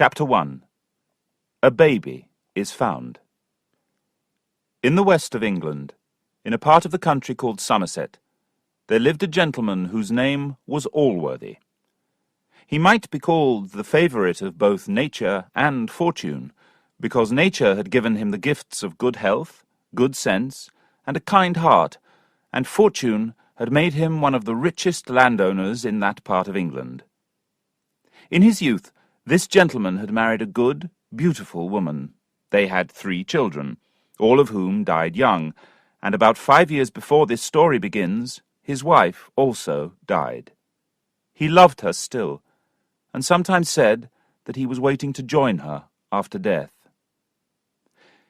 Chapter 1. A Baby is Found. In the west of England, in a part of the country called Somerset, there lived a gentleman whose name was Allworthy. He might be called the favourite of both nature and fortune, because nature had given him the gifts of good health, good sense, and a kind heart, and fortune had made him one of the richest landowners in that part of England. In his youth, this gentleman had married a good, beautiful woman. They had 3 children, all of whom died young, and about 5 years before this story begins, his wife also died. He loved her still, and sometimes said that he was waiting to join her after death.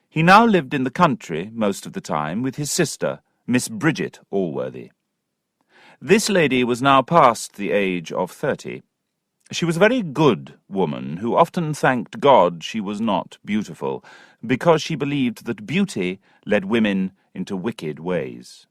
He now lived in the country most of the time with his sister, Miss Bridget Allworthy. This lady was now past the age of 30. She was a very good woman who often thanked God she was not beautiful, because she believed that beauty led women into wicked ways.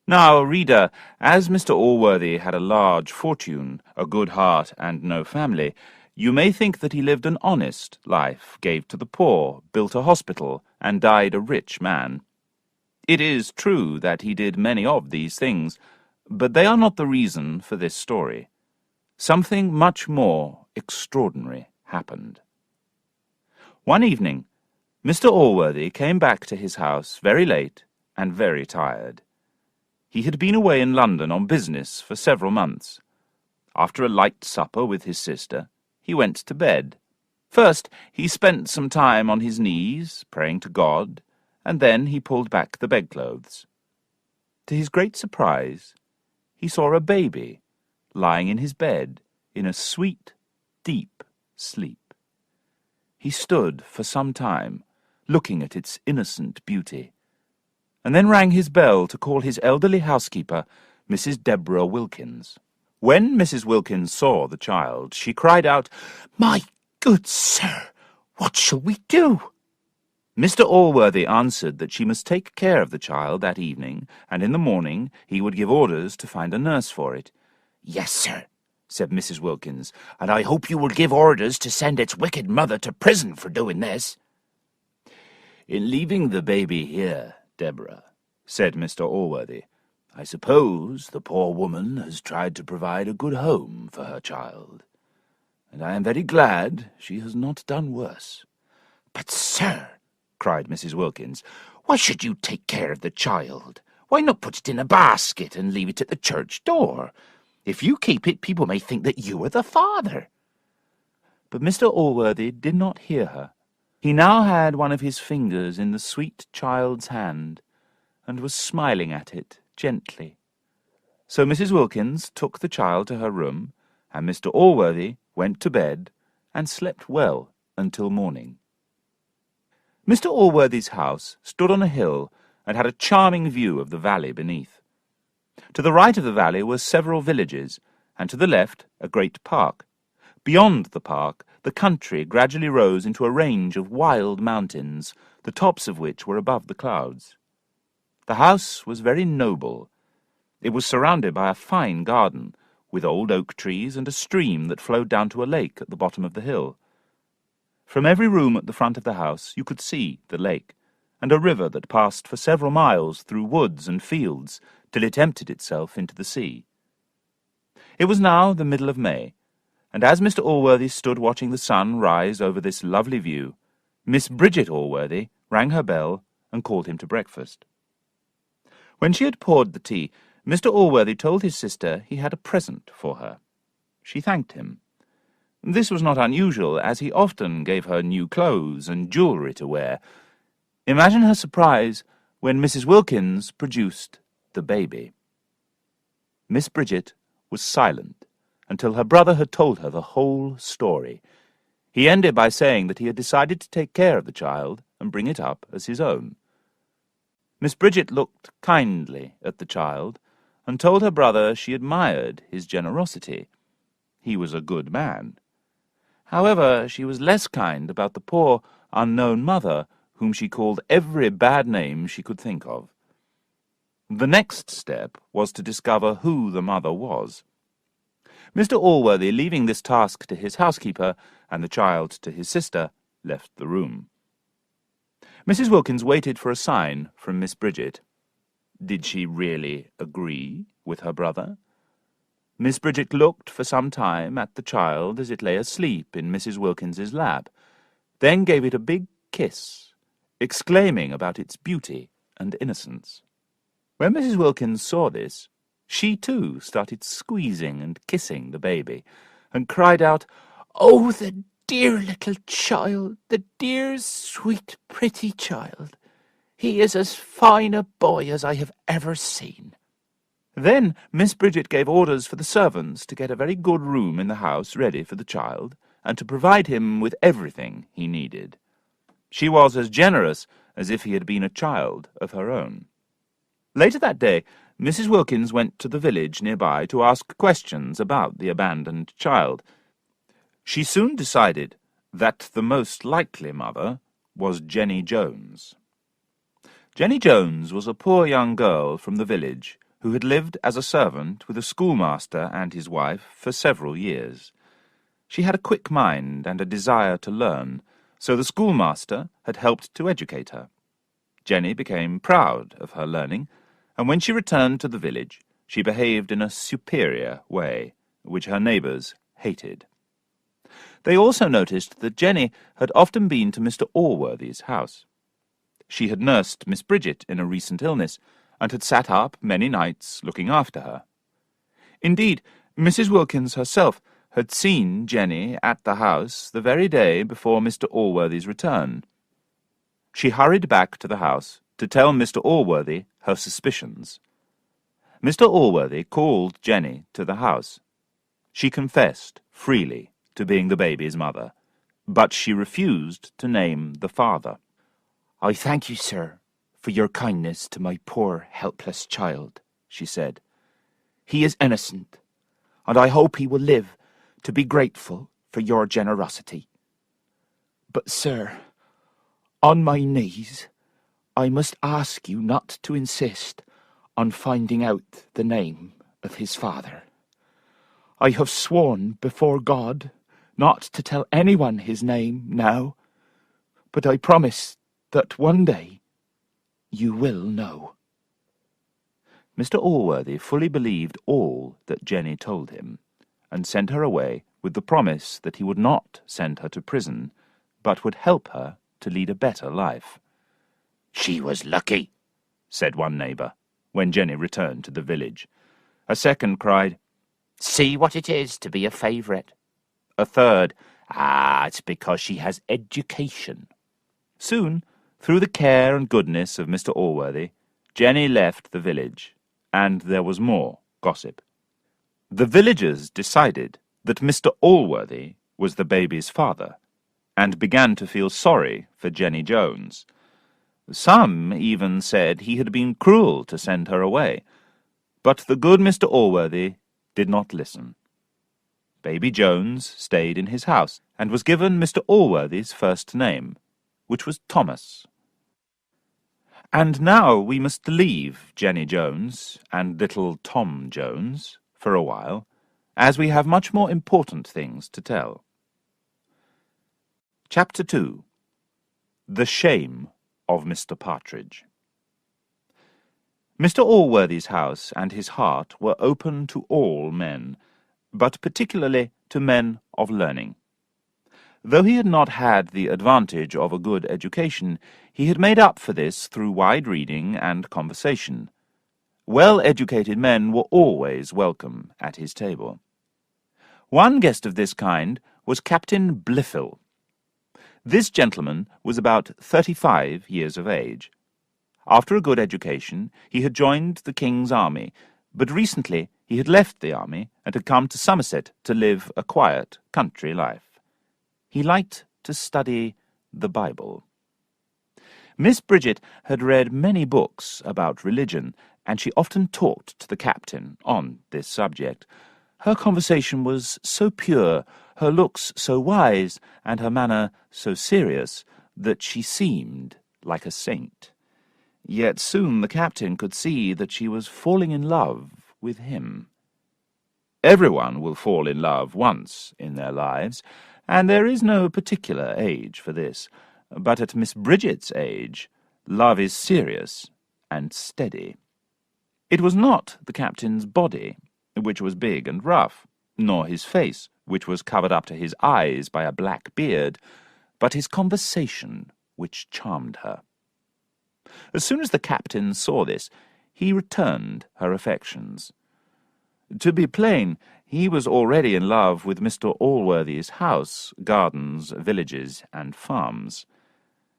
Now, reader, as Mr. Allworthy had a large fortune, a good heart, and no family, you may think that he lived an honest life, gave to the poor, built a hospital, and died a rich man. It is true that he did many of these things, but they are not the reason for this story. Something much more extraordinary happened. One evening, Mr. Allworthy came back to his house very late and very tired. He had been away in London on business for several months. After a light supper with his sister, he went to bed. First, he spent some time on his knees, praying to God, and then he pulled back the bedclothes. To his great surprise, he saw a baby lying in his bed in a sweet, deep sleep. He stood for some time, looking at its innocent beauty, and then rang his bell to call his elderly housekeeper, Mrs. Deborah Wilkins. When Mrs. Wilkins saw the child, she cried out, "My good sir, what shall we do?" Mr. Allworthy answered that she must take care of the child that evening, and in the morning he would give orders to find a nurse for it. "Yes, sir," said Mrs. Wilkins, "and I hope you will give orders to send its wicked mother to prison for doing this." "In leaving the baby here, Deborah," said Mr. Allworthy, "I suppose the poor woman has tried to provide a good home for her child, and I am very glad she has not done worse." "But, sir," cried Mrs. Wilkins, "why should you take care of the child? Why not put it in a basket and leave it at the church door? If you keep it, people may think that you are the father." But Mr. Allworthy did not hear her. He now had one of his fingers in the sweet child's hand, and was smiling at it gently. So Mrs. Wilkins took the child to her room, and Mr. Allworthy went to bed and slept well until morning. Mr. Allworthy's house stood on a hill and had a charming view of the valley beneath. To the right of the valley were several villages, and to the left a great park. Beyond the park, the country gradually rose into a range of wild mountains, the tops of which were above the clouds. The house was very noble. It was surrounded by a fine garden, with old oak trees and a stream that flowed down to a lake at the bottom of the hill. From every room at the front of the house you could see the lake, and a river that passed for several miles through woods and fields, till it emptied itself into the sea. It was now the middle of May, and as Mr. Allworthy stood watching the sun rise over this lovely view, Miss Bridget Allworthy rang her bell and called him to breakfast. When she had poured the tea, Mr. Allworthy told his sister he had a present for her. She thanked him. This was not unusual, as he often gave her new clothes and jewellery to wear. Imagine her surprise when Mrs. Wilkins produced the baby. Miss Bridget was silent until her brother had told her the whole story. He ended by saying that he had decided to take care of the child and bring it up as his own. Miss Bridget looked kindly at the child and told her brother she admired his generosity. He was a good man. However, she was less kind about the poor, unknown mother, whom she called every bad name she could think of. The next step was to discover who the mother was. Mr. Allworthy, leaving this task to his housekeeper and the child to his sister, left the room. Mrs. Wilkins waited for a sign from Miss Bridget. Did she really agree with her brother? Miss Bridget looked for some time at the child as it lay asleep in Mrs. Wilkins's lap, then gave it a big kiss, exclaiming about its beauty and innocence. When Mrs. Wilkins saw this, she too started squeezing and kissing the baby, and cried out, "Oh, the dear little child, the dear, sweet, pretty child! He is as fine a boy as I have ever seen." Then Miss Bridget gave orders for the servants to get a very good room in the house ready for the child, and to provide him with everything he needed. She was as generous as if he had been a child of her own. Later that day, Mrs. Wilkins went to the village nearby to ask questions about the abandoned child. She soon decided that the most likely mother was Jenny Jones. Jenny Jones was a poor young girl from the village who had lived as a servant with a schoolmaster and his wife for several years. She had a quick mind and a desire to learn, so the schoolmaster had helped to educate her. Jenny became proud of her learning, and when she returned to the village, she behaved in a superior way, which her neighbours hated. They also noticed that Jenny had often been to Mr. Allworthy's house. She had nursed Miss Bridget in a recent illness, and had sat up many nights looking after her. Indeed, Mrs. Wilkins herself had seen Jenny at the house the very day before Mr. Allworthy's return. She hurried back to the house to tell Mr. Allworthy her suspicions. Mr. Allworthy called Jenny to the house. She confessed freely to being the baby's mother, but she refused to name the father. "I thank you, sir, for your kindness to my poor helpless child," she said. "He is innocent, and I hope he will live to be grateful for your generosity. But, sir, on my knees, I must ask you not to insist on finding out the name of his father. I have sworn before God not to tell anyone his name now, but I promise that one day you will know." Mr. Allworthy fully believed all that Jenny told him, and sent her away with the promise that he would not send her to prison, but would help her to lead a better life. "She was lucky," said one neighbour, when Jenny returned to the village. A second cried, "See what it is to be a favourite." A third, "It's because she has education." Soon, through the care and goodness of Mr. Allworthy, Jenny left the village, and there was more gossip. The villagers decided that Mr. Allworthy was the baby's father, and began to feel sorry for Jenny Jones. Some even said he had been cruel to send her away, but the good Mr. Allworthy did not listen. Baby Jones stayed in his house, and was given Mr. Allworthy's first name, which was Thomas. And now we must leave Jenny Jones and little Tom Jones for a while, as we have much more important things to tell. Chapter 2. The Shame of Mr. Partridge. Mr. Allworthy's house and his heart were open to all men, but particularly to men of learning. Though he had not had the advantage of a good education, he had made up for this through wide reading and conversation. Well-educated men were always welcome at his table. One guest of this kind was Captain Blifil. This gentleman was about 35 years of age. After a good education, he had joined the King's army, but recently he had left the army and had come to Somerset to live a quiet country life. He liked to study the Bible. Miss Bridget had read many books about religion, and she often talked to the captain on this subject. Her conversation was so pure, her looks so wise, and her manner so serious, that she seemed like a saint. Yet soon the captain could see that she was falling in love with him. Everyone will fall in love once in their lives, and there is no particular age for this. But at Miss Bridget's age, love is serious and steady. It was not the captain's body, which was big and rough, nor his face, which was covered up to his eyes by a black beard, but his conversation, which charmed her. As soon as the captain saw this, he returned her affections. To be plain, he was already in love with Mr. Allworthy's house, gardens, villages, and farms.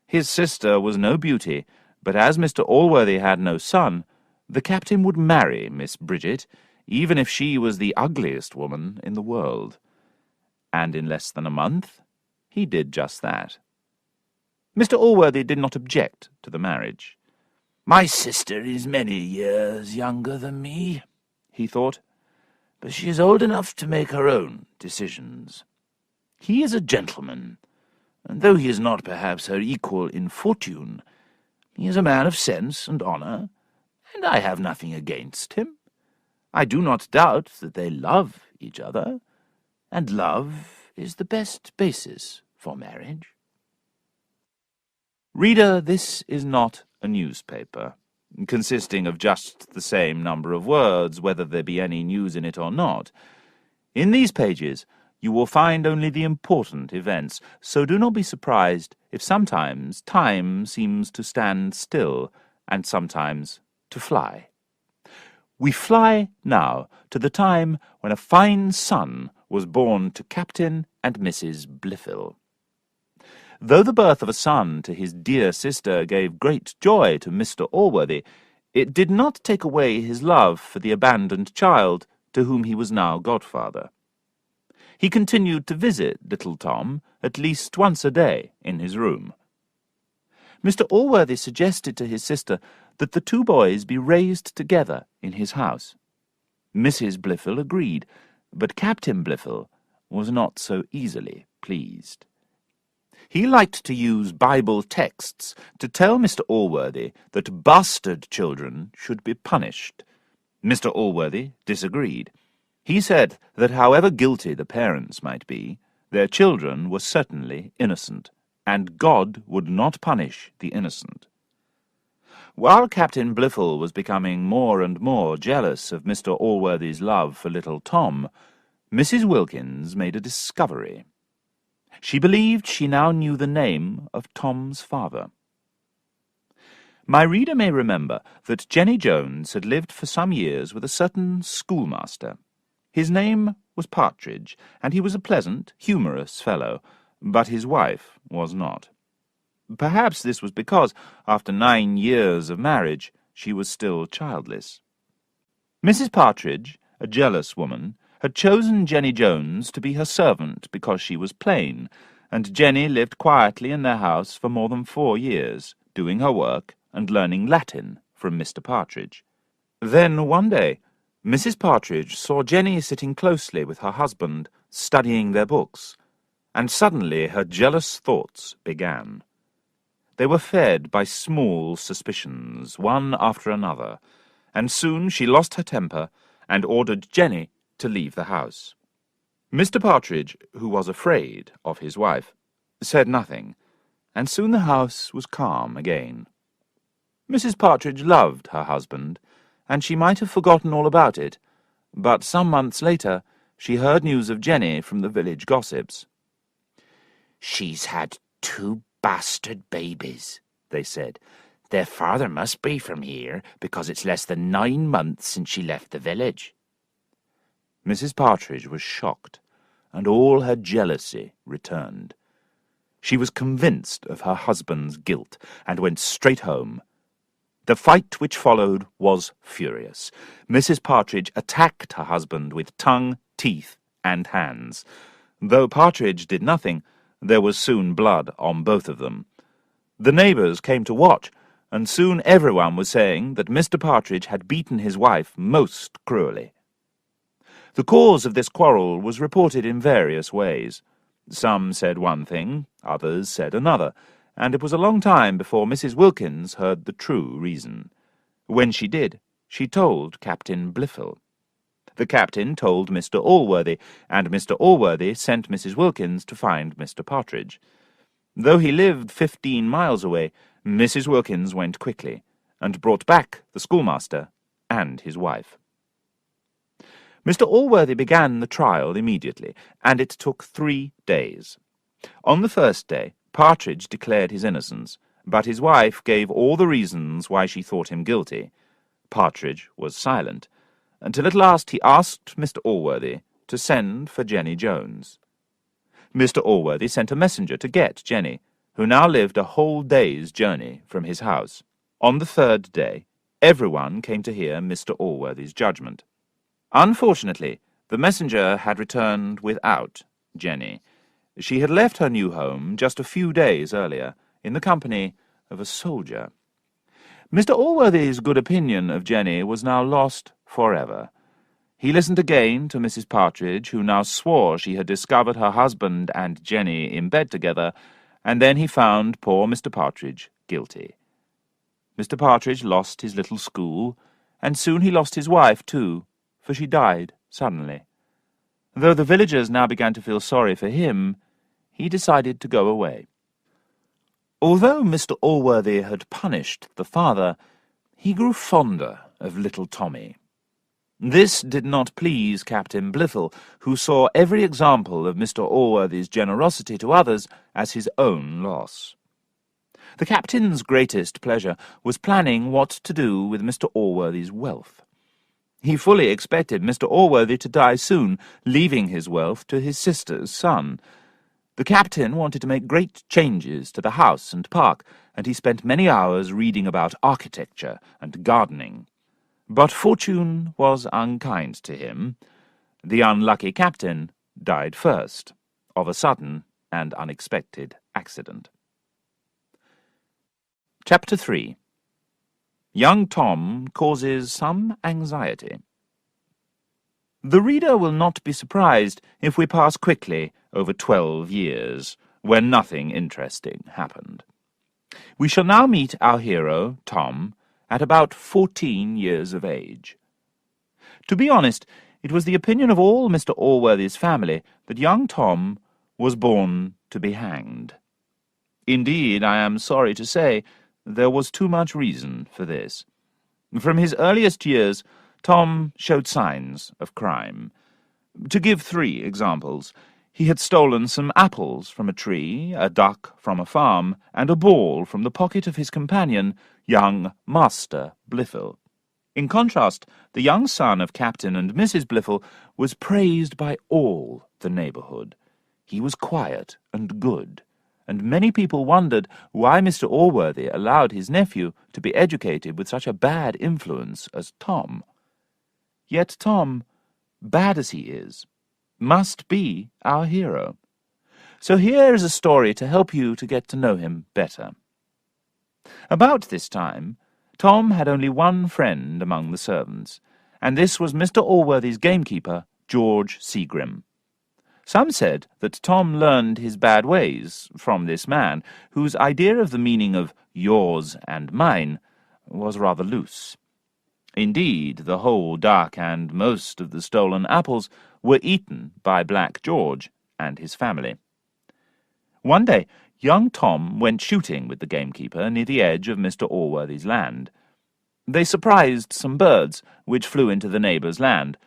His sister was no beauty, but as Mr. Allworthy had no son, the captain would marry Miss Bridget, even if she was the ugliest woman in the world. And in less than a month, he did just that. Mr. Allworthy did not object to the marriage. "My sister is many years younger than me," he thought, "but she is old enough to make her own decisions. He is a gentleman, and though he is not perhaps her equal in fortune, he is a man of sense and honour, and I have nothing against him. I do not doubt that they love each other, and love is the best basis for marriage." Reader, this is not a newspaper, consisting of just the same number of words, whether there be any news in it or not. In these pages you will find only the important events, so do not be surprised if sometimes time seems to stand still, and sometimes to fly. We fly now to the time when a fine son was born to Captain and Mrs. Blifil. Though the birth of a son to his dear sister gave great joy to Mr. Allworthy, it did not take away his love for the abandoned child to whom he was now godfather. He continued to visit little Tom at least once a day in his room. Mr. Allworthy suggested to his sister that the two boys be raised together in his house. Mrs. Blifil agreed, but Captain Blifil was not so easily pleased. He liked to use Bible texts to tell Mr. Allworthy that bastard children should be punished. Mr. Allworthy disagreed. He said that however guilty the parents might be, their children were certainly innocent, and God would not punish the innocent. While Captain Blifil was becoming more and more jealous of Mr. Allworthy's love for little Tom, Mrs. Wilkins made a discovery. She believed she now knew the name of Tom's father. My reader may remember that Jenny Jones had lived for some years with a certain schoolmaster. His name was Partridge, and he was a pleasant, humorous fellow, but his wife was not. Perhaps this was because, after 9 years of marriage, she was still childless. Mrs. Partridge, a jealous woman, had chosen Jenny Jones to be her servant because she was plain, and Jenny lived quietly in their house for more than 4 years, doing her work and learning Latin from Mr. Partridge. Then, one day, Mrs. Partridge saw Jenny sitting closely with her husband, studying their books, and suddenly her jealous thoughts began. They were fed by small suspicions, one after another, and soon she lost her temper and ordered Jenny to leave the house. Mr. Partridge, who was afraid of his wife, said nothing, and soon the house was calm again. Mrs. Partridge loved her husband, and she might have forgotten all about it, but some months later she heard news of Jenny from the village gossips. "She's had 2 bastard babies," they said. "Their father must be from here, because it's less than 9 months since she left the village." Mrs. Partridge was shocked, and all her jealousy returned. She was convinced of her husband's guilt, and went straight home. The fight which followed was furious. Mrs. Partridge attacked her husband with tongue, teeth, and hands. Though Partridge did nothing, there was soon blood on both of them. The neighbours came to watch, and soon everyone was saying that Mr. Partridge had beaten his wife most cruelly. The cause of this quarrel was reported in various ways. Some said one thing, others said another, and it was a long time before Mrs. Wilkins heard the true reason. When she did, she told Captain Blifil. The captain told Mr. Allworthy, and Mr. Allworthy sent Mrs. Wilkins to find Mr. Partridge. Though he lived 15 miles away, Mrs. Wilkins went quickly, and brought back the schoolmaster and his wife. Mr. Allworthy began the trial immediately, and it took 3 days. On the first day, Partridge declared his innocence, but his wife gave all the reasons why she thought him guilty. Partridge was silent, until at last he asked Mr. Allworthy to send for Jenny Jones. Mr. Allworthy sent a messenger to get Jenny, who now lived a whole day's journey from his house. On the third day, everyone came to hear Mr. Allworthy's judgment. Unfortunately, the messenger had returned without Jenny. She had left her new home just a few days earlier, in the company of a soldier. Mr. Allworthy's good opinion of Jenny was now lost forever. He listened again to Mrs. Partridge, who now swore she had discovered her husband and Jenny in bed together, and then he found poor Mr. Partridge guilty. Mr. Partridge lost his little school, and soon he lost his wife too, for she died suddenly. Though the villagers now began to feel sorry for him, he decided to go away. Although Mr. Allworthy had punished the father, he grew fonder of little Tommy. This did not please Captain Blifil, who saw every example of Mr. Allworthy's generosity to others as his own loss. The captain's greatest pleasure was planning what to do with Mr. Allworthy's wealth. He fully expected Mr. Allworthy to die soon, leaving his wealth to his sister's son. The captain wanted to make great changes to the house and park, and he spent many hours reading about architecture and gardening. But fortune was unkind to him. The unlucky captain died first, of a sudden and unexpected accident. Chapter 3. Young Tom causes some anxiety. The reader will not be surprised if we pass quickly over 12 years, when nothing interesting happened. We shall now meet our hero, Tom, at about 14 years of age. To be honest, it was the opinion of all Mr. Allworthy's family that young Tom was born to be hanged. Indeed, I am sorry to say, there was too much reason for this. From his earliest years, Tom showed signs of crime. To give 3 examples, he had stolen some apples from a tree, a duck from a farm, and a ball from the pocket of his companion, young Master Blifil. In contrast, the young son of Captain and Mrs. Blifil was praised by all the neighbourhood. He was quiet and good, and many people wondered why Mr. Allworthy allowed his nephew to be educated with such a bad influence as Tom. Yet Tom, bad as he is, must be our hero. So here is a story to help you to get to know him better. About this time, Tom had only one friend among the servants, and this was Mr. Allworthy's gamekeeper, George Seagrim. Some said that Tom learned his bad ways from this man, whose idea of the meaning of yours and mine was rather loose. Indeed, the whole duck and most of the stolen apples were eaten by Black George and his family. One day, young Tom went shooting with the gamekeeper near the edge of Mr. Allworthy's land. They surprised some birds which flew into the neighbour's land.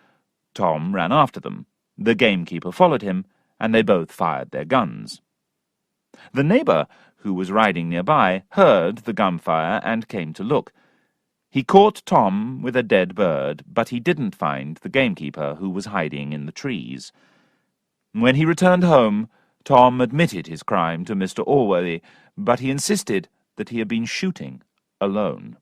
Tom ran after them. The gamekeeper followed him, and they both fired their guns. The neighbour, who was riding nearby, heard the gunfire and came to look. He caught Tom with a dead bird, but he didn't find the gamekeeper, who was hiding in the trees. When he returned home, Tom admitted his crime to Mr. Allworthy, but he insisted that he had been shooting alone.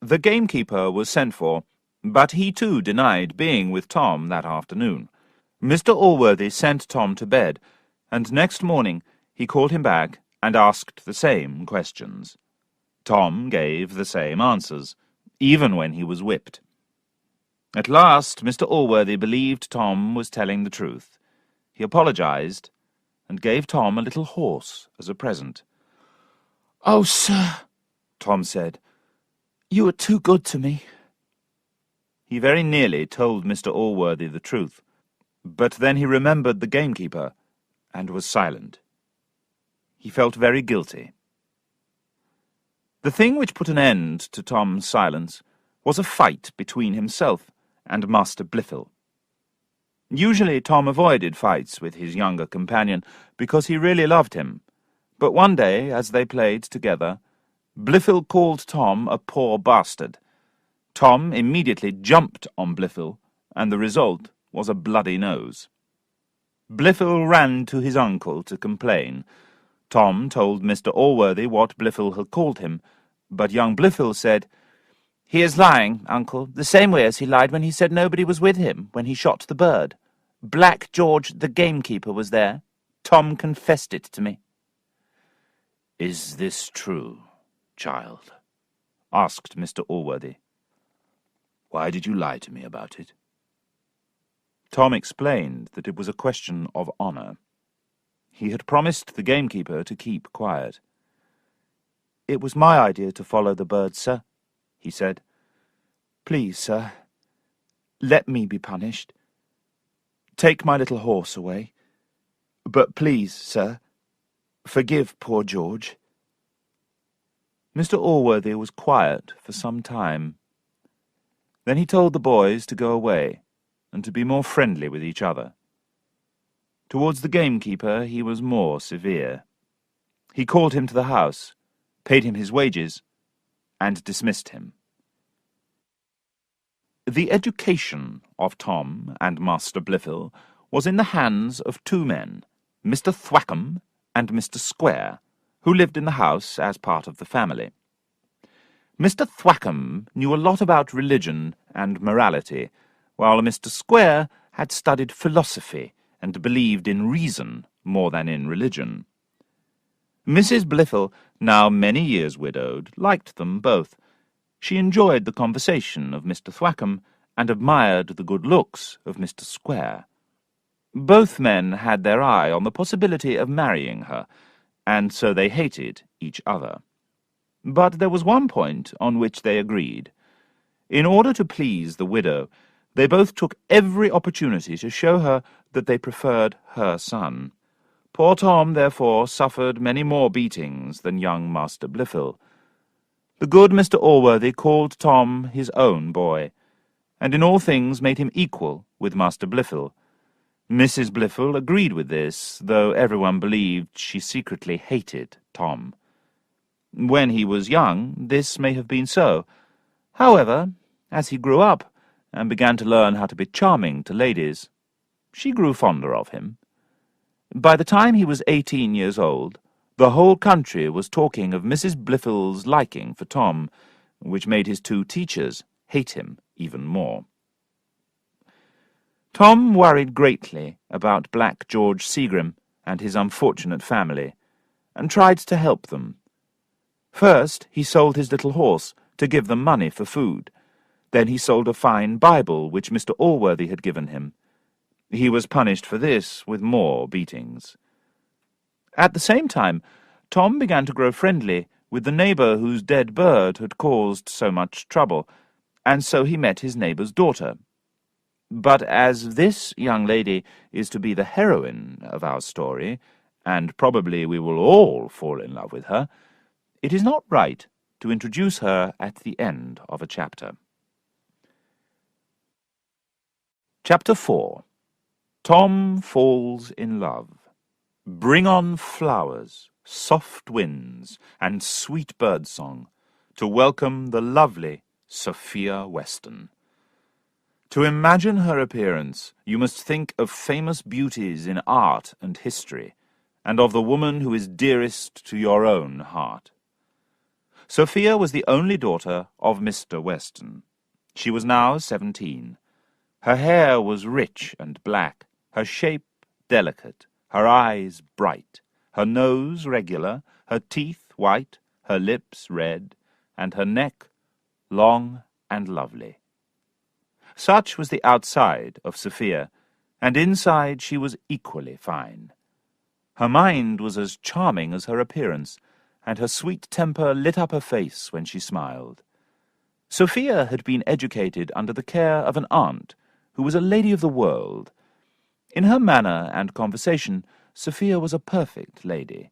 The gamekeeper was sent for, but he too denied being with Tom that afternoon. Mr. Allworthy sent Tom to bed, and next morning he called him back and asked the same questions. Tom gave the same answers, even when he was whipped. At last Mr. Allworthy believed Tom was telling the truth. He apologized, and gave Tom a little horse as a present. "Oh, sir," Tom said, "you are too good to me." He very nearly told Mr. Allworthy the truth, but then he remembered the gamekeeper and was silent. He felt very guilty. The thing which put an end to Tom's silence was a fight between himself and Master Blifil. Usually Tom avoided fights with his younger companion because he really loved him, but one day, as they played together, Blifil called Tom a poor bastard. Tom immediately jumped on Blifil, and the result was a bloody nose. Blifil ran to his uncle to complain. Tom told Mr. Allworthy what Blifil had called him, but young Blifil said, "He is lying, uncle, the same way as he lied when he said nobody was with him when he shot the bird. Black George, the gamekeeper, was there. Tom confessed it to me." "Is this true, child?" asked Mr. Allworthy. "Why did you lie to me about it?" Tom explained that it was a question of honour. He had promised the gamekeeper to keep quiet. "It was my idea to follow the bird, sir," he said. "Please, sir, let me be punished. Take my little horse away. But please, sir, forgive poor George." Mr. Allworthy was quiet for some time. Then he told the boys to go away, and to be more friendly with each other. Towards the gamekeeper he was more severe. He called him to the house, paid him his wages, and dismissed him. The education of Tom and Master Blifil was in the hands of two men, Mr. Thwackum and Mr. Square, who lived in the house as part of the family. Mr. Thwackum knew a lot about religion and morality, while Mr. Square had studied philosophy and believed in reason more than in religion. Mrs. Blifil, now many years widowed, liked them both. She enjoyed the conversation of Mr. Thwackum and admired the good looks of Mr. Square. Both men had their eye on the possibility of marrying her, and so they hated each other. But there was one point on which they agreed. In order to please the widow, they both took every opportunity to show her that they preferred her son. Poor Tom, therefore, suffered many more beatings than young Master Blifil. The good Mr. Allworthy called Tom his own boy, and in all things made him equal with Master Blifil. Mrs. Blifil agreed with this, though everyone believed she secretly hated Tom. When he was young, this may have been so. However, as he grew up and began to learn how to be charming to ladies, she grew fonder of him. By the time he was 18 years old, the whole country was talking of Mrs. Blifil's liking for Tom, which made his two teachers hate him even more. Tom worried greatly about Black George Seagrim and his unfortunate family, and tried to help them. First, he sold his little horse to give them money for food. Then he sold a fine Bible which Mr. Allworthy had given him. He was punished for this with more beatings. At the same time, Tom began to grow friendly with the neighbour whose dead bird had caused so much trouble, and so he met his neighbour's daughter. But as this young lady is to be the heroine of our story, and probably we will all fall in love with her, it is not right to introduce her at the end of a chapter. Chapter 4. Tom Falls in Love. Bring on flowers, soft winds, and sweet birdsong, to welcome the lovely Sophia Weston. To imagine her appearance, you must think of famous beauties in art and history, and of the woman who is dearest to your own heart. Sophia was the only daughter of Mr. Weston. She was now 17. Her hair was rich and black, her shape delicate, her eyes bright, her nose regular, her teeth white, her lips red, and her neck long and lovely. Such was the outside of Sophia, and inside she was equally fine. Her mind was as charming as her appearance, and her sweet temper lit up her face when she smiled. Sophia had been educated under the care of an aunt, who was a lady of the world. In her manner and conversation, Sophia was a perfect lady.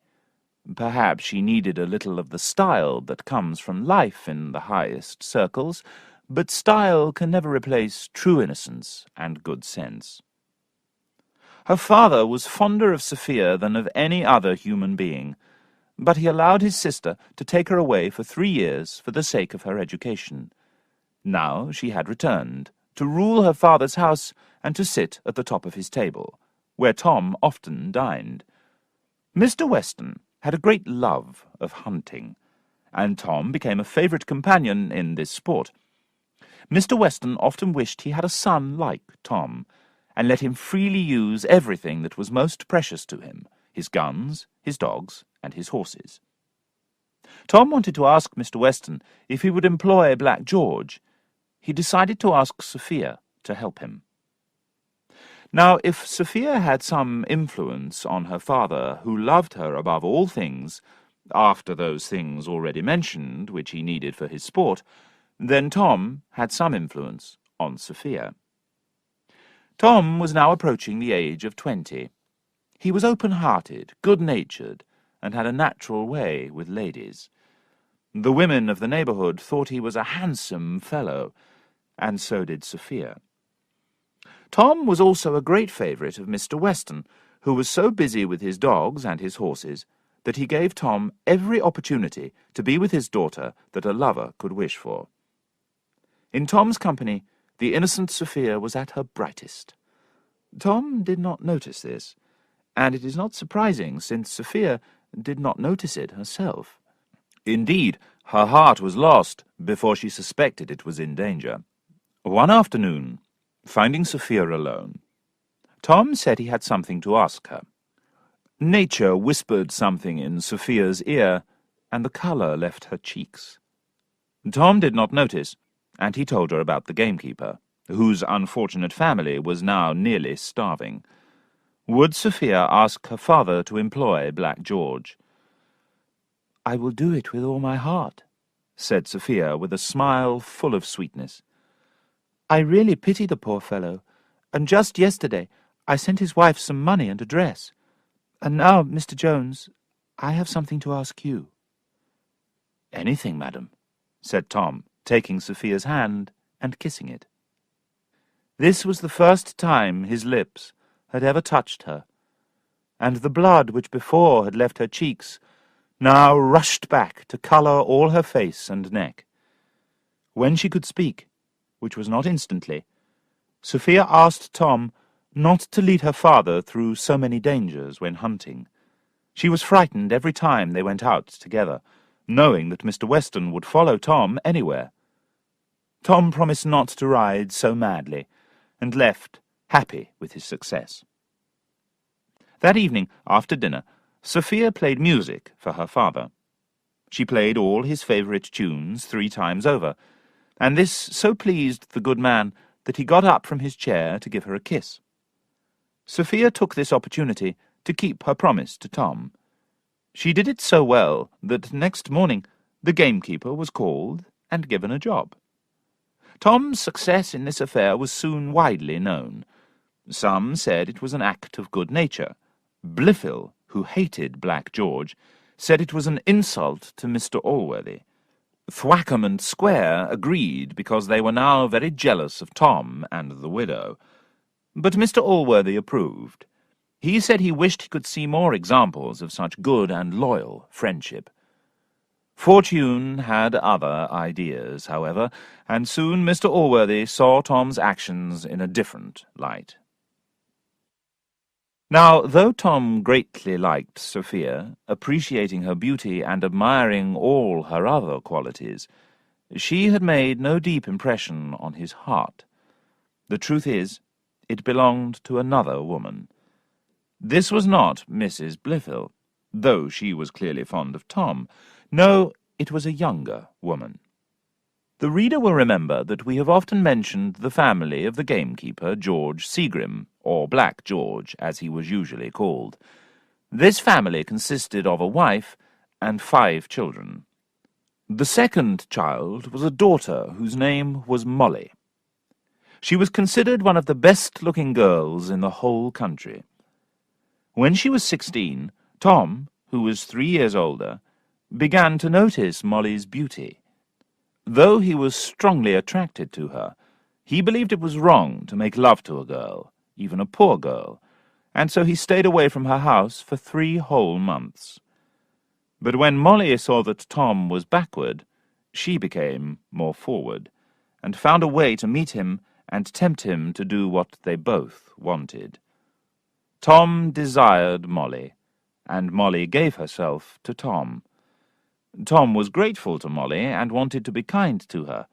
Perhaps she needed a little of the style that comes from life in the highest circles, but style can never replace true innocence and good sense. Her father was fonder of Sophia than of any other human being, but he allowed his sister to take her away for 3 years for the sake of her education. Now she had returned, to rule her father's house and to sit at the top of his table, where Tom often dined. Mr. Weston had a great love of hunting, and Tom became a favourite companion in this sport. Mr. Weston often wished he had a son like Tom, and let him freely use everything that was most precious to him, his guns, his dogs, and his horses. Tom wanted to ask Mr. Weston if he would employ Black George. He decided to ask Sophia to help him. Now, if Sophia had some influence on her father, who loved her above all things, after those things already mentioned which he needed for his sport, then Tom had some influence on Sophia. Tom was now approaching the age of 20. He was open-hearted, good-natured, and had a natural way with ladies. The women of the neighbourhood thought he was a handsome fellow, and so did Sophia. Tom was also a great favourite of Mr. Weston, who was so busy with his dogs and his horses that he gave Tom every opportunity to be with his daughter that a lover could wish for. In Tom's company, the innocent Sophia was at her brightest. Tom did not notice this, and it is not surprising, since Sophia did not notice it herself. Indeed, her heart was lost before she suspected it was in danger. One afternoon, finding Sophia alone, Tom said he had something to ask her. Nature whispered something in Sophia's ear, and the colour left her cheeks. Tom did not notice, and he told her about the gamekeeper, whose unfortunate family was now nearly starving. Would Sophia ask her father to employ Black George? "I will do it with all my heart," said Sophia, with a smile full of sweetness. "I really pity the poor fellow, and just yesterday I sent his wife some money and a dress. And now, Mr. Jones, I have something to ask you." "Anything, madam," said Tom, taking Sophia's hand and kissing it. This was the first time his lips had ever touched her, and the blood which before had left her cheeks now rushed back to colour all her face and neck. When she could speak, which was not instantly, Sophia asked Tom not to lead her father through so many dangers when hunting. She was frightened every time they went out together, knowing that Mr. Weston would follow Tom anywhere. Tom promised not to ride so madly, and left, happy with his success. That evening, after dinner, Sophia played music for her father. She played all his favourite tunes 3 times over, and this so pleased the good man that he got up from his chair to give her a kiss. Sophia took this opportunity to keep her promise to Tom. She did it so well that next morning the gamekeeper was called and given a job. Tom's success in this affair was soon widely known. Some said it was an act of good nature. Blifil, who hated Black George, said it was an insult to Mr. Allworthy. Thwackum and Square agreed because they were now very jealous of Tom and the widow. But Mr. Allworthy approved. He said he wished he could see more examples of such good and loyal friendship. Fortune had other ideas, however, and soon Mr. Allworthy saw Tom's actions in a different light. Now, though Tom greatly liked Sophia, appreciating her beauty and admiring all her other qualities, she had made no deep impression on his heart. The truth is, it belonged to another woman. This was not Mrs. Blifil, though she was clearly fond of Tom. No, it was a younger woman. The reader will remember that we have often mentioned the family of the gamekeeper George Seagrim, or Black George, as he was usually called. This family consisted of a wife and 5 children. The second child was a daughter whose name was Molly. She was considered one of the best-looking girls in the whole country. When she was 16, Tom, who was 3 years older, began to notice Molly's beauty. Though he was strongly attracted to her, he believed it was wrong to make love to a girl, even a poor girl, and so he stayed away from her house for 3 whole months. But when Molly saw that Tom was backward, she became more forward, and found a way to meet him and tempt him to do what they both wanted. Tom desired Molly, and Molly gave herself to Tom. Tom was grateful to Molly and wanted to be kind to her.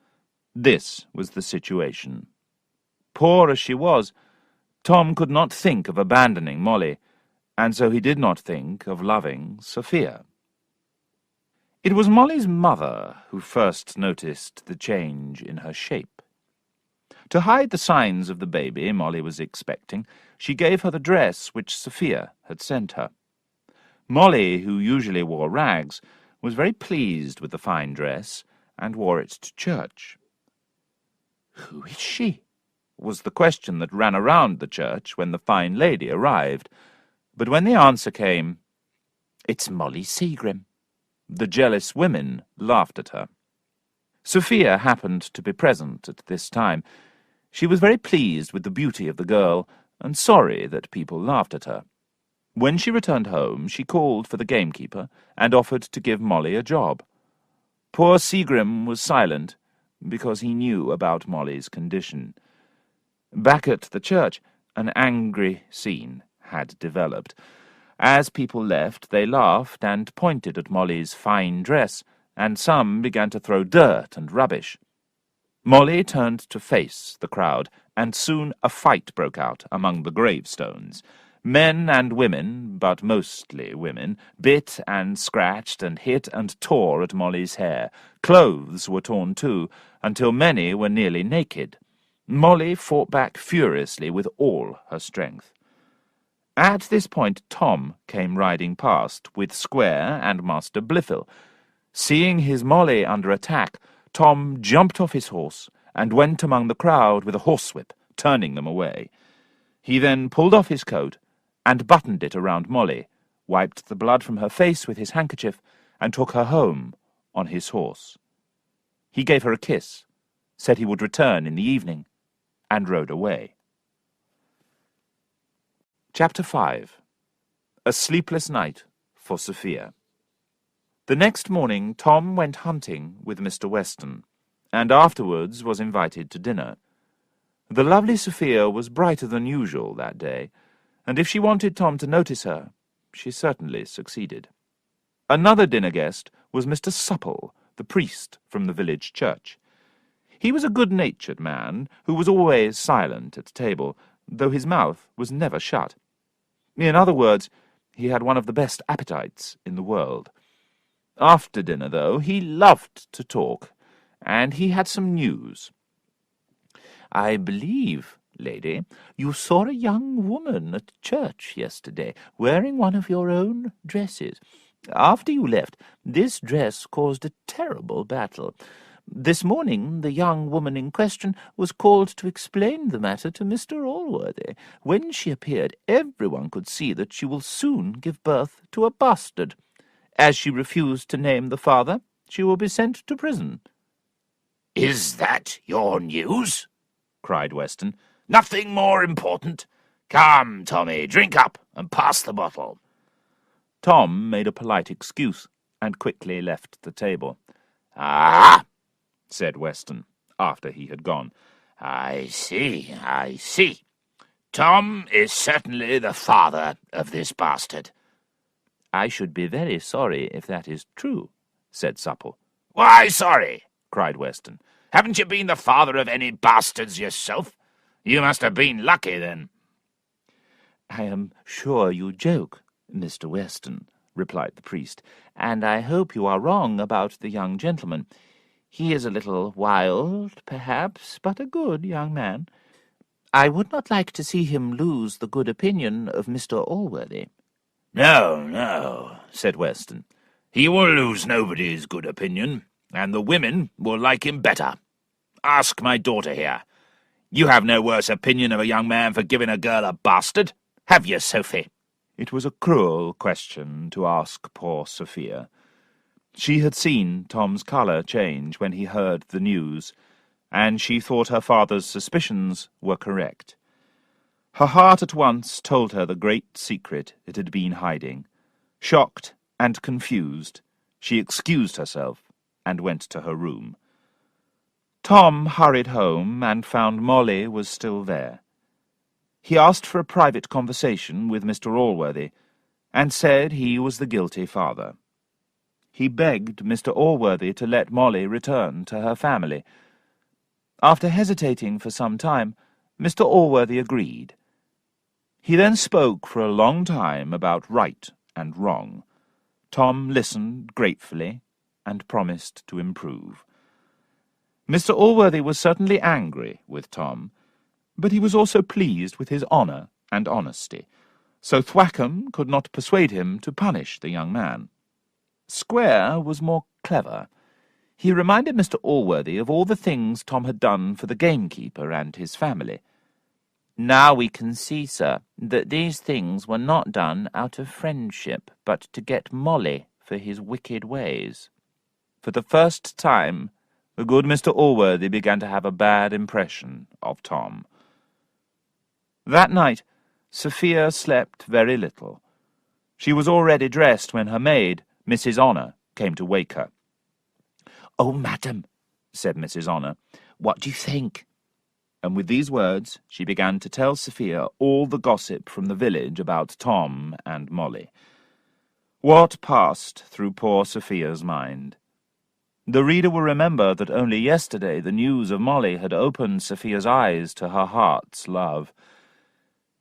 This was the situation. Poor as she was, Tom could not think of abandoning Molly, and so he did not think of loving Sophia. It was Molly's mother who first noticed the change in her shape. To hide the signs of the baby Molly was expecting, she gave her the dress which Sophia had sent her. Molly, who usually wore rags, was very pleased with the fine dress, and wore it to church. "Who is she?" was the question that ran around the church when the fine lady arrived. But when the answer came, "It's Molly Seagrim," the jealous women laughed at her. Sophia happened to be present at this time. She was very pleased with the beauty of the girl, and sorry that people laughed at her. When she returned home, she called for the gamekeeper and offered to give Molly a job. Poor Seagrim was silent, because he knew about Molly's condition. Back at the church, an angry scene had developed. As people left, they laughed and pointed at Molly's fine dress, and some began to throw dirt and rubbish. Molly turned to face the crowd, and soon a fight broke out among the gravestones. Men and women, but mostly women, bit and scratched and hit and tore at Molly's hair. Clothes were torn too, until many were nearly naked. Molly fought back furiously with all her strength. At this point Tom came riding past with Square and Master Blifil. Seeing his Molly under attack, Tom jumped off his horse and went among the crowd with a horsewhip, turning them away. He then pulled off his coat and buttoned it around Molly, wiped the blood from her face with his handkerchief, and took her home on his horse. He gave her a kiss, said he would return in the evening, and rode away. Chapter 5. A Sleepless Night for Sophia. The next morning Tom went hunting with Mr. Weston, and afterwards was invited to dinner. The lovely Sophia was brighter than usual that day, and if she wanted Tom to notice her, she certainly succeeded. Another dinner guest was Mr. Supple, the priest from the village church. He was a good-natured man who was always silent at table, though his mouth was never shut. In other words, he had one of the best appetites in the world. After dinner, though, he loved to talk, and he had some news. "I believe, lady, you saw a young woman at church yesterday, wearing one of your own dresses. After you left, this dress caused a terrible battle. This morning the young woman in question was called to explain the matter to Mr. Allworthy. When she appeared, everyone could see that she will soon give birth to a bastard. As she refused to name the father, she will be sent to prison." "Is that your news?" cried Weston. "Nothing more important. Come, Tommy, drink up and pass the bottle." Tom made a polite excuse and quickly left the table. "Ah," said Weston, after he had gone. I see. Tom is certainly the father of this bastard." "I should be very sorry if that is true," said Supple. "Why sorry?" cried Weston. "Haven't you been the father of any bastards yourself? You must have been lucky, then." "I am sure you joke, Mr. Weston," replied the priest, "and I hope you are wrong about the young gentleman. He is a little wild, perhaps, but a good young man. I would not like to see him lose the good opinion of Mr. Allworthy." No, said Weston. "He will lose nobody's good opinion. and the women will like him better. Ask my daughter here. You have no worse opinion of a young man for giving a girl a bastard, have you, Sophie?" It was a cruel question to ask poor Sophia. She had seen Tom's colour change when he heard the news, and she thought her father's suspicions were correct. Her heart at once told her the great secret it had been hiding. Shocked and confused, she excused herself and went to her room. Tom hurried home and found Molly was still there. He asked for a private conversation with Mr. Allworthy, and said he was the guilty father. He begged Mr. Allworthy to let Molly return to her family. After hesitating for some time, Mr. Allworthy agreed. He then spoke for a long time about right and wrong. Tom listened gratefully and promised to improve. Mr. Allworthy was certainly angry with Tom, but he was also pleased with his honour and honesty, so Thwackum could not persuade him to punish the young man. Square was more clever. He reminded Mr. Allworthy of all the things Tom had done for the gamekeeper and his family. "Now we can see, sir, that these things were not done out of friendship, but to get Molly for his wicked ways." For the first time, the good Mr. Allworthy began to have a bad impression of Tom. That night, Sophia slept very little. She was already dressed when her maid, Mrs. Honour, came to wake her. "Oh, madam," said Mrs. Honour, "what do you think?" And with these words she began to tell Sophia all the gossip from the village about Tom and Molly. What passed through poor Sophia's mind? The reader will remember that only yesterday the news of Molly had opened Sophia's eyes to her heart's love.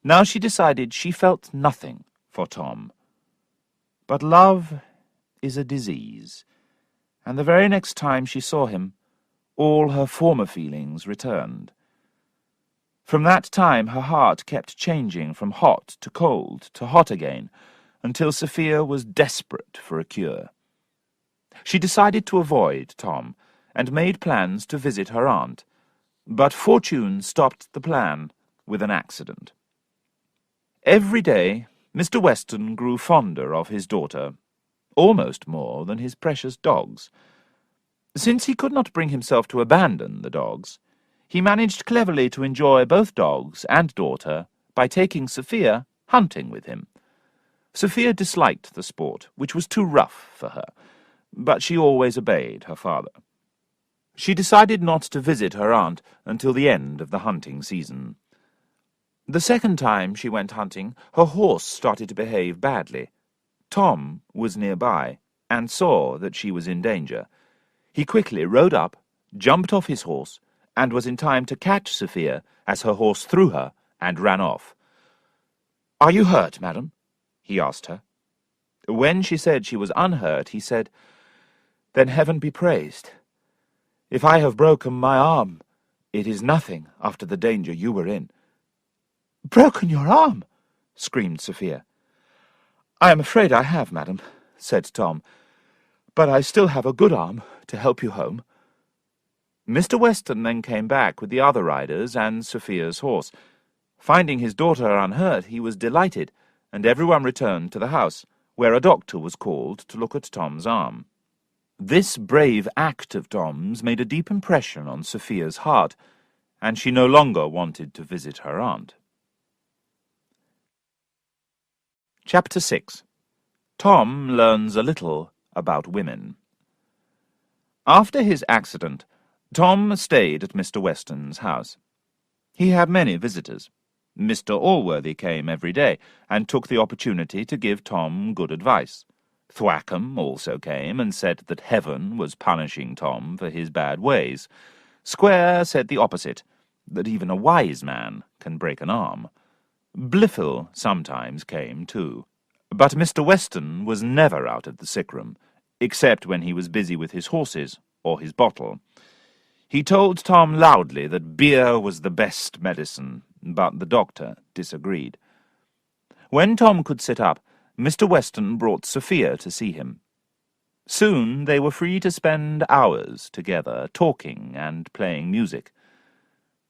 Now she decided she felt nothing for Tom. But love is a disease, and the very next time she saw him, all her former feelings returned. From that time her heart kept changing from hot to cold to hot again, until Sophia was desperate for a cure. She decided to avoid Tom, and made plans to visit her aunt, but fortune stopped the plan with an accident. Every day Mr. Weston grew fonder of his daughter, almost more than his precious dogs. Since he could not bring himself to abandon the dogs, he managed cleverly to enjoy both dogs and daughter by taking Sophia hunting with him. Sophia disliked the sport, which was too rough for her, but she always obeyed her father. She decided not to visit her aunt until the end of the hunting season. The second time she went hunting, her horse started to behave badly. Tom was nearby, and saw that she was in danger. He quickly rode up, jumped off his horse, and was in time to catch Sophia as her horse threw her and ran off. "Are you hurt, madam?" he asked her. When she said she was unhurt, he said, "Then heaven be praised. If I have broken my arm, it is nothing after the danger you were in." "Broken your arm?" screamed Sophia. "I am afraid I have, madam," said Tom, "but I still have a good arm to help you home." Mr. Weston then came back with the other riders and Sophia's horse. Finding his daughter unhurt, he was delighted, and everyone returned to the house, where a doctor was called to look at Tom's arm. This brave act of Tom's made a deep impression on Sophia's heart, and she no longer wanted to visit her aunt. Chapter 6. Tom learns a little about women. After his accident, Tom stayed at Mr. Weston's house. He had many visitors. Mr. Allworthy came every day, and took the opportunity to give Tom good advice. Thwackum also came, and said that heaven was punishing Tom for his bad ways. Square said the opposite, that even a wise man can break an arm. Blifil sometimes came too. But Mr. Weston was never out of the sick-room, except when he was busy with his horses or his bottle. He told Tom loudly that beer was the best medicine, but the doctor disagreed. When Tom could sit up, Mr. Weston brought Sophia to see him. Soon they were free to spend hours together, talking and playing music.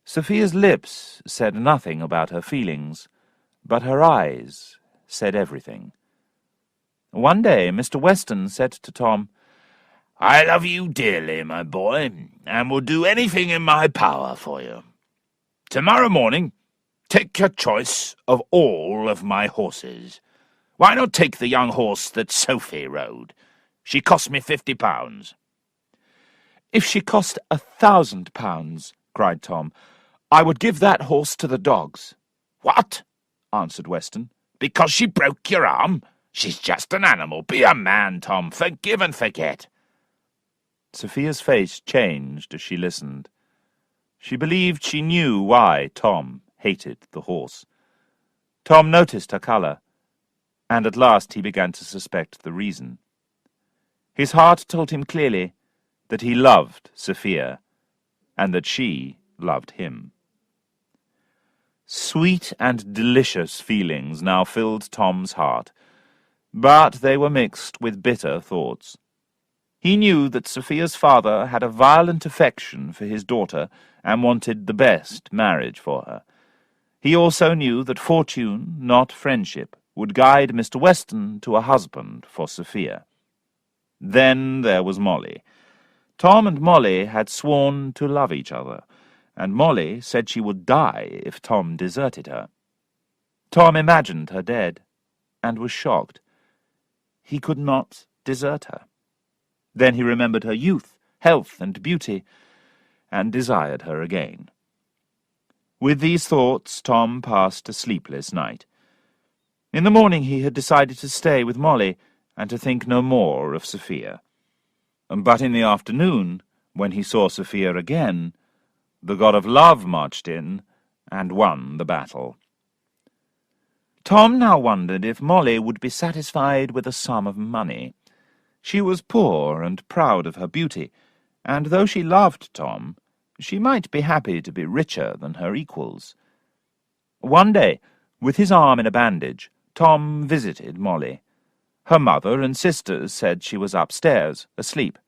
Sophia's lips said nothing about her feelings, but her eyes said everything. One day Mr. Weston said to Tom, "I love you dearly, my boy, and will do anything in my power for you. Tomorrow morning, take your choice of all of my horses. Why not take the young horse that Sophie rode? She cost me £50. "If she cost £1,000, cried Tom, I would give that horse to the dogs." What? answered Weston. Because she broke your arm? She's just an animal. Be a man, Tom. Forgive and forget. Sophia's face changed as she listened. She believed she knew why Tom hated the horse. Tom noticed her colour, and at last he began to suspect the reason. His heart told him clearly that he loved Sophia, and that she loved him. Sweet and delicious feelings now filled Tom's heart, but they were mixed with bitter thoughts. He knew that Sophia's father had a violent affection for his daughter and wanted the best marriage for her. He also knew that fortune, not friendship, would guide Mr. Weston to a husband for Sophia. Then there was Molly. Tom and Molly had sworn to love each other, and Molly said she would die if Tom deserted her. Tom imagined her dead, and was shocked. He could not desert her. Then he remembered her youth, health, and beauty, and desired her again. With these thoughts, Tom passed a sleepless night. In the morning he had decided to stay with Molly, and to think no more of Sophia. But in the afternoon, when he saw Sophia again, the god of love marched in and won the battle. Tom now wondered if Molly would be satisfied with a sum of money. She was poor and proud of her beauty, and though she loved Tom, she might be happy to be richer than her equals. One day, with his arm in a bandage, Tom visited Molly. Her mother and sisters said she was upstairs, asleep.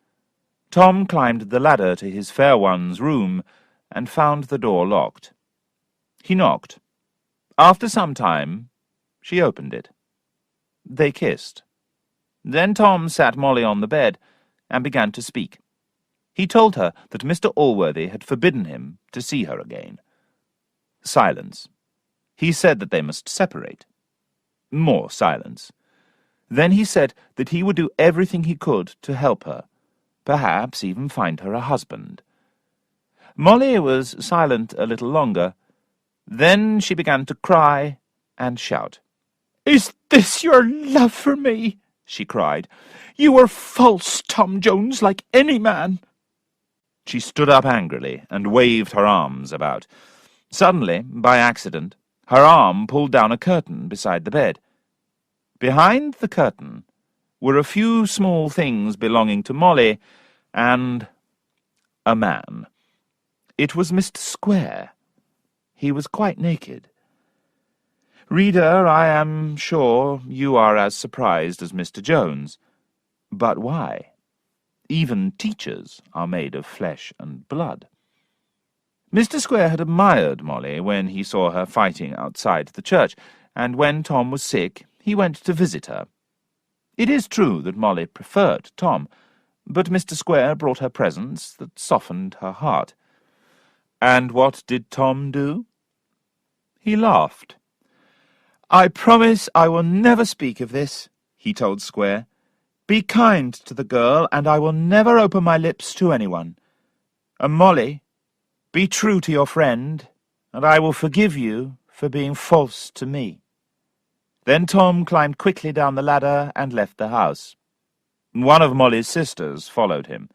Tom climbed the ladder to his fair one's room, and found the door locked. He knocked. After some time, she opened it. They kissed. Then Tom sat Molly on the bed, and began to speak. He told her that Mr. Allworthy had forbidden him to see her again. Silence. He said that they must separate. More silence. Then he said that he would do everything he could to help her, perhaps even find her a husband. Molly was silent a little longer. Then she began to cry and shout. "Is this your love for me?" she cried. "You are false, Tom Jones, like any man." She stood up angrily and waved her arms about. Suddenly, by accident, her arm pulled down a curtain beside the bed. Behind the curtain were a few small things belonging to Molly and a man. It was Mr. Square. He was quite naked. Reader, I am sure you are as surprised as Mr. Jones. But why? Even teachers are made of flesh and blood. Mr. Square had admired Molly when he saw her fighting outside the church, and when Tom was sick, he went to visit her. It is true that Molly preferred Tom, but Mr. Square brought her presents that softened her heart. And what did Tom do? He laughed. "I promise I will never speak of this," he told Square. "Be kind to the girl, and I will never open my lips to anyone. And Molly, be true to your friend, and I will forgive you for being false to me." Then Tom climbed quickly down the ladder and left the house. One of Molly's sisters followed him.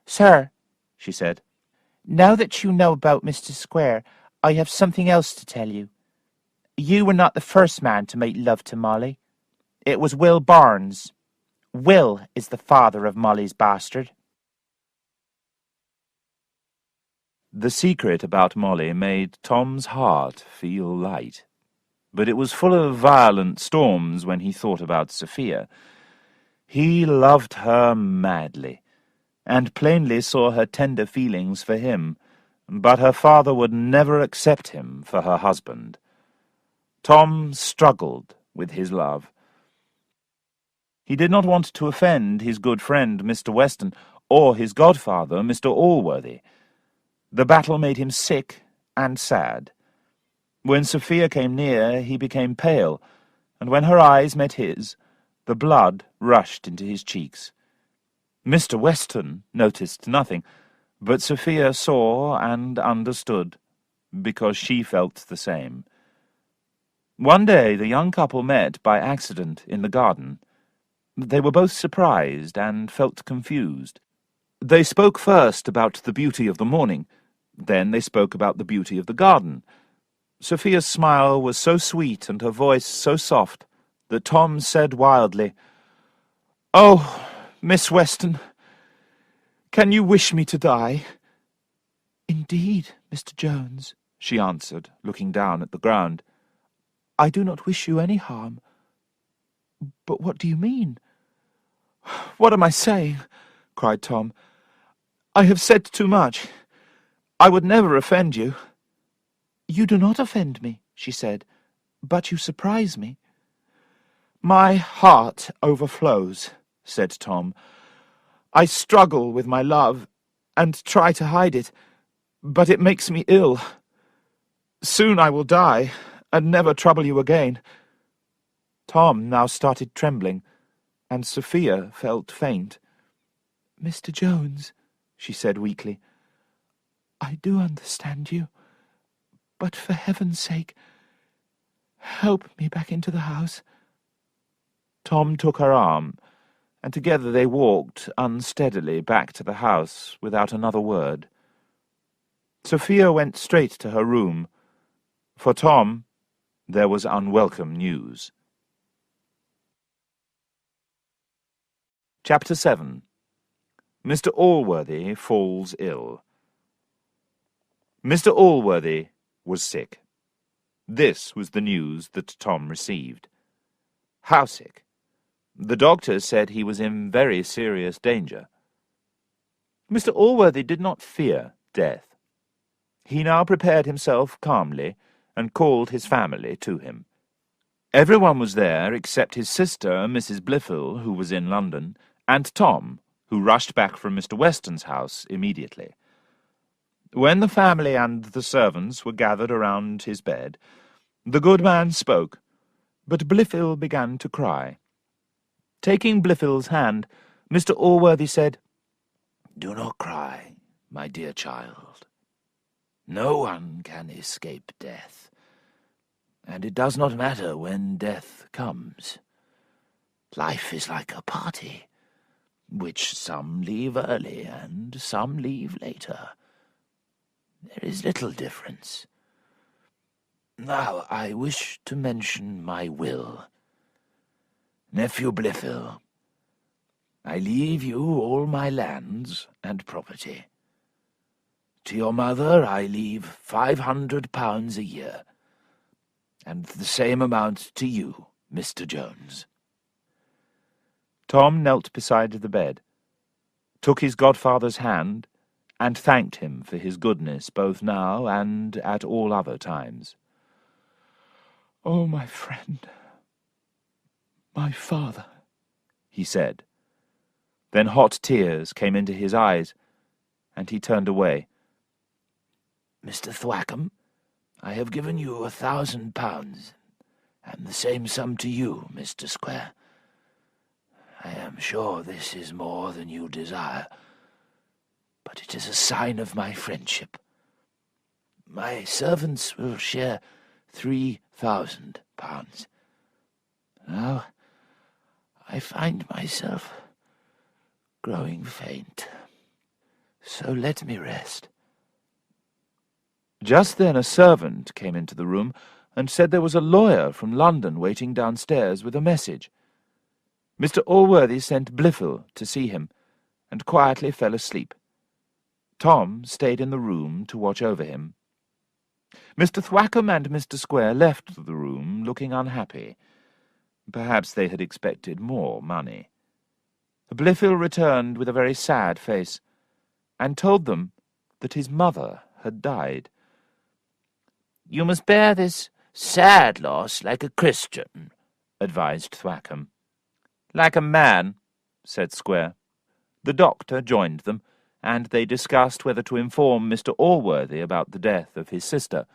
"Sir," she said, "now that you know about Mr. Square, I have something else to tell you. You were not the first man to make love to Molly. It was Will Barnes. Will is the father of Molly's bastard." The secret about Molly made Tom's heart feel light, but it was full of violent storms when he thought about Sophia. He loved her madly, and plainly saw her tender feelings for him, but her father would never accept him for her husband. Tom struggled with his love. He did not want to offend his good friend, Mr. Weston, or his godfather, Mr. Allworthy. The battle made him sick and sad. When Sophia came near, he became pale, and when her eyes met his, the blood rushed into his cheeks. Mr. Weston noticed nothing, but Sophia saw and understood, because she felt the same. One day the young couple met by accident in the garden. They were both surprised and felt confused. They spoke first about the beauty of the morning. Then they spoke about the beauty of the garden. Sophia's smile was so sweet and her voice so soft that Tom said wildly, "Oh, Miss Weston, can you wish me to die?" "Indeed, Mr. Jones," she answered, looking down at the ground. "I do not wish you any harm. But what do you mean?" "What am I saying?" cried Tom. "I have said too much. I would never offend you." "You do not offend me," she said, "but you surprise me." "My heart overflows," said Tom. "I struggle with my love, and try to hide it, but it makes me ill. Soon I will die, and never trouble you again." Tom now started trembling, and Sophia felt faint. "Mr. Jones," she said weakly, "I do understand you, but for heaven's sake, help me back into the house." Tom took her arm, and together they walked unsteadily back to the house without another word. Sophia went straight to her room. For Tom, there was unwelcome news. Chapter 7. Mr. Allworthy falls ill. Mr. Allworthy was sick. This was the news that Tom received. How sick? The doctor said he was in very serious danger. Mr. Allworthy did not fear death. He now prepared himself calmly and called his family to him. Everyone was there except his sister, Mrs. Blifil, who was in London, and Tom, who rushed back from Mr. Weston's house immediately. When the family and the servants were gathered around his bed, the good man spoke, but Blifil began to cry. Taking Blifil's hand, Mr. Allworthy said, "Do not cry, my dear child. No one can escape death, and it does not matter when death comes. Life is like a party, which some leave early and some leave later. There is little difference. Now I wish to mention my will. Nephew Blifil, I leave you all my lands and property. To your mother I leave £500 a year, and the same amount to you, Mr. Jones." Tom knelt beside the bed, took his godfather's hand, and thanked him for his goodness both now and at all other times. "Oh, my friend, my father," he said. Then hot tears came into his eyes, and he turned away. "Mr. Thwackum, I have given you £1,000, and the same sum to you, Mr. Square. I am sure this is more than you desire, but it is a sign of my friendship. My servants will share £3,000. Now I find myself growing faint, so let me rest." Just then a servant came into the room and said there was a lawyer from London waiting downstairs with a message. Mr. Allworthy sent Blifil to see him, and quietly fell asleep. Tom stayed in the room to watch over him. Mr. Thwackum and Mr. Square left the room looking unhappy. Perhaps they had expected more money. Blifil returned with a very sad face, and told them that his mother had died. "You must bear this sad loss like a Christian," advised Thwackum. "Like a man," said Square. The doctor joined them, and they discussed whether to inform Mr. Allworthy about the death of his sister.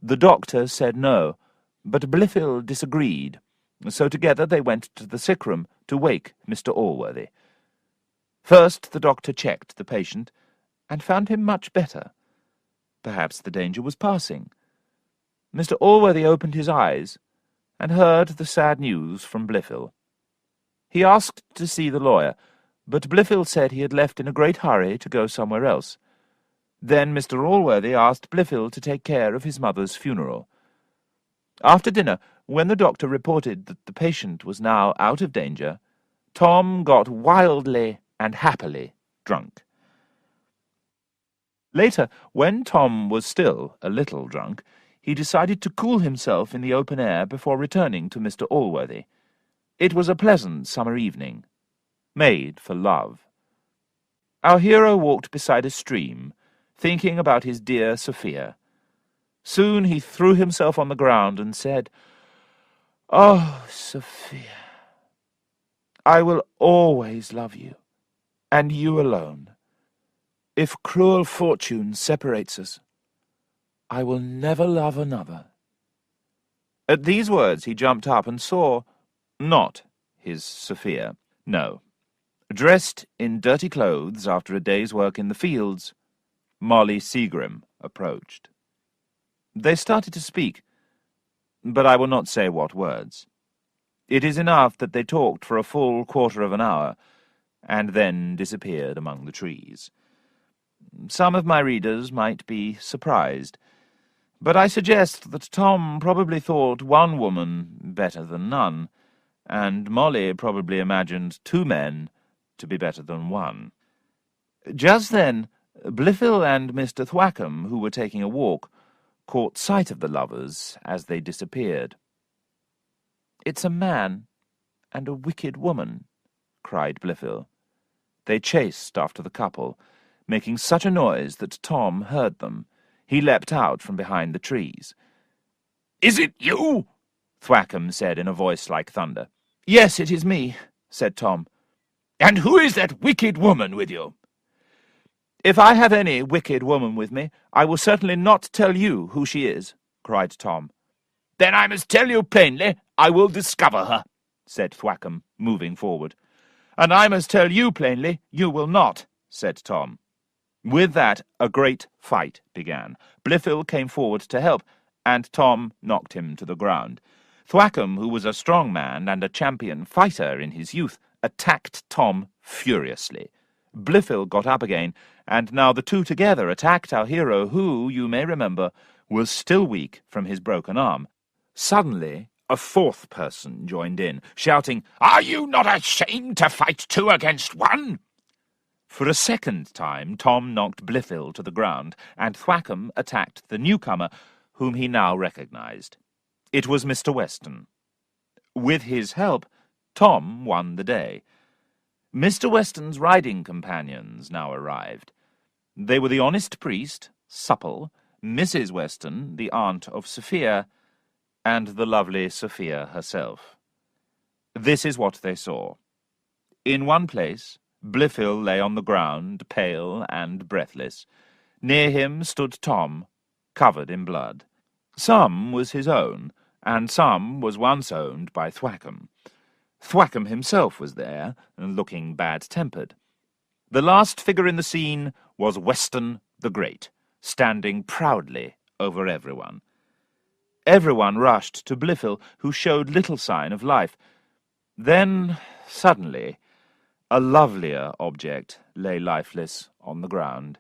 The doctor said no, but Blifil disagreed, so together they went to the sick-room to wake Mr. Allworthy. First the doctor checked the patient, and found him much better. Perhaps the danger was passing. Mr. Allworthy opened his eyes, and heard the sad news from Blifil. He asked to see the lawyer, but Blifil said he had left in a great hurry to go somewhere else. Then Mr. Allworthy asked Blifil to take care of his mother's funeral. After dinner, when the doctor reported that the patient was now out of danger, Tom got wildly and happily drunk. Later, when Tom was still a little drunk, he decided to cool himself in the open air before returning to Mr. Allworthy. It was a pleasant summer evening, made for love. Our hero walked beside a stream, thinking about his dear Sophia. Soon he threw himself on the ground and said, "Oh, Sophia, I will always love you, and you alone. If cruel fortune separates us, I will never love another." At these words he jumped up and saw, not his Sophia, no, dressed in dirty clothes after a day's work in the fields, Molly Seagrim approached. They started to speak, but I will not say what words. It is enough that they talked for a full quarter of an hour, and then disappeared among the trees. Some of my readers might be surprised, but I suggest that Tom probably thought one woman better than none, and Molly probably imagined two men to be better than one. Just then, Blifil and Mr. Thwackum, who were taking a walk, caught sight of the lovers as they disappeared. "It's a man and a wicked woman," cried Blifil. They chased after the couple, making such a noise that Tom heard them. He leapt out from behind the trees. "Is it you?" Thwackum said in a voice like thunder. "Yes, it is me," said Tom. "And who is that wicked woman with you?" "If I have any wicked woman with me, I will certainly not tell you who she is," cried Tom. "Then I must tell you plainly, I will discover her," said Thwackum, moving forward. "And I must tell you plainly, you will not," said Tom. With that, a great fight began. Blifil came forward to help, and Tom knocked him to the ground. Thwackum, who was a strong man and a champion fighter in his youth, attacked Tom furiously. Blifil got up again, and now the two together attacked our hero, who, you may remember, was still weak from his broken arm. Suddenly, a fourth person joined in, shouting, "Are you not ashamed to fight two against one?" For a second time, Tom knocked Blifil to the ground, and Thwackum attacked the newcomer, whom he now recognized. It was Mr. Weston. With his help, Tom won the day. Mr. Weston's riding companions now arrived. They were the honest priest, Supple, Mrs. Weston, the aunt of Sophia, and the lovely Sophia herself. This is what they saw. In one place, Blifil lay on the ground, pale and breathless. Near him stood Tom, covered in blood. Some was his own, and some was once owned by Thwackum. Thwackum himself was there, looking bad-tempered. The last figure in the scene was Weston the Great, standing proudly over everyone. Everyone rushed to Blifil, who showed little sign of life. Then, suddenly, a lovelier object lay lifeless on the ground.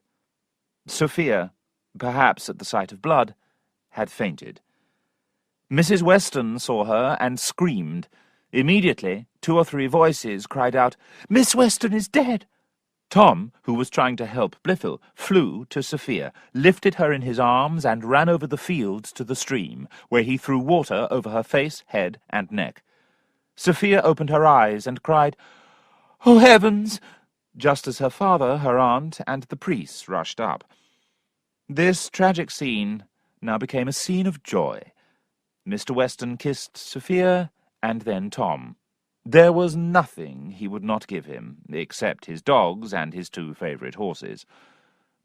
Sophia, perhaps at the sight of blood, had fainted. Mrs. Weston saw her and screamed. Immediately, 2 or 3 voices cried out, "Miss Weston is dead!" Tom, who was trying to help Blifil, flew to Sophia, lifted her in his arms, and ran over the fields to the stream, where he threw water over her face, head, and neck. Sophia opened her eyes and cried, Oh, heavens!" just as her father, her aunt, and the priest rushed up. This tragic scene now became a scene of joy. Mr. Weston kissed Sophia and then Tom. There was nothing he would not give him, except his dogs and his 2 favourite horses.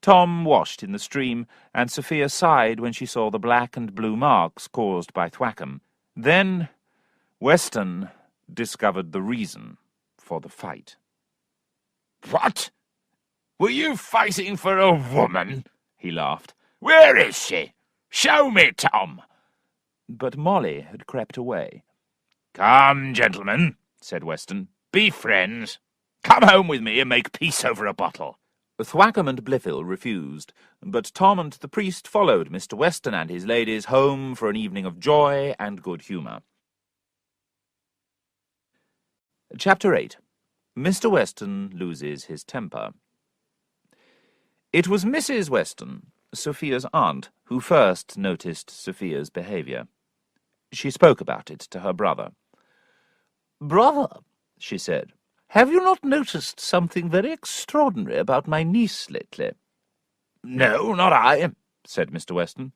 Tom washed in the stream, and Sophia sighed when she saw the black and blue marks caused by Thwackum. Then Weston discovered the reason for the fight. "What? Were you fighting for a woman?" he laughed. "Where is she? Show me, Tom." But Molly had crept away. "Come, gentlemen," said Weston. "Be friends. Come home with me and make peace over a bottle." Thwackum and Blifil refused, but Tom and the priest followed Mr. Weston and his ladies home for an evening of joy and good humour. Chapter 8. Mr. Weston loses his temper. It was Mrs. Weston, Sophia's aunt, who first noticed Sophia's behaviour. She spoke about it to her brother. "Brother," she said, "have you not noticed something very extraordinary about my niece lately?" "No, not I," said Mr. Weston.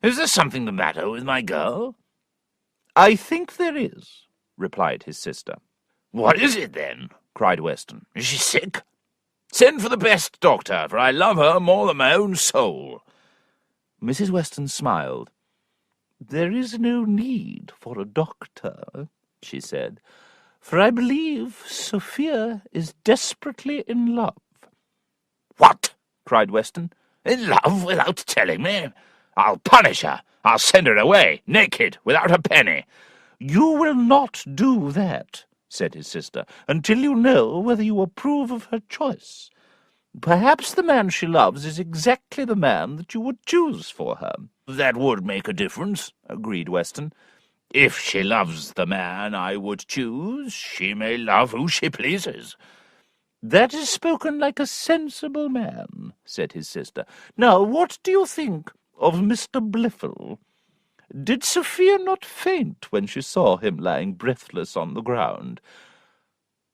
"Is there something the matter with my girl?" "I think there is," replied his sister. "What is it, then?" cried Weston. "Is she sick? Send for the best doctor, for I love her more than my own soul." Mrs. Weston smiled. "There is no need for a doctor," she said, "for I believe Sophia is desperately in love." "What?" cried Weston. "In love without telling me? I'll punish her. I'll send her away, naked, without a penny." "You will not do that," said his sister, "until you know whether you approve of her choice. Perhaps the man she loves is exactly the man that you would choose for her." "That would make a difference," agreed Weston. "If she loves the man I would choose, she may love who she pleases." "That is spoken like a sensible man," said his sister. "Now, what do you think of Mr. Blifil? Did Sophia not faint when she saw him lying breathless on the ground?"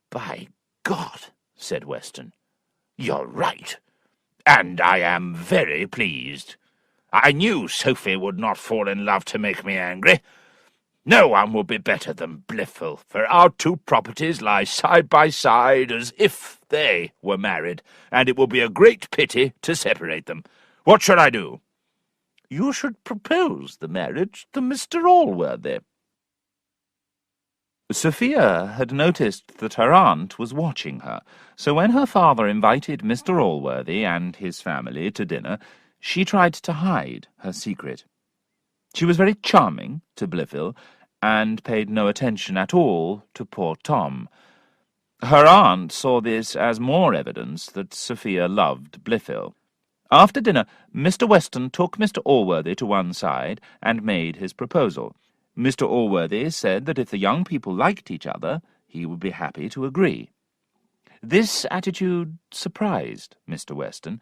"By God," said Weston, "you're right, and I am very pleased. I knew Sophie would not fall in love to make me angry. No one will be better than Blifil, for our 2 properties lie side by side as if they were married, and it will be a great pity to separate them. What should I do?" "You should propose the marriage to Mr. Allworthy." Sophia had noticed that her aunt was watching her, so when her father invited Mr. Allworthy and his family to dinner, she tried to hide her secret. She was very charming to Blifil, and paid no attention at all to poor Tom. Her aunt saw this as more evidence that Sophia loved Blifil. After dinner, Mr. Weston took Mr. Allworthy to one side and made his proposal. Mr. Allworthy said that if the young people liked each other, he would be happy to agree. This attitude surprised Mr. Weston.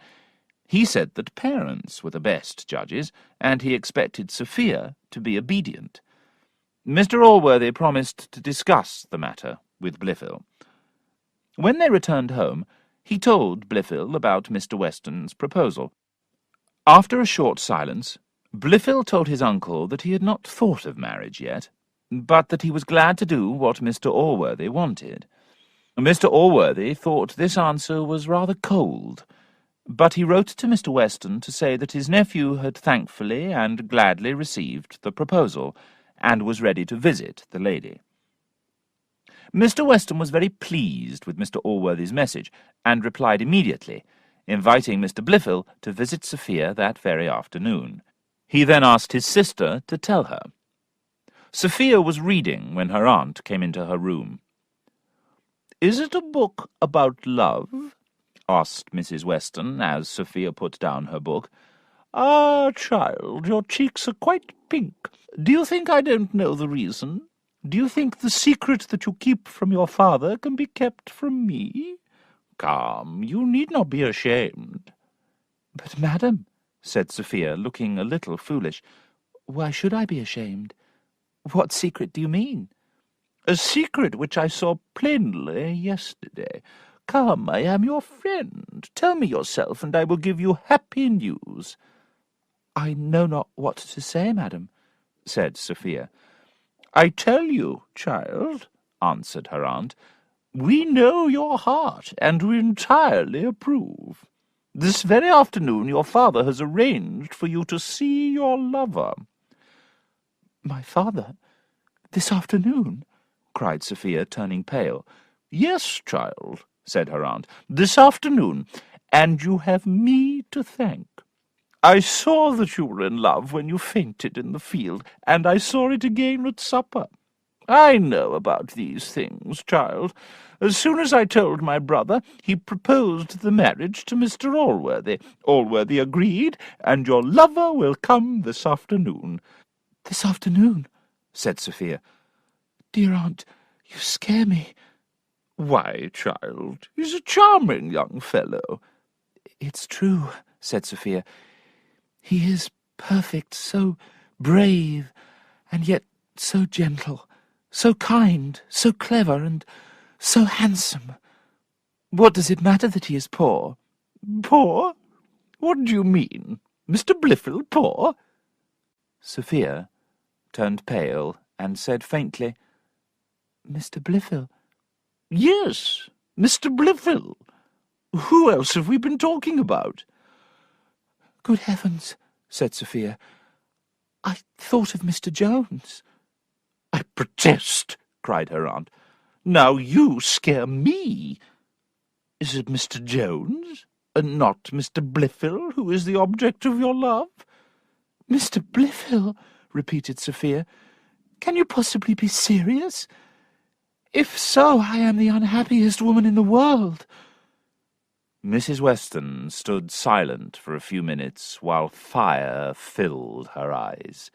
He said that parents were the best judges, and he expected Sophia to be obedient. Mr. Allworthy promised to discuss the matter with Blifil. When they returned home, he told Blifil about Mr. Weston's proposal. After a short silence, Blifil told his uncle that he had not thought of marriage yet, but that he was glad to do what Mr. Allworthy wanted. Mr. Allworthy thought this answer was rather cold, but he wrote to Mr. Weston to say that his nephew had thankfully and gladly received the proposal, and was ready to visit the lady. Mr. Weston was very pleased with Mr. Allworthy's message, and replied immediately, inviting Mr. Blifil to visit Sophia that very afternoon. He then asked his sister to tell her. Sophia was reading when her aunt came into her room. "Is it a book about love?" asked Mrs. Weston, as Sophia put down her book. "Ah, child, your cheeks are quite pink. Do you think I don't know the reason? Do you think the secret that you keep from your father can be kept from me? Come, you need not be ashamed." "But, madam," said Sophia, looking a little foolish, "why should I be ashamed? What secret do you mean?" a secret which I saw plainly yesterday. Come, I am your friend. Tell me yourself, and I will give you happy news." "I know not what to say, madam," said Sophia. "I tell you, child," answered her aunt, "we know your heart, and we entirely approve. This very afternoon your father has arranged for you to see your lover." "My father? This afternoon?" cried Sophia, turning pale. "Yes, child," said her aunt, "this afternoon, and you have me to thank. I saw that you were in love when you fainted in the field, and I saw it again at supper. I know about these things, child. As soon as I told my brother, he proposed the marriage to Mr. Allworthy. Allworthy agreed, and your lover will come this afternoon." "This afternoon?" said Sophia. "Dear aunt, you scare me." "Why, child, he's a charming young fellow." "It's true," said Sophia. "He is perfect, so brave, and yet so gentle, so kind, so clever, and so handsome. What does it matter that he is poor?" "Poor? What do you mean? Mr. Blifil poor?" Sophia turned pale and said faintly, "Mr. Blifil." "Yes, Mr. Blifil. Who else have we been talking about?" "Good heavens," said Sophia, "I thought of Mr. Jones." "I protest," cried her aunt. "Now you scare me. Is it Mr. Jones, and not Mr. Blifil, who is the object of your love?" "Mr. Blifil?" repeated Sophia. "Can you possibly be serious? If so, I am the unhappiest woman in the world." Mrs. Weston stood silent for a few minutes while fire filled her eyes.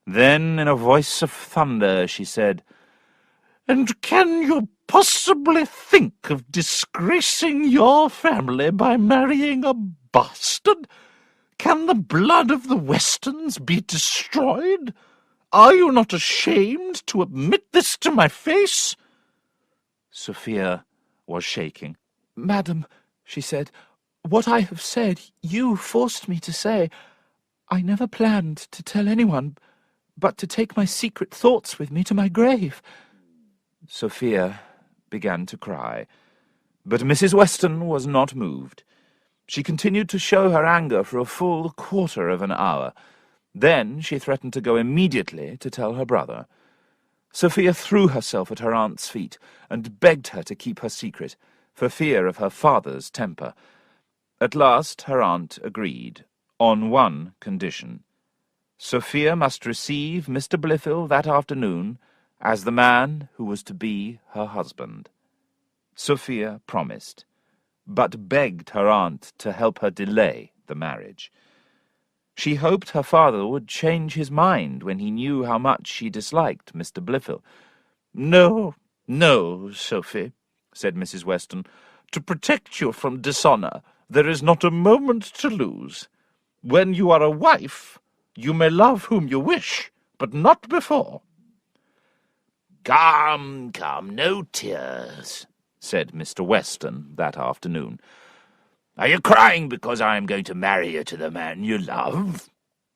Then, in a voice of thunder, she said, "And can you possibly think of disgracing your family by marrying a bastard? Can the blood of the Westons be destroyed? Are you not ashamed to admit this to my face?" Sophia was shaking. "Madam," she said, "what I have said, you forced me to say. I never planned to tell anyone, but to take my secret thoughts with me to my grave." Sophia began to cry, but Mrs. Weston was not moved. She continued to show her anger for a full quarter of an hour. Then she threatened to go immediately to tell her brother. Sophia threw herself at her aunt's feet and begged her to keep her secret, for fear of her father's temper. At last her aunt agreed, on one condition. Sophia must receive Mr. Blifil that afternoon as the man who was to be her husband. Sophia promised, but begged her aunt to help her delay the marriage. She hoped her father would change his mind when he knew how much she disliked Mr. Blifil. "No, no, Sophie," said Mrs. Weston. "To protect you from dishonour, there is not a moment to lose. When you are a wife, you may love whom you wish, but not before." "Come, come, no tears," said Mr. Weston that afternoon. "Are you crying because I am going to marry you to the man you love?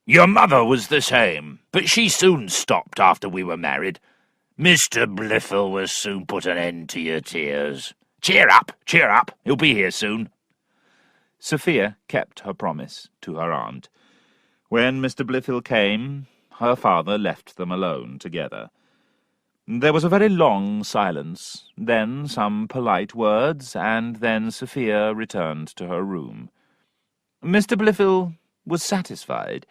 Your mother was the same, but she soon stopped after we were married. Mr. Blifil will soon put an end to your tears. Cheer up, he'll be here soon." Sophia kept her promise to her aunt. When Mr. Blifil came, her father left them alone together. There was a very long silence, then some polite words, and then Sophia returned to her room. Mr. Blifil was satisfied.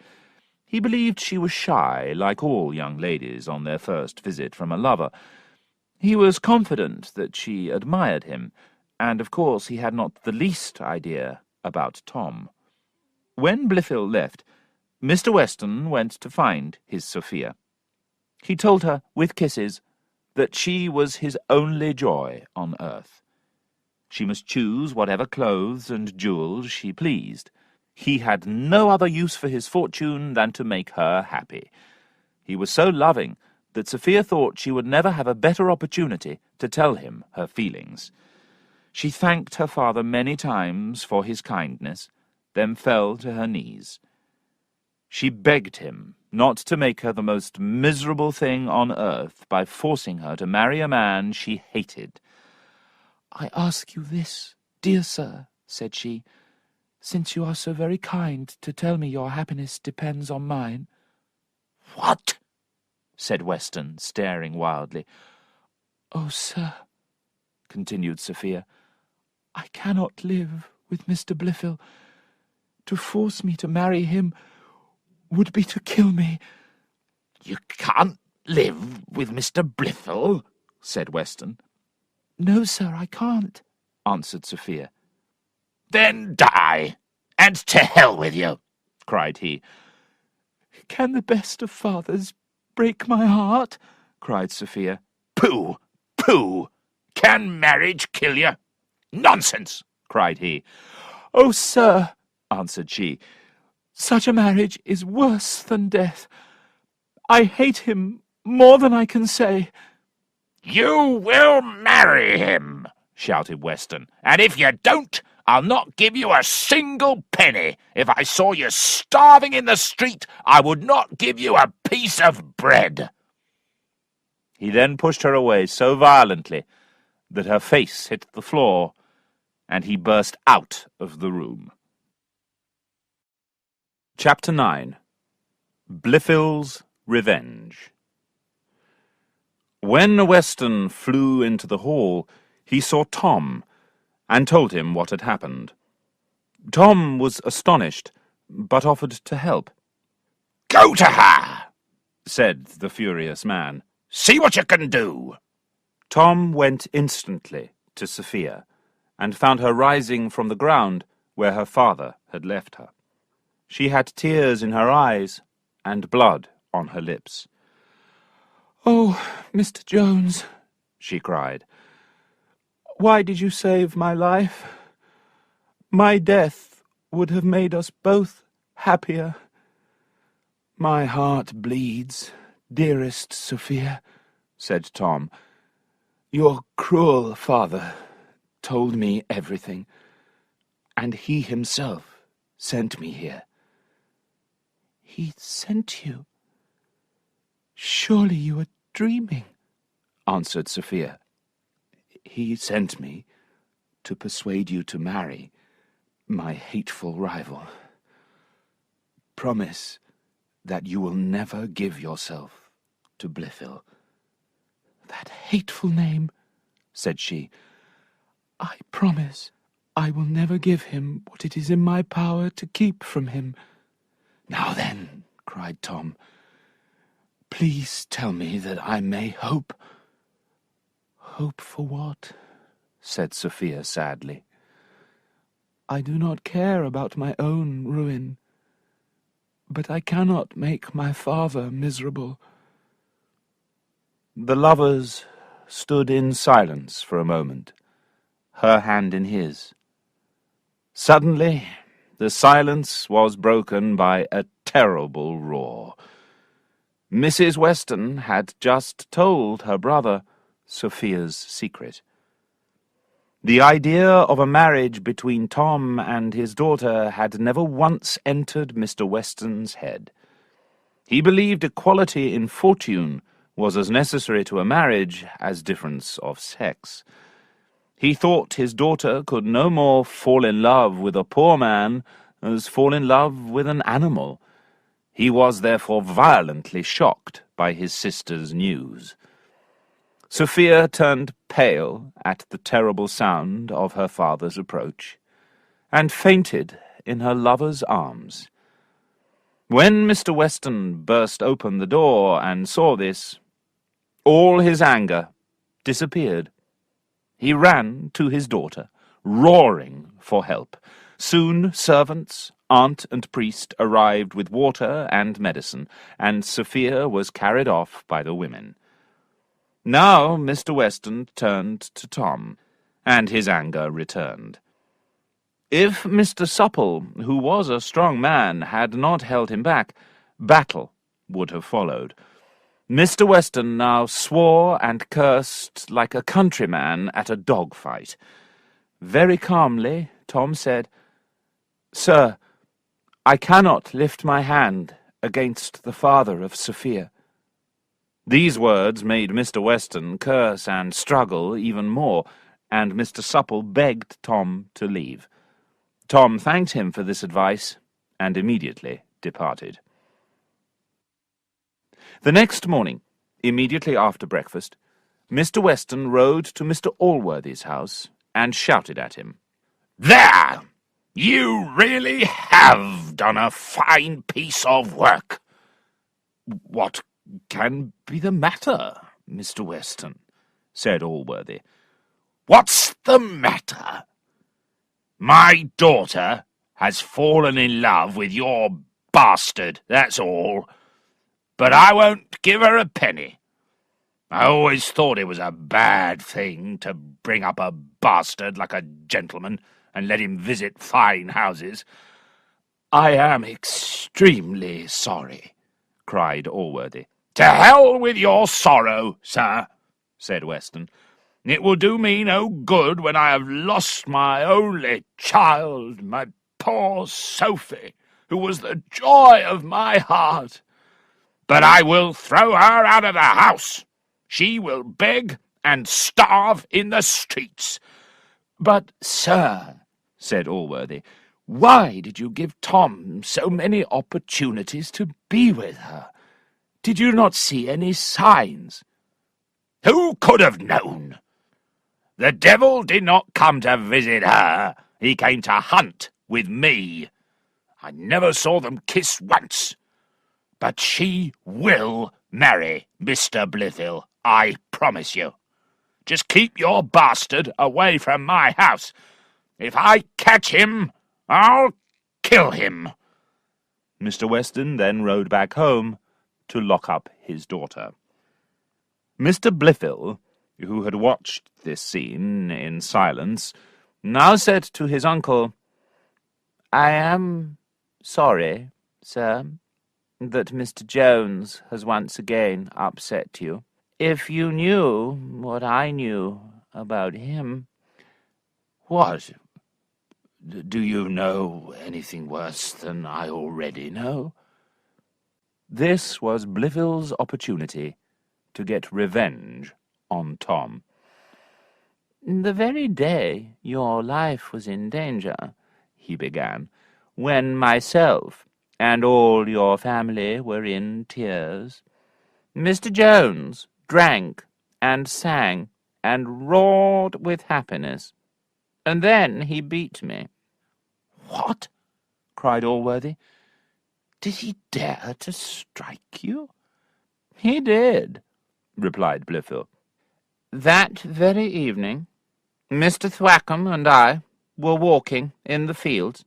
He believed she was shy, like all young ladies on their first visit from a lover. He was confident that she admired him, and of course he had not the least idea about Tom. When Blifil left, Mr. Weston went to find his Sophia. He told her, with kisses, that she was his only joy on earth. She must choose whatever clothes and jewels she pleased. He had no other use for his fortune than to make her happy. He was so loving that Sophia thought she would never have a better opportunity to tell him her feelings. She thanked her father many times for his kindness, then fell to her knees. She begged him not to make her the most miserable thing on earth by forcing her to marry a man she hated. "I ask you this, dear sir," said she, "since you are so very kind to tell me your happiness depends on mine." "What?" said Weston, staring wildly. "Oh, sir," continued Sophia, "I cannot live with Mr. Blifil. To force me to marry him would be to kill me." "You can't live with Mr. Blifil?" said Weston. "No, sir, I can't," answered Sophia. "Then die, and to hell with you!" cried he. "Can the best of fathers break my heart?" cried Sophia. "Pooh! Pooh! Can marriage kill you? Nonsense!" cried he. "Oh, sir," answered she, "such a marriage is worse than death. I hate him more than I can say." "You will marry him," shouted Weston, "and if you don't, I'll not give you a single penny. If I saw you starving in the street, I would not give you a piece of bread." He then pushed her away so violently that her face hit the floor, and he burst out of the room. Chapter 9. Blifil's Revenge. When Weston flew into the hall, he saw Tom, and told him what had happened. Tom was astonished, but offered to help. "Go to her," said the furious man. "See what you can do." Tom went instantly to Sophia, and found her rising from the ground where her father had left her. She had tears in her eyes and blood on her lips. "Oh, Mr. Jones," she cried, "why did you save my life? My death would have made us both happier. My heart bleeds, dearest Sophia," said Tom. "Your cruel father told me everything, and he himself sent me here." "He sent you? Surely you are dreaming," answered Sophia. "He sent me to persuade you to marry my hateful rival. Promise that you will never give yourself to Blifil." "That hateful name," said she. "I promise I will never give him what it is in my power to keep from him." "Now then," cried Tom, "please tell me that I may hope." "Hope for what?" said Sophia sadly. "I do not care about my own ruin, but I cannot make my father miserable." The lovers stood in silence for a moment, her hand in his. Suddenly, the silence was broken by a terrible roar. Mrs. Weston had just told her brother Sophia's secret. The idea of a marriage between Tom and his daughter had never once entered Mr. Weston's head. He believed equality in fortune was as necessary to a marriage as difference of sex. He thought his daughter could no more fall in love with a poor man as fall in love with an animal. He was therefore violently shocked by his sister's news. Sophia turned pale at the terrible sound of her father's approach, and fainted in her lover's arms. When Mr. Weston burst open the door and saw this, all his anger disappeared. He ran to his daughter, roaring for help. Soon servants, aunt and priest arrived with water and medicine, and Sophia was carried off by the women. Now Mr. Weston turned to Tom, and his anger returned. If Mr. Supple, who was a strong man, had not held him back, battle would have followed. Mr. Weston now swore and cursed like a countryman at a dog-fight. Very calmly, Tom said, "Sir, I cannot lift my hand against the father of Sophia." These words made Mr. Weston curse and struggle even more, and Mr. Supple begged Tom to leave. Tom thanked him for this advice, and immediately departed. The next morning, immediately after breakfast, Mr. Weston rode to Mr. Allworthy's house and shouted at him. "There! You really have done a fine piece of work." "What can be the matter, Mr. Weston?" said Allworthy. "What's the matter? My daughter has fallen in love with your bastard, that's all. But I won't give her a penny. I always thought it was a bad thing to bring up a bastard like a gentleman and let him visit fine houses." "I am extremely sorry," cried Allworthy. "To hell with your sorrow, sir," said Weston. "It will do me no good when I have lost my only child, my poor Sophie, who was the joy of my heart. But I will throw her out of the house. She will beg and starve in the streets." "But, sir," said Allworthy, "why did you give Tom so many opportunities to be with her? Did you not see any signs?" "Who could have known? The devil did not come to visit her. He came to hunt with me. I never saw them kiss once. But she will marry Mr. Blifil, I promise you. Just keep your bastard away from my house. If I catch him, I'll kill him." Mr. Weston then rode back home to lock up his daughter. Mr. Blifil, who had watched this scene in silence, now said to his uncle, "I am sorry, sir, that Mr. Jones has once again upset you. If you knew what I knew about him—" "What? Do you know anything worse than I already know?" This was Blifil's opportunity to get revenge on Tom. "The very day your life was in danger," he began, "when myself and all your family were in tears, Mr. Jones drank and sang and roared with happiness, and then he beat me." "What?" cried Allworthy. "Did he dare to strike you?" "He did," replied Blifil. "That very evening, Mr. Thwackum and I were walking in the fields,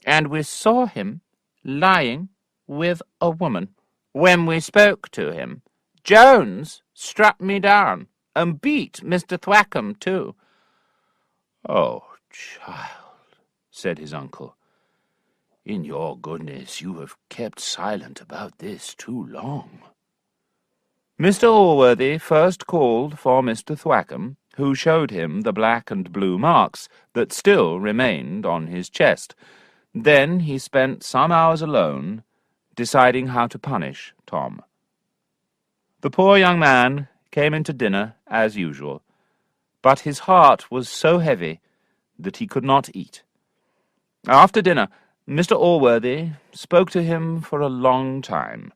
and we saw him lying with a woman. When we spoke to him, Jones struck me down and beat Mr. Thwackum too." "Oh, child," said his uncle, "in your goodness you have kept silent about this too long." Mr. Allworthy first called for Mr. Thwackum, who showed him the black and blue marks that still remained on his chest. Then he spent some hours alone, deciding how to punish Tom. The poor young man came into dinner as usual, but his heart was so heavy that he could not eat. After dinner, Mr. Allworthy spoke to him for a long time.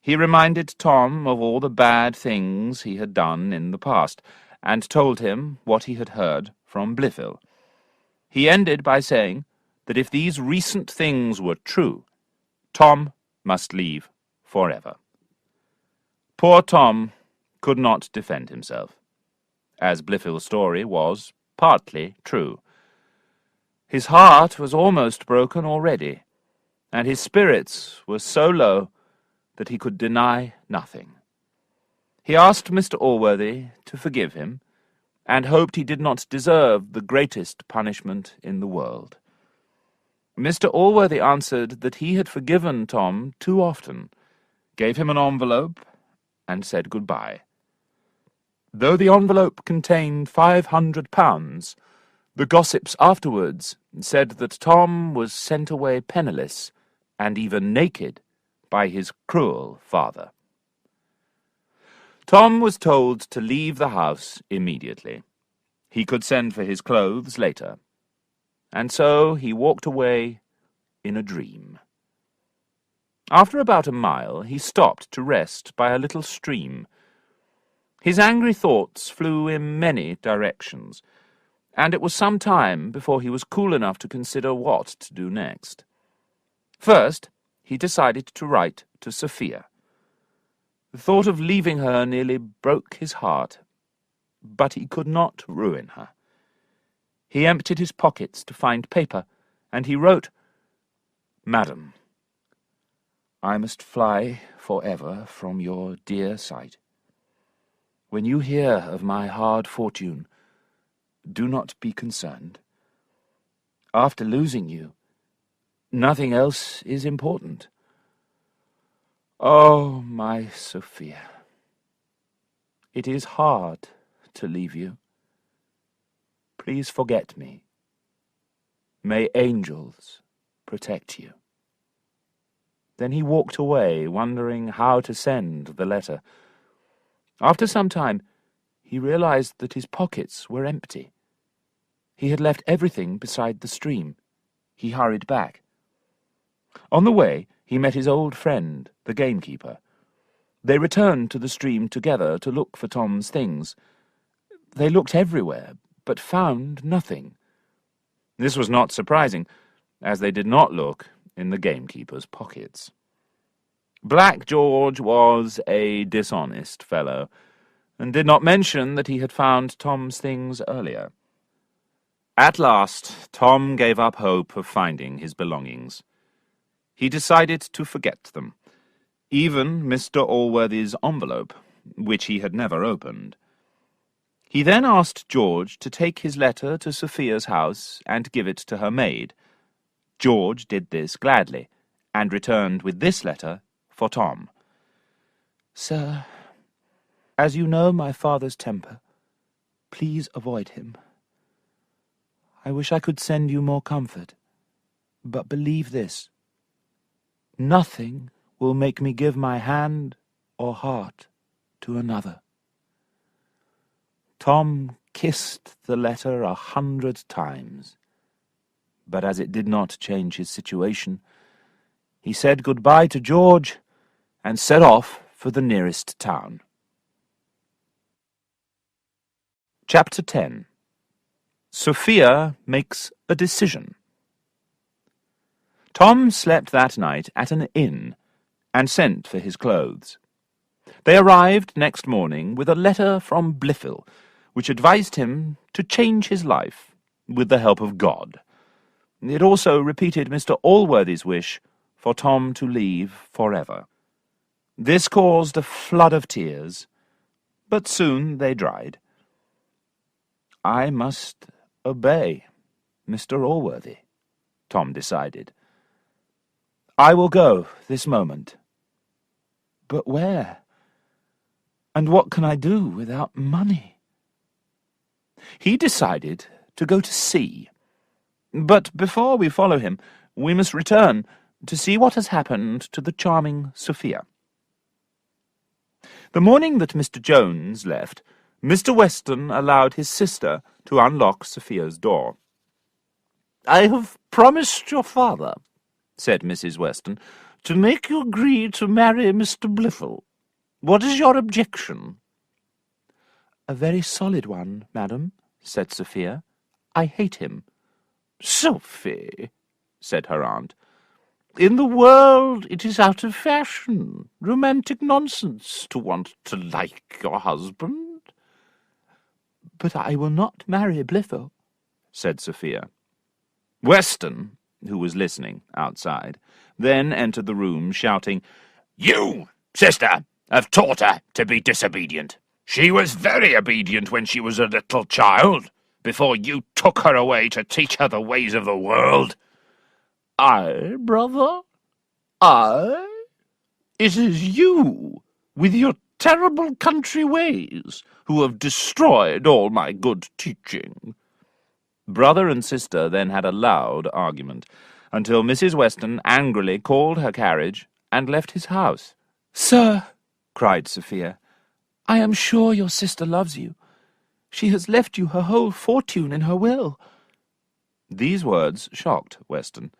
He reminded Tom of all the bad things he had done in the past, and told him what he had heard from Blifil. He ended by saying that if these recent things were true, Tom must leave forever. Poor Tom could not defend himself, as Blifil's story was partly true. His heart was almost broken already, and his spirits were so low that he could deny nothing. He asked Mr. Allworthy to forgive him, and hoped he did not deserve the greatest punishment in the world. Mr. Allworthy answered that he had forgiven Tom too often, gave him an envelope, and said goodbye. Though the envelope contained £500, the gossips afterwards said that Tom was sent away penniless and even naked by his cruel father. Tom was told to leave the house immediately. He could send for his clothes later. And so he walked away in a dream. After about a mile, he stopped to rest by a little stream. His angry thoughts flew in many directions, and it was some time before he was cool enough to consider what to do next. First, he decided to write to Sophia. The thought of leaving her nearly broke his heart, but he could not ruin her. He emptied his pockets to find paper, and he wrote, "Madam, I must fly forever from your dear sight. When you hear of my hard fortune, do not be concerned. After losing you, nothing else is important. Oh, my Sophia, it is hard to leave you. Please forget me. May angels protect you." Then he walked away, wondering how to send the letter. After some time, he realized that his pockets were empty. He had left everything beside the stream. He hurried back. On the way, he met his old friend, the gamekeeper. They returned to the stream together to look for Tom's things. They looked everywhere, but found nothing. This was not surprising, as they did not look in the gamekeeper's pockets. Black George was a dishonest fellow, and did not mention that he had found Tom's things earlier. At last, Tom gave up hope of finding his belongings. He decided to forget them, even Mr. Allworthy's envelope, which he had never opened. He then asked George to take his letter to Sophia's house and give it to her maid. George did this gladly, and returned with this letter for Tom. "Sir, as you know my father's temper, please avoid him. I wish I could send you more comfort, but believe this: nothing will make me give my hand or heart to another." Tom kissed the letter 100 times, but as it did not change his situation, he said goodbye to George and set off for the nearest town. Chapter 10. Sophia makes a decision. Tom slept that night at an inn and sent for his clothes. They arrived next morning with a letter from Blifil, which advised him to change his life with the help of God. It also repeated Mr. Allworthy's wish for Tom to leave forever. This caused a flood of tears, but soon they dried. "I must obey Mr. Allworthy," Tom decided. "I will go this moment. But where? And what can I do without money?" He decided to go to sea. But before we follow him, we must return to see what has happened to the charming Sophia. The morning that Mr. Jones left, Mr. Weston allowed his sister to unlock Sophia's door. "I have promised your father," said Mrs. Weston, "to make you agree to marry Mr. Blifil. What is your objection?" "A very solid one, madam," said Sophia. "I hate him." "Sophie," said her aunt, "in the world it is out of fashion, romantic nonsense, to want to like your husband." "But I will not marry Blifil," said Sophia. Weston, who was listening outside, then entered the room, shouting, "You, sister, have taught her to be disobedient. She was very obedient when she was a little child, before you took her away to teach her the ways of the world." "I, brother? I? It is you, with your terrible country ways, who have destroyed all my good teaching." Brother and sister then had a loud argument, until Mrs. Weston angrily called her carriage and left his house. "Sir," cried Sophia, "I am sure your sister loves you. She has left you her whole fortune in her will." These words shocked Weston.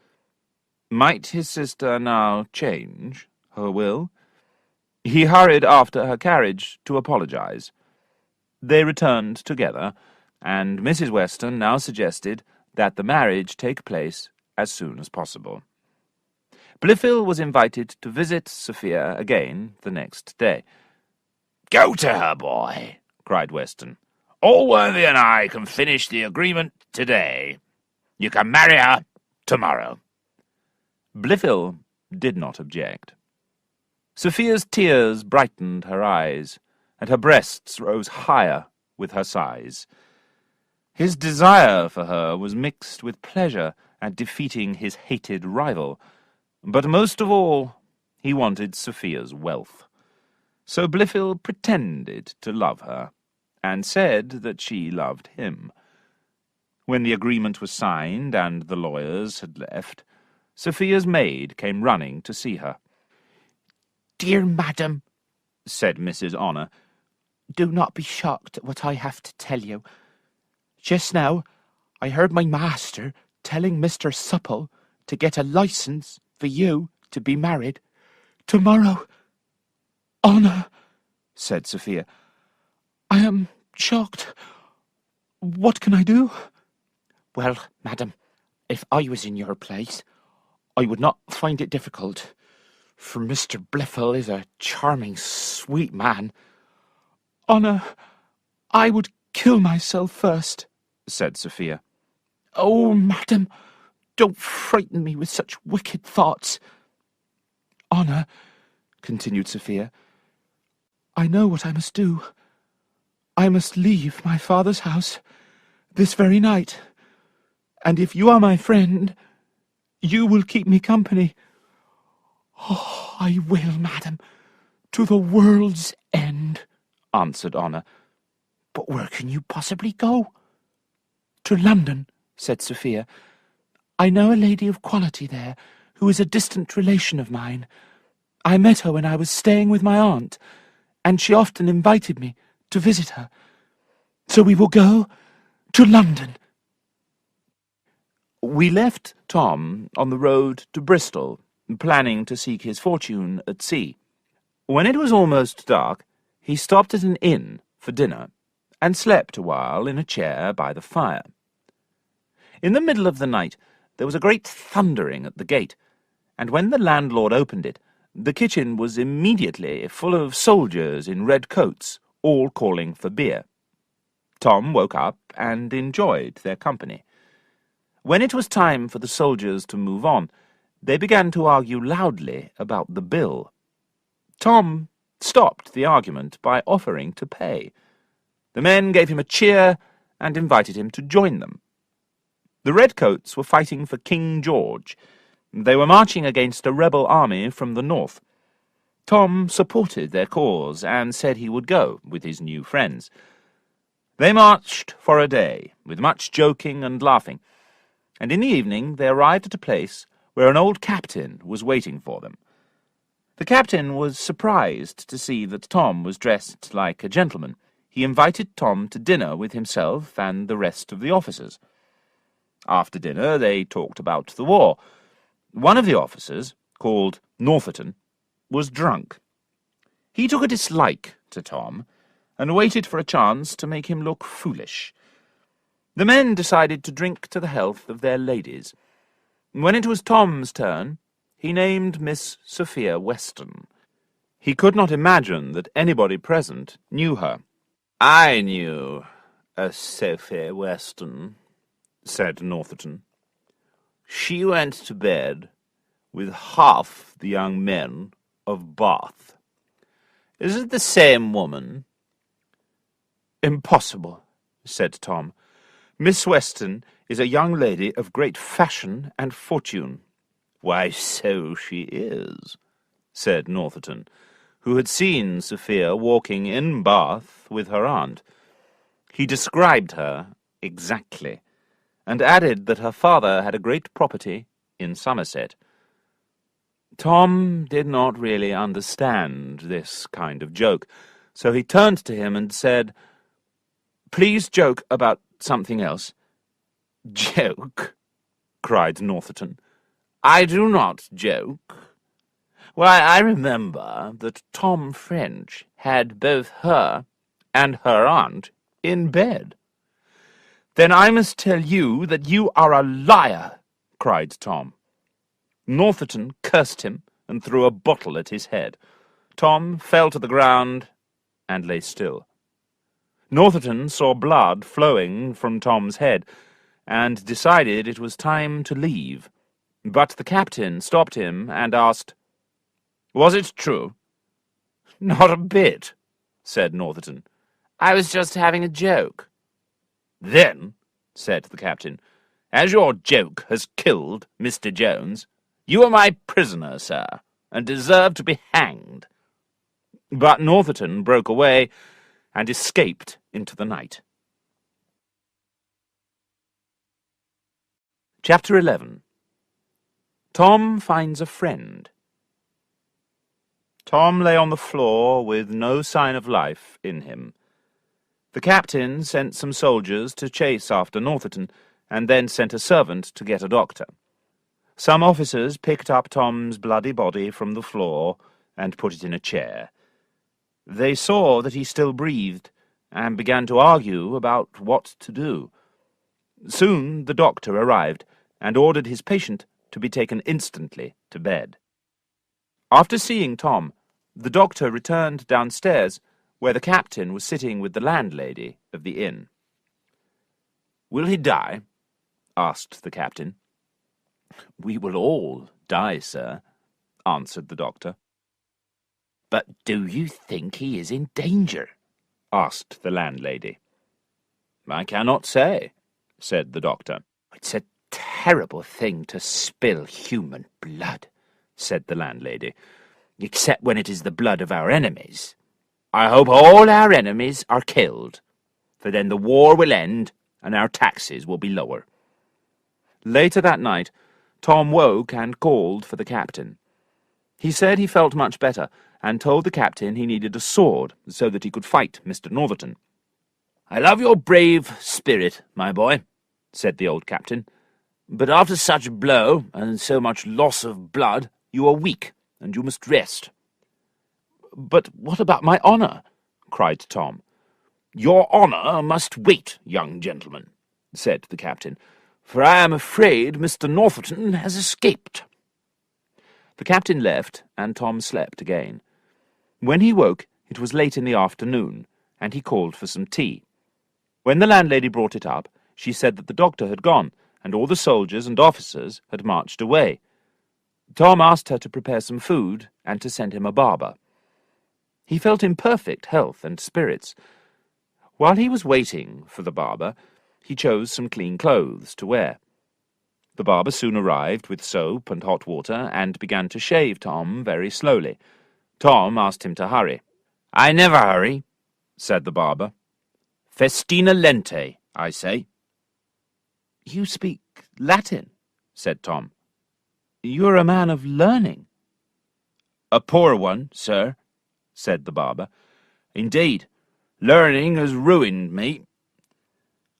Might his sister now change her will? He hurried after her carriage to apologize. They returned together, and Mrs. Weston now suggested that the marriage take place as soon as possible. Blifil was invited to visit Sophia again the next day. "Go to her, boy," cried Weston. "Allworthy and I can finish the agreement today. You can marry her tomorrow." Blifil did not object. Sophia's tears brightened her eyes, and her breasts rose higher with her sighs. His desire for her was mixed with pleasure at defeating his hated rival, but most of all he wanted Sophia's wealth. So Blifil pretended to love her, and said that she loved him. When the agreement was signed and the lawyers had left, Sophia's maid came running to see her. "Dear madam," said Mrs. Honour, "do not be shocked at what I have to tell you. Just now I heard my master telling Mr. Supple to get a licence for you to be married tomorrow." "Honour," said Sophia, "I am shocked. What can I do?" "Well, madam, if I was in your place, I would not find it difficult, for Mr. Blifil is a charming, sweet man." "Honour, I would kill myself first," said Sophia. "Oh, madam, don't frighten me with such wicked thoughts." "Honour," continued Sophia, "I know what I must do. I must leave my father's house this very night, and if you are my friend, you will keep me company." "Oh, I will, madam, to the world's end," answered Honour. "But where can you possibly go?" "To London," said Sophia. "I know a lady of quality there, who is a distant relation of mine. I met her when I was staying with my aunt, and she often invited me to visit her. So we will go to London." We left Tom on the road to Bristol, planning to seek his fortune at sea. When it was almost dark, he stopped at an inn for dinner, and slept a while in a chair by the fire. In the middle of the night there was a great thundering at the gate, and when the landlord opened it, the kitchen was immediately full of soldiers in red coats, all calling for beer. Tom woke up and enjoyed their company. When it was time for the soldiers to move on, they began to argue loudly about the bill. Tom stopped the argument by offering to pay. The men gave him a cheer and invited him to join them. The redcoats were fighting for King George. They were marching against a rebel army from the north. Tom supported their cause and said he would go with his new friends. They marched for a day, with much joking and laughing, and in the evening they arrived at a place where an old captain was waiting for them. The captain was surprised to see that Tom was dressed like a gentleman. He invited Tom to dinner with himself and the rest of the officers. After dinner they talked about the war. One of the officers, called Northerton, was drunk. He took a dislike to Tom, and waited for a chance to make him look foolish. The men decided to drink to the health of their ladies. When it was Tom's turn, he named Miss Sophia Weston. He could not imagine that anybody present knew her. "I knew a Sophia Weston," said Northerton. "She went to bed with half the young men of Bath. Is it the same woman?" "Impossible," said Tom. "Miss Weston is a young lady of great fashion and fortune." "Why, so she is," said Northerton. who had seen Sophia walking in Bath with her aunt. He described her exactly, and added that her father had a great property in Somerset. Tom did not really understand this kind of joke, so he turned to him and said, "Please joke about something else." "Joke?" cried Northerton. "I do not joke. Why, I remember that Tom French had both her and her aunt in bed." "Then I must tell you that you are a liar," cried Tom. Northerton cursed him and threw a bottle at his head. Tom fell to the ground and lay still. Northerton saw blood flowing from Tom's head and decided it was time to leave. But the captain stopped him and asked, "Was it true?" "Not a bit," said Northerton. "I was just having a joke." "Then," said the captain, "as your joke has killed Mr. Jones, you are my prisoner, sir, and deserve to be hanged." But Northerton broke away and escaped into the night. Chapter 11. Tom finds a friend. Tom lay on the floor with no sign of life in him. The captain sent some soldiers to chase after Northerton, and then sent a servant to get a doctor. Some officers picked up Tom's bloody body from the floor and put it in a chair. They saw that he still breathed, and began to argue about what to do. Soon the doctor arrived, and ordered his patient to be taken instantly to bed. After seeing Tom, the doctor returned downstairs, where the captain was sitting with the landlady of the inn. "Will he die?" asked the captain. "We will all die, sir," answered the doctor. "But do you think he is in danger?" asked the landlady. "I cannot say," said the doctor. "It's a terrible thing to spill human blood," said the landlady, "except when it is the blood of our enemies. I hope all our enemies are killed, for then the war will end and our taxes will be lower." Later that night, Tom woke and called for the captain. He said he felt much better, and told the captain he needed a sword so that he could fight Mr. Northerton. "I love your brave spirit, my boy," said the old captain, "but after such a blow and so much loss of blood, you are weak, and you must rest." "But what about my honour?" cried Tom. "Your honour must wait, young gentleman," said the captain, "for I am afraid Mr. Northerton has escaped." The captain left, and Tom slept again. When he woke, it was late in the afternoon, and he called for some tea. When the landlady brought it up, she said that the doctor had gone, and all the soldiers and officers had marched away. Tom asked her to prepare some food, and to send him a barber. He felt in perfect health and spirits. While he was waiting for the barber, he chose some clean clothes to wear. The barber soon arrived with soap and hot water, and began to shave Tom very slowly. Tom asked him to hurry. "I never hurry," said the barber. "Festina lente, I say." "You speak Latin," said Tom. "You are a man of learning." "A poor one, sir," said the barber. "Indeed, learning has ruined me.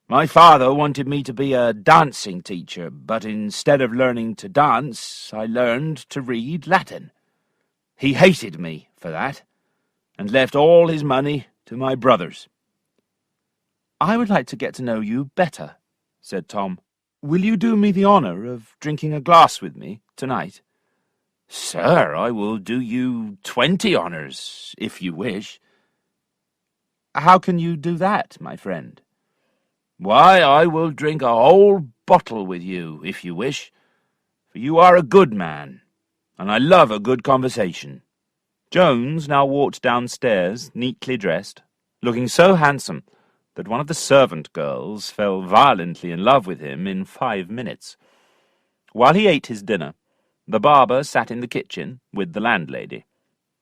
My father wanted me to be a dancing teacher, but instead of learning to dance, I learned to read Latin. He hated me for that, and left all his money to my brothers." "I would like to get to know you better," said Tom. "Will you do me the honour of drinking a glass with me tonight?" "Sir, I will do you 20 honours, if you wish." "How can you do that, my friend?" "Why, I will drink a whole bottle with you, if you wish, for you are a good man, and I love a good conversation." Jones now walked downstairs, neatly dressed, looking so handsome that one of the servant girls fell violently in love with him in 5 minutes. While he ate his dinner, the barber sat in the kitchen with the landlady.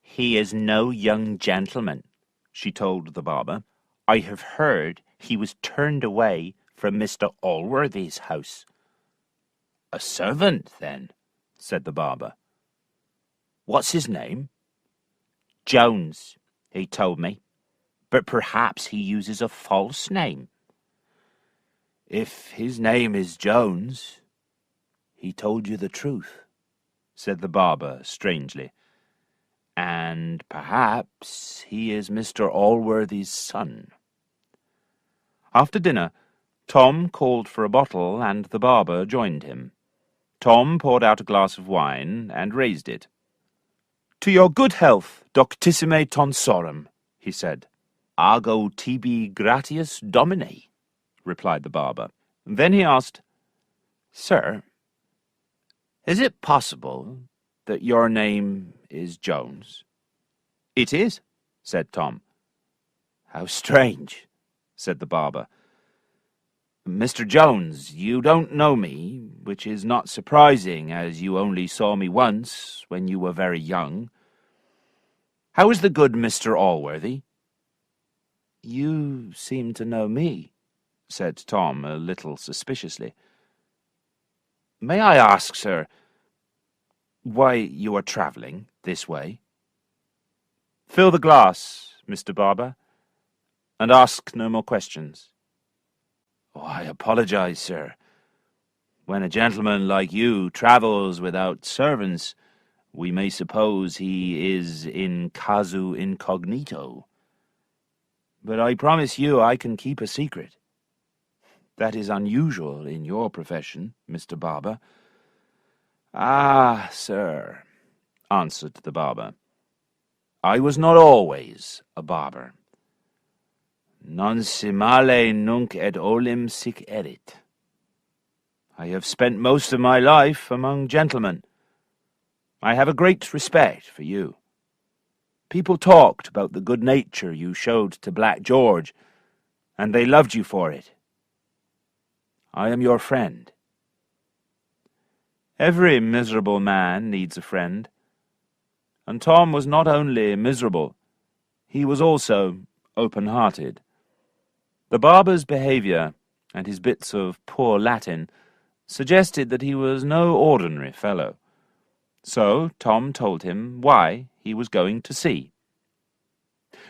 "He is no young gentleman," she told the barber. "I have heard he was turned away from Mr. Allworthy's house." "A servant, then?" said the barber. "What's his name?" "Jones, he told me. But perhaps he uses a false name." "If his name is Jones, he told you the truth," said the barber strangely. "And perhaps he is Mr. Allworthy's son." After dinner, Tom called for a bottle, and the barber joined him. Tom poured out a glass of wine and raised it. "To your good health, doctissime tonsorum," he said. "Ago tibi gratias domine," replied the barber. Then he asked, "Sir, "Is it possible that your name is Jones?" it is," said Tom. "How strange," said the barber. "Mr. Jones, you don't know me, which is not surprising, as you only saw me once, when you were very young. How is the good Mr. Allworthy?" "You seem to know me," said Tom a little suspiciously. "May I ask, sir, why you are travelling this way?" "Fill the glass, Mr. Barber, and ask no more questions." "Oh, I apologize, sir. When a gentleman like you travels without servants, we may suppose he is in casu incognito. But I promise you I can keep a secret. That is unusual in your profession, Mr. Barber." "Ah, sir," answered the barber, "I was not always a barber. Non si male nunc et olim sic erit. I have spent most of my life among gentlemen. I have a great respect for you. People talked about the good nature you showed to Black George, and they loved you for it. I am your friend." Every miserable man needs a friend, and Tom was not only miserable, he was also open-hearted. The barber's behaviour and his bits of poor Latin suggested that he was no ordinary fellow. So Tom told him why he was going to sea.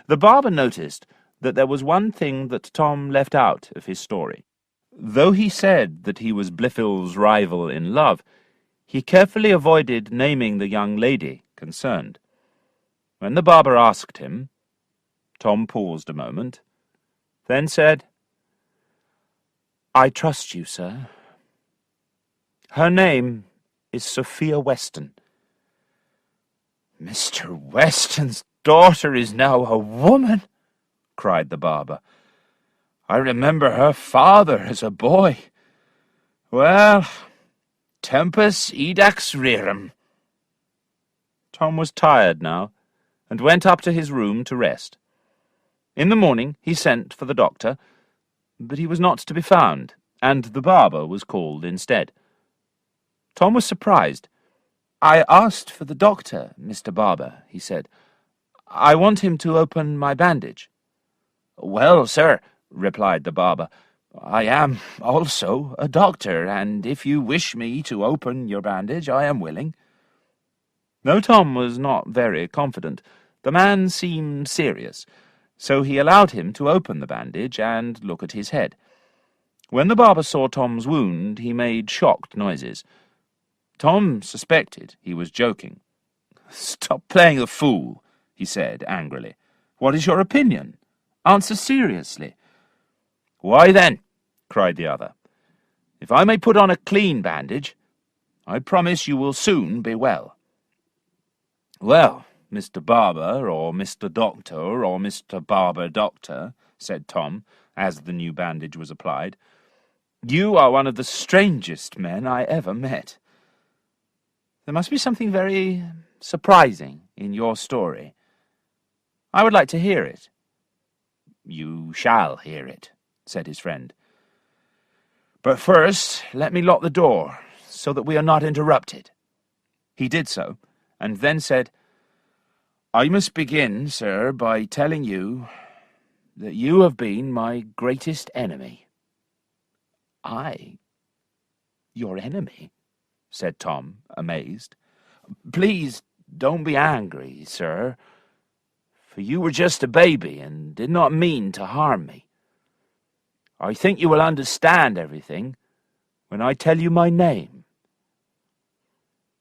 The barber noticed that there was one thing that Tom left out of his story. Though he said that he was Blifil's rival in love, he carefully avoided naming the young lady concerned. When the barber asked him, Tom paused a moment, then said, "I trust you, sir. Her name is Sophia Weston." "Mr. Weston's daughter is now a woman?" cried the barber. "I remember her father as a boy. Well, tempus edax rerum." Tom was tired now, and went up to his room to rest. In the morning he sent for the doctor, but he was not to be found, and the barber was called instead. Tom was surprised. "I asked for the doctor, Mr. Barber," he said. "I want him to open my bandage." "Well, sir," replied the barber, "I am also a doctor, and if you wish me to open your bandage, I am willing." Though Tom was not very confident, the man seemed serious, so he allowed him to open the bandage and look at his head. When the barber saw Tom's wound, he made shocked noises. Tom suspected he was joking. "Stop playing the fool," he said angrily. "What is your opinion? Answer seriously." "Why then," cried the other, "if I may put on a clean bandage, I promise you will soon be well." "Well, Mr. Barber, or Mr. Doctor, or Mr. Barber-Doctor," said Tom, as the new bandage was applied, "you are one of the strangest men I ever met. There must be something very surprising in your story. I would like to hear it." "You shall hear it," said his friend. "But first let me lock the door, so that we are not interrupted." He did so, and then said, I must begin, sir, by telling you that you have been my greatest enemy. I? Your enemy? Said Tom, amazed. Please don't be angry, sir, for you were just a baby and did not mean to harm me. I think you will understand everything when I tell you my name.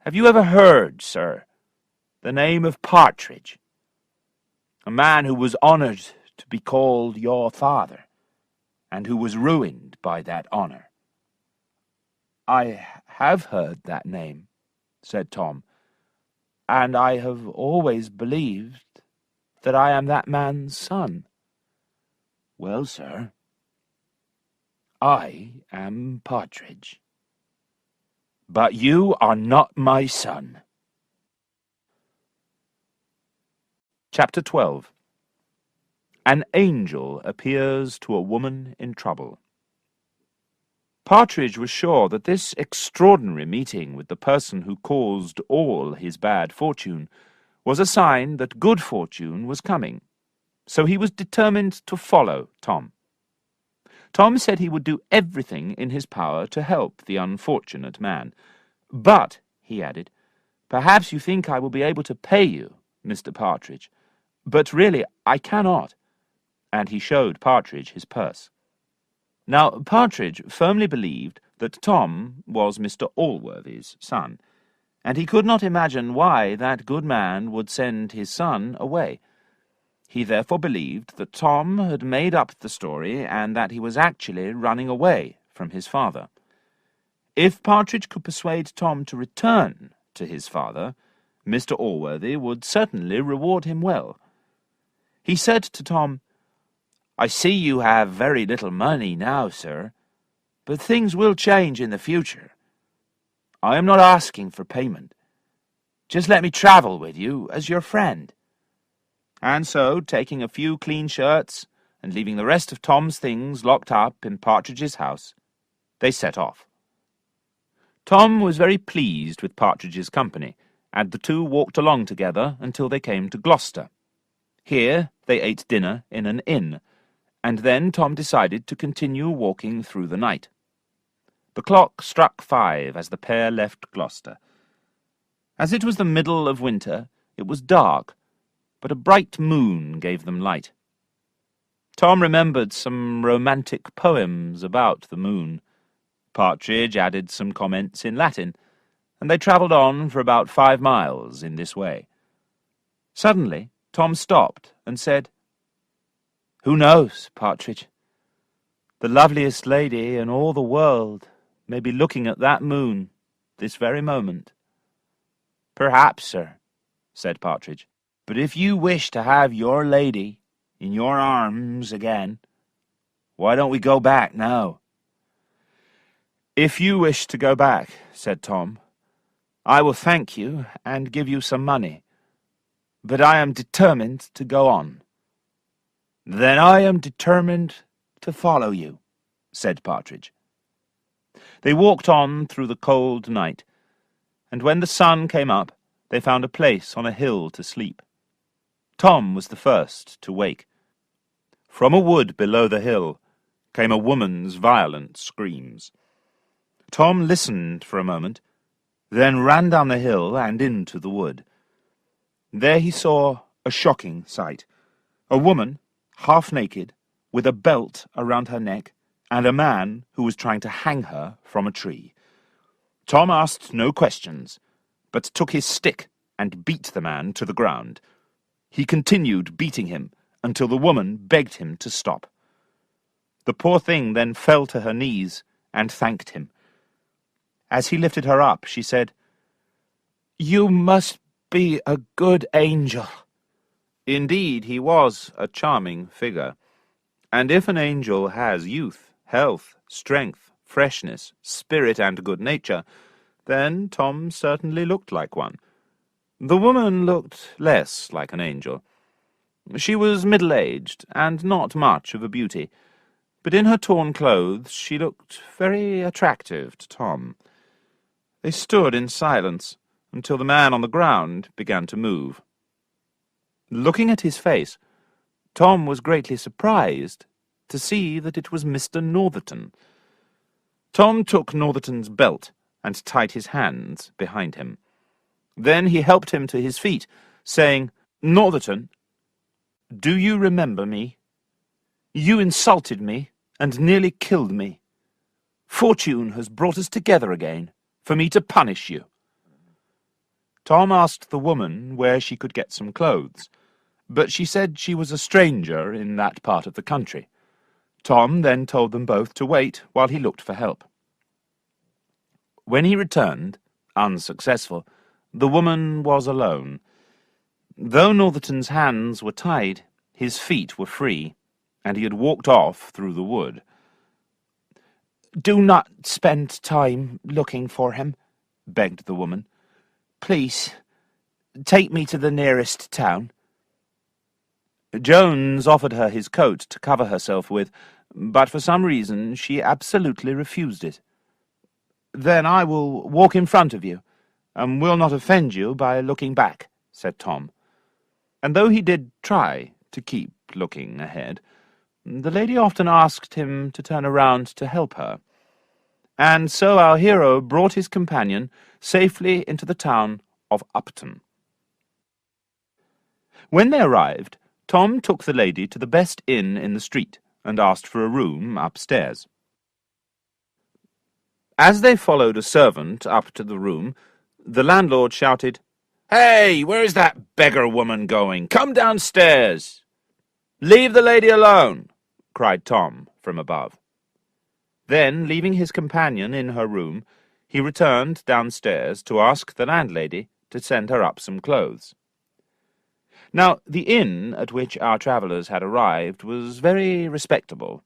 Have you ever heard, sir, the name of Partridge? A man who was honoured to be called your father, and who was ruined by that honour. I have heard that name, said Tom, and I have always believed that I am that man's son. Well, sir, I am Partridge. But you are not my son. Chapter 12. An angel appears to a woman in trouble. Partridge was sure that this extraordinary meeting with the person who caused all his bad fortune was a sign that good fortune was coming, so he was determined to follow Tom. Tom said he would do everything in his power to help the unfortunate man. But, he added, perhaps you think I will be able to pay you, Mr. Partridge, but really I cannot. And he showed Partridge his purse. Now, Partridge firmly believed that Tom was Mr. Allworthy's son, and he could not imagine why that good man would send his son away. He therefore believed that Tom had made up the story and that he was actually running away from his father. If Partridge could persuade Tom to return to his father, Mr. Allworthy would certainly reward him well. He said to Tom, I see you have very little money now, sir, but things will change in the future. I am not asking for payment. Just let me travel with you as your friend. And so, taking a few clean shirts and leaving the rest of Tom's things locked up in Partridge's house, they set off. Tom was very pleased with Partridge's company, and the two walked along together until they came to Gloucester. Here they ate dinner in an inn, and then Tom decided to continue walking through the night. The clock struck 5 as the pair left Gloucester. As it was the middle of winter, it was dark, but a bright moon gave them light. Tom remembered some romantic poems about the moon. Partridge added some comments in Latin, and they travelled on for about 5 miles in this way. Suddenly, Tom stopped and said, Who knows, Partridge? The loveliest lady in all the world may be looking at that moon this very moment. Perhaps, sir, said Partridge, but if you wish to have your lady in your arms again, why don't we go back now? If you wish to go back, said Tom, I will thank you and give you some money, but I am determined to go on. Then I am determined to follow you, said Partridge. They walked on through the cold night, and when the sun came up, they found a place on a hill to sleep. Tom was the first to wake. From a wood below the hill came a woman's violent screams. Tom listened for a moment, then ran down the hill and into the wood. There he saw a shocking sight. A woman, half naked, with a belt around her neck, and a man who was trying to hang her from a tree. Tom asked no questions, but took his stick and beat the man to the ground. He continued beating him until the woman begged him to stop. The poor thing then fell to her knees and thanked him. As he lifted her up, she said, You must be a good angel. Indeed, he was a charming figure, and if an angel has youth, health, strength, freshness, spirit, and good nature, then Tom certainly looked like one. The woman looked less like an angel. She was middle-aged, and not much of a beauty, but in her torn clothes she looked very attractive to Tom. They stood in silence until the man on the ground began to move. Looking at his face, Tom was greatly surprised to see that it was Mr. Northerton. Tom took Northerton's belt and tied his hands behind him. Then he helped him to his feet, saying, "Northerton, do you remember me? You insulted me and nearly killed me. Fortune has brought us together again, for me to punish you." Tom asked the woman where she could get some clothes, but she said she was a stranger in that part of the country. Tom then told them both to wait while he looked for help. When he returned, unsuccessful, the woman was alone. Though Northerton's hands were tied, his feet were free, and he had walked off through the wood. "Do not spend time looking for him," begged the woman. "Please, take me to the nearest town." Jones offered her his coat to cover herself with, but for some reason she absolutely refused it. "Then I will walk in front of you, and will not offend you by looking back," said Tom. And though he did try to keep looking ahead, the lady often asked him to turn around to help her. And so our hero brought his companion safely into the town of Upton. When they arrived, Tom took the lady to the best inn in the street and asked for a room upstairs. As they followed a servant up to the room, the landlord shouted, "Hey, where's that beggar woman going? Come downstairs!" "Leave the lady alone!" cried Tom from above. Then, leaving his companion in her room, he returned downstairs to ask the landlady to send her up some clothes. Now, the inn at which our travellers had arrived was very respectable.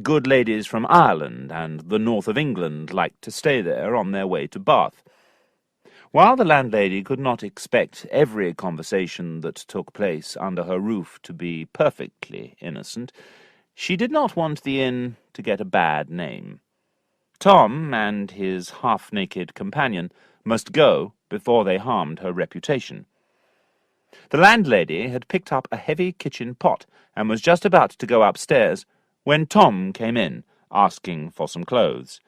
Good ladies from Ireland and the north of England liked to stay there on their way to Bath. While the landlady could not expect every conversation that took place under her roof to be perfectly innocent, she did not want the inn to get a bad name. Tom and his half-naked companion must go before they harmed her reputation. The landlady had picked up a heavy kitchen pot and was just about to go upstairs when Tom came in, asking for some clothes.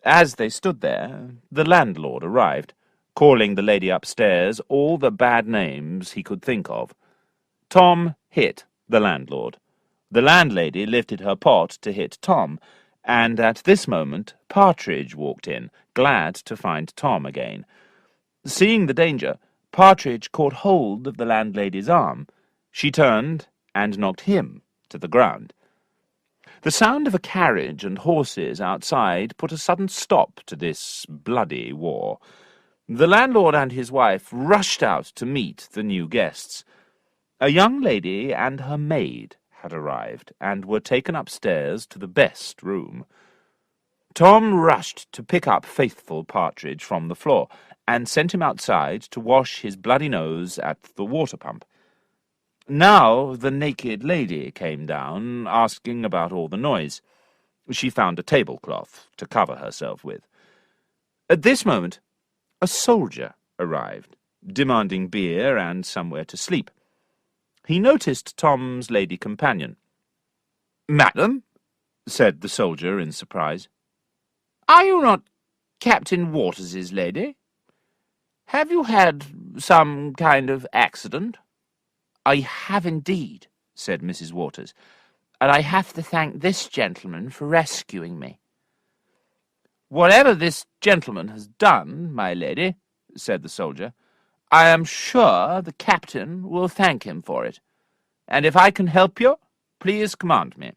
As they stood there, the landlord arrived, calling the lady upstairs all the bad names he could think of. Tom hit the landlord. The landlady lifted her pot to hit Tom, and at this moment Partridge walked in, glad to find Tom again. Seeing the danger, Partridge caught hold of the landlady's arm. She turned and knocked him to the ground. The sound of a carriage and horses outside put a sudden stop to this bloody war. The landlord and his wife rushed out to meet the new guests. A young lady and her maid had arrived, and were taken upstairs to the best room. Tom rushed to pick up faithful Partridge from the floor, and sent him outside to wash his bloody nose at the water pump. Now the naked lady came down, asking about all the noise. She found a tablecloth to cover herself with. At this moment, a soldier arrived, demanding beer and somewhere to sleep. He noticed Tom's lady companion. "Madam," said the soldier in surprise, "are you not Captain Waters's lady? Have you had some kind of accident?" "I have indeed," said Mrs. Waters, "and I have to thank this gentleman for rescuing me." "Whatever this gentleman has done, my lady," said the soldier, "I am sure the captain will thank him for it. And if I can help you, please command me."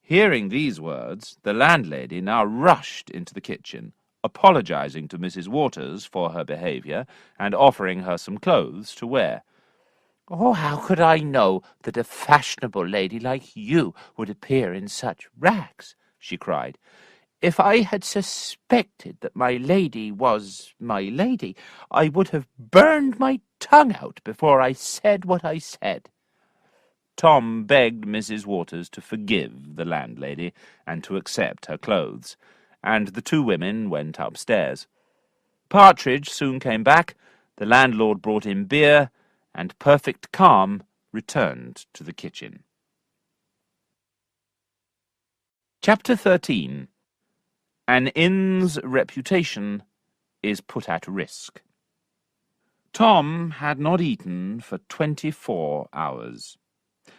Hearing these words, the landlady now rushed into the kitchen, apologizing to Mrs. Waters for her behavior and offering her some clothes to wear. "Oh, how could I know that a fashionable lady like you would appear in such rags?" she cried. "If I had suspected that my lady was my lady, I would have burned my tongue out before I said what I said." Tom begged Mrs. Waters to forgive the landlady and to accept her clothes, and the two women went upstairs. Partridge soon came back, the landlord brought in beer, and perfect calm returned to the kitchen. Chapter 13. An inn's reputation is put at risk. Tom had not eaten for 24 hours.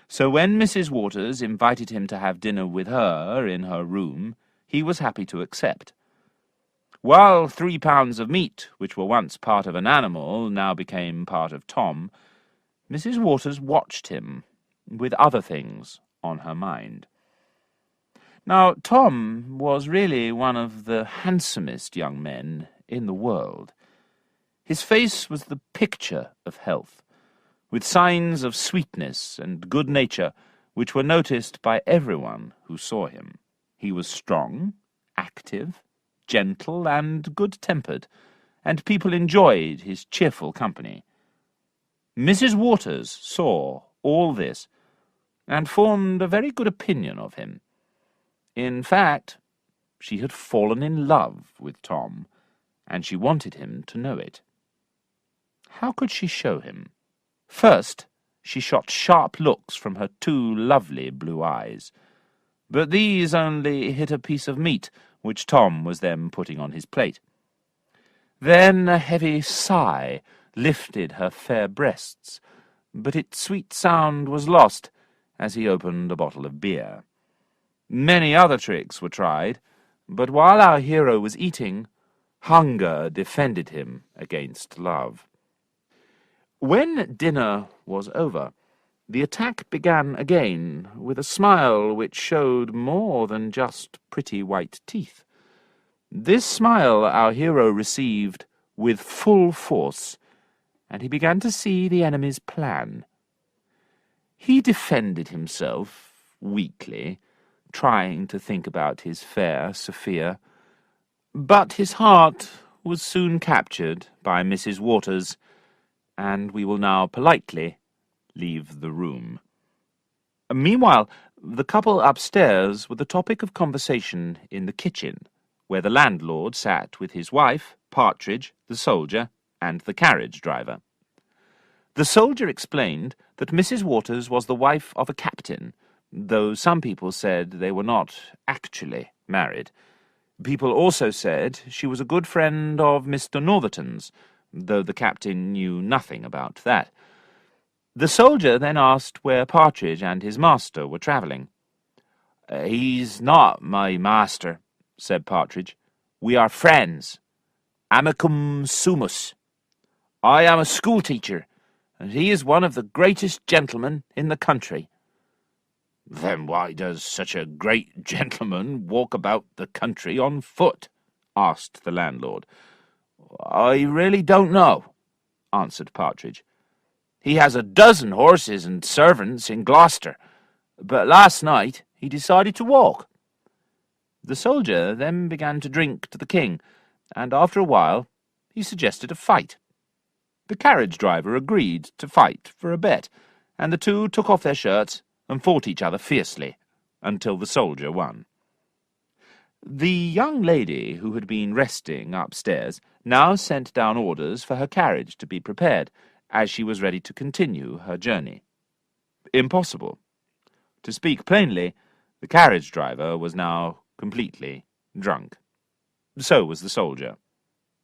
So when Mrs. Waters invited him to have dinner with her in her room, he was happy to accept. While 3 pounds of meat, which were once part of an animal, now became part of Tom, Mrs. Waters watched him, with other things on her mind. Now, Tom was really one of the handsomest young men in the world. His face was the picture of health, with signs of sweetness and good nature which were noticed by everyone who saw him. He was strong, active, gentle, and good-tempered, and people enjoyed his cheerful company. Mrs. Waters saw all this, and formed a very good opinion of him. In fact, she had fallen in love with Tom, and she wanted him to know it. How could she show him? First, she shot sharp looks from her 2 lovely blue eyes, but these only hit a piece of meat which Tom was then putting on his plate. Then a heavy sigh lifted her fair breasts, but its sweet sound was lost as he opened a bottle of beer. Many other tricks were tried, but while our hero was eating, hunger defended him against love. When dinner was over, the attack began again with a smile which showed more than just pretty white teeth. This smile our hero received with full force, and he began to see the enemy's plan. He defended himself weakly, trying to think about his fair Sophia, but his heart was soon captured by Mrs. Waters, and we will now politely leave the room. Meanwhile, the couple upstairs were the topic of conversation in the kitchen, where the landlord sat with his wife, Partridge, the soldier, and the carriage-driver. The soldier explained that Mrs. Waters was the wife of a captain, though some people said they were not actually married. People also said she was a good friend of Mr. Northerton's, though the captain knew nothing about that. The soldier then asked where Partridge and his master were travelling. "He's not my master," said Partridge. "We are friends. Amicum sumus. I am a school-teacher, and he is one of the greatest gentlemen in the country." "Then why does such a great gentleman walk about the country on foot?" asked the landlord. "I really don't know," answered Partridge. "He has a dozen horses and servants in Gloucester, but last night he decided to walk." The soldier then began to drink to the king, and after a while he suggested a fight. The carriage-driver agreed to fight for a bet, and the two took off their shirts and fought each other fiercely, until the soldier won. The young lady who had been resting upstairs now sent down orders for her carriage to be prepared, as she was ready to continue her journey. Impossible. To speak plainly, the carriage-driver was now completely drunk. So was the soldier.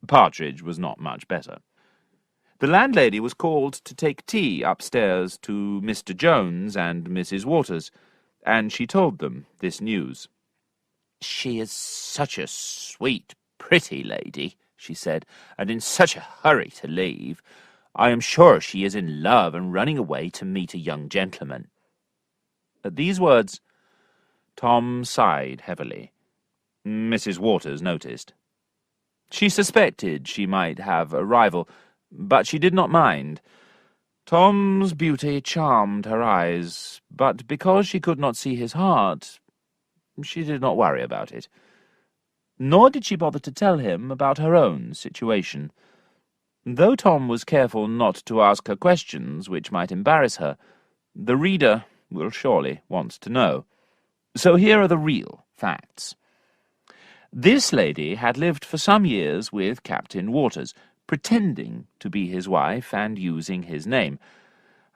Partridge was not much better. The landlady was called to take tea upstairs to Mr. Jones and Mrs. Waters, and she told them this news. "She is such a sweet, pretty lady," she said, "and in such a hurry to leave. I am sure she is in love and running away to meet a young gentleman." At these words, Tom sighed heavily. Mrs. Waters noticed. She suspected she might have a rival, but she did not mind. Tom's beauty charmed her eyes, but because she could not see his heart, she did not worry about it. Nor did she bother to tell him about her own situation. Though Tom was careful not to ask her questions which might embarrass her, the reader will surely want to know. So here are the real facts. This lady had lived for some years with Captain Waters, pretending to be his wife and using his name.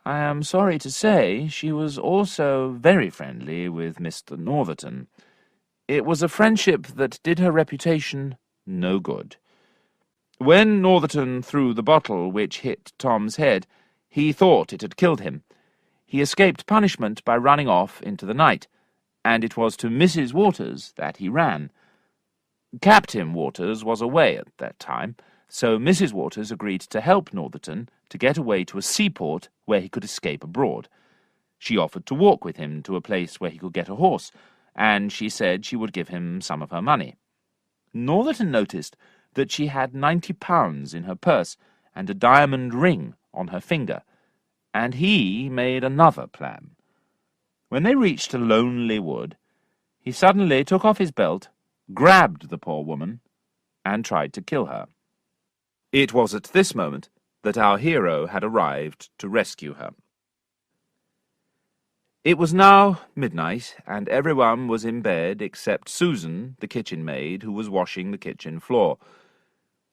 I am sorry to say she was also very friendly with Mr. Northerton. It was a friendship that did her reputation no good. When Northerton threw the bottle which hit Tom's head, he thought it had killed him. He escaped punishment by running off into the night, and it was to Mrs. Waters that he ran. Captain Waters was away at that time, so Mrs. Waters agreed to help Northerton to get away to a seaport where he could escape abroad. She offered to walk with him to a place where he could get a horse, and she said she would give him some of her money. Northerton noticed that she had £90 in her purse and a diamond ring on her finger, and he made another plan. When they reached a lonely wood, he suddenly took off his belt, grabbed the poor woman, and tried to kill her. It was at this moment that our hero had arrived to rescue her. It was now midnight, and everyone was in bed except Susan, the kitchen maid, who was washing the kitchen floor.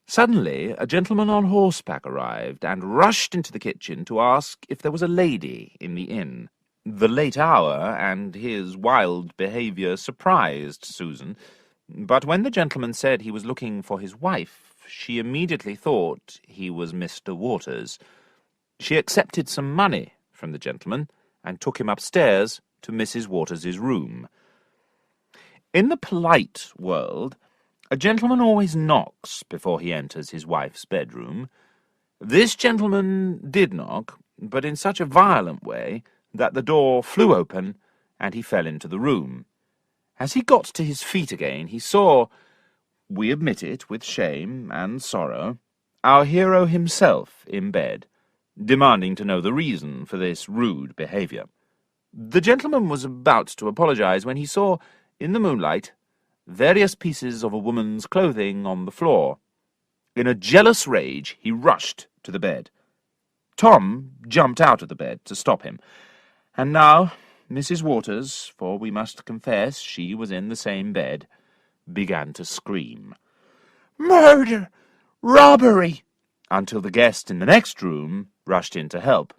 Suddenly, a gentleman on horseback arrived and rushed into the kitchen to ask if there was a lady in the inn. The late hour and his wild behaviour surprised Susan, but when the gentleman said he was looking for his wife, she immediately thought he was Mr. Waters. She accepted some money from the gentleman and took him upstairs to Mrs. Waters's room. In the polite world, a gentleman always knocks before he enters his wife's bedroom. This gentleman did knock, but in such a violent way that the door flew open and he fell into the room. As he got to his feet again, he saw, we admit it with shame and sorrow, our hero himself in bed, demanding to know the reason for this rude behaviour. The gentleman was about to apologize when he saw, in the moonlight, various pieces of a woman's clothing on the floor. In a jealous rage, he rushed to the bed. Tom jumped out of the bed to stop him, and now Mrs. Waters, for we must confess she was in the same bed, began to scream, "Murder! Robbery!" until the guest in the next room rushed in to help.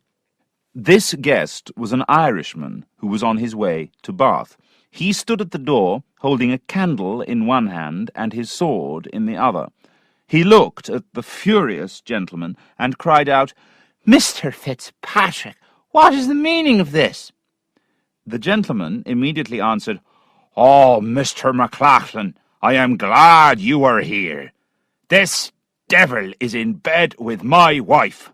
This guest was an Irishman who was on his way to Bath. He stood at the door, holding a candle in one hand and his sword in the other. He looked at the furious gentleman and cried out, "Mr. Fitzpatrick, what is the meaning of this?" The gentleman immediately answered, "Oh, Mr. McLachlan, I am glad you are here. This devil is in bed with my wife."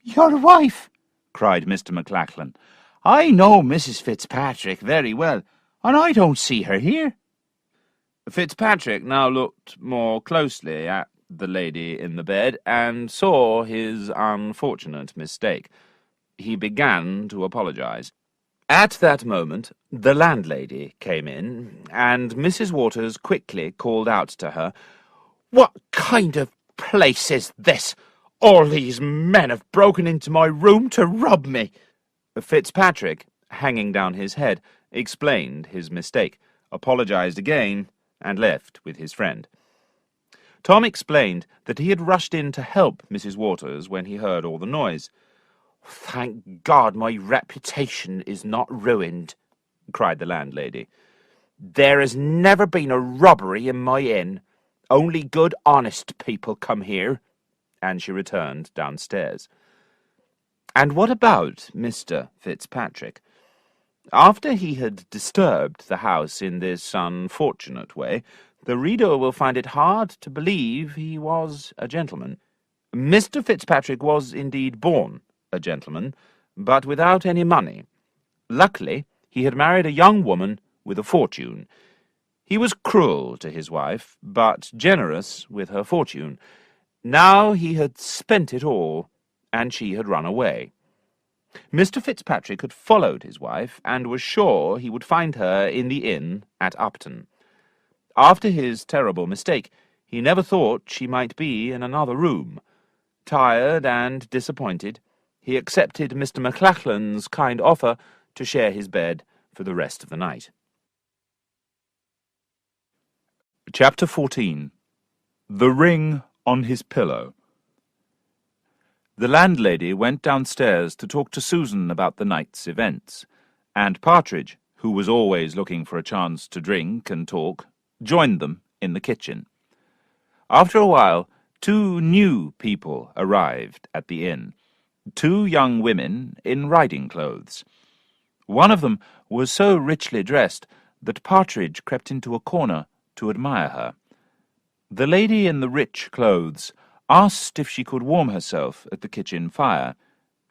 "Your wife?" cried Mr. McLachlan. "I know Mrs. Fitzpatrick very well, and I don't see her here." Fitzpatrick now looked more closely at the lady in the bed and saw his unfortunate mistake. He began to apologize. At that moment, the landlady came in, and Mrs. Waters quickly called out to her, "What kind of place is this? All these men have broken into my room to rob me." Fitzpatrick, hanging down his head, explained his mistake, apologized again, and left with his friend. Tom explained that he had rushed in to help Mrs. Waters when he heard all the noise. "Thank God my reputation is not ruined," cried the landlady. "There has never been a robbery in my inn. Only good, honest people come here." And she returned downstairs. And what about Mr. Fitzpatrick? After he had disturbed the house in this unfortunate way, the reader will find it hard to believe he was a gentleman. Mr. Fitzpatrick was indeed born a gentleman, but without any money. Luckily, he had married a young woman with a fortune. He was cruel to his wife, but generous with her fortune. Now he had spent it all, and she had run away. Mr. Fitzpatrick had followed his wife, and was sure he would find her in the inn at Upton. After his terrible mistake, he never thought she might be in another room. Tired and disappointed, he accepted Mr. McLachlan's kind offer to share his bed for the rest of the night. Chapter 14. The Ring on His Pillow. The landlady went downstairs to talk to Susan about the night's events, and Partridge, who was always looking for a chance to drink and talk, joined them in the kitchen. After a while, 2 new people arrived at the inn, 2 young women in riding clothes. One of them was so richly dressed that Partridge crept into a corner to admire her. The lady in the rich clothes asked if she could warm herself at the kitchen fire.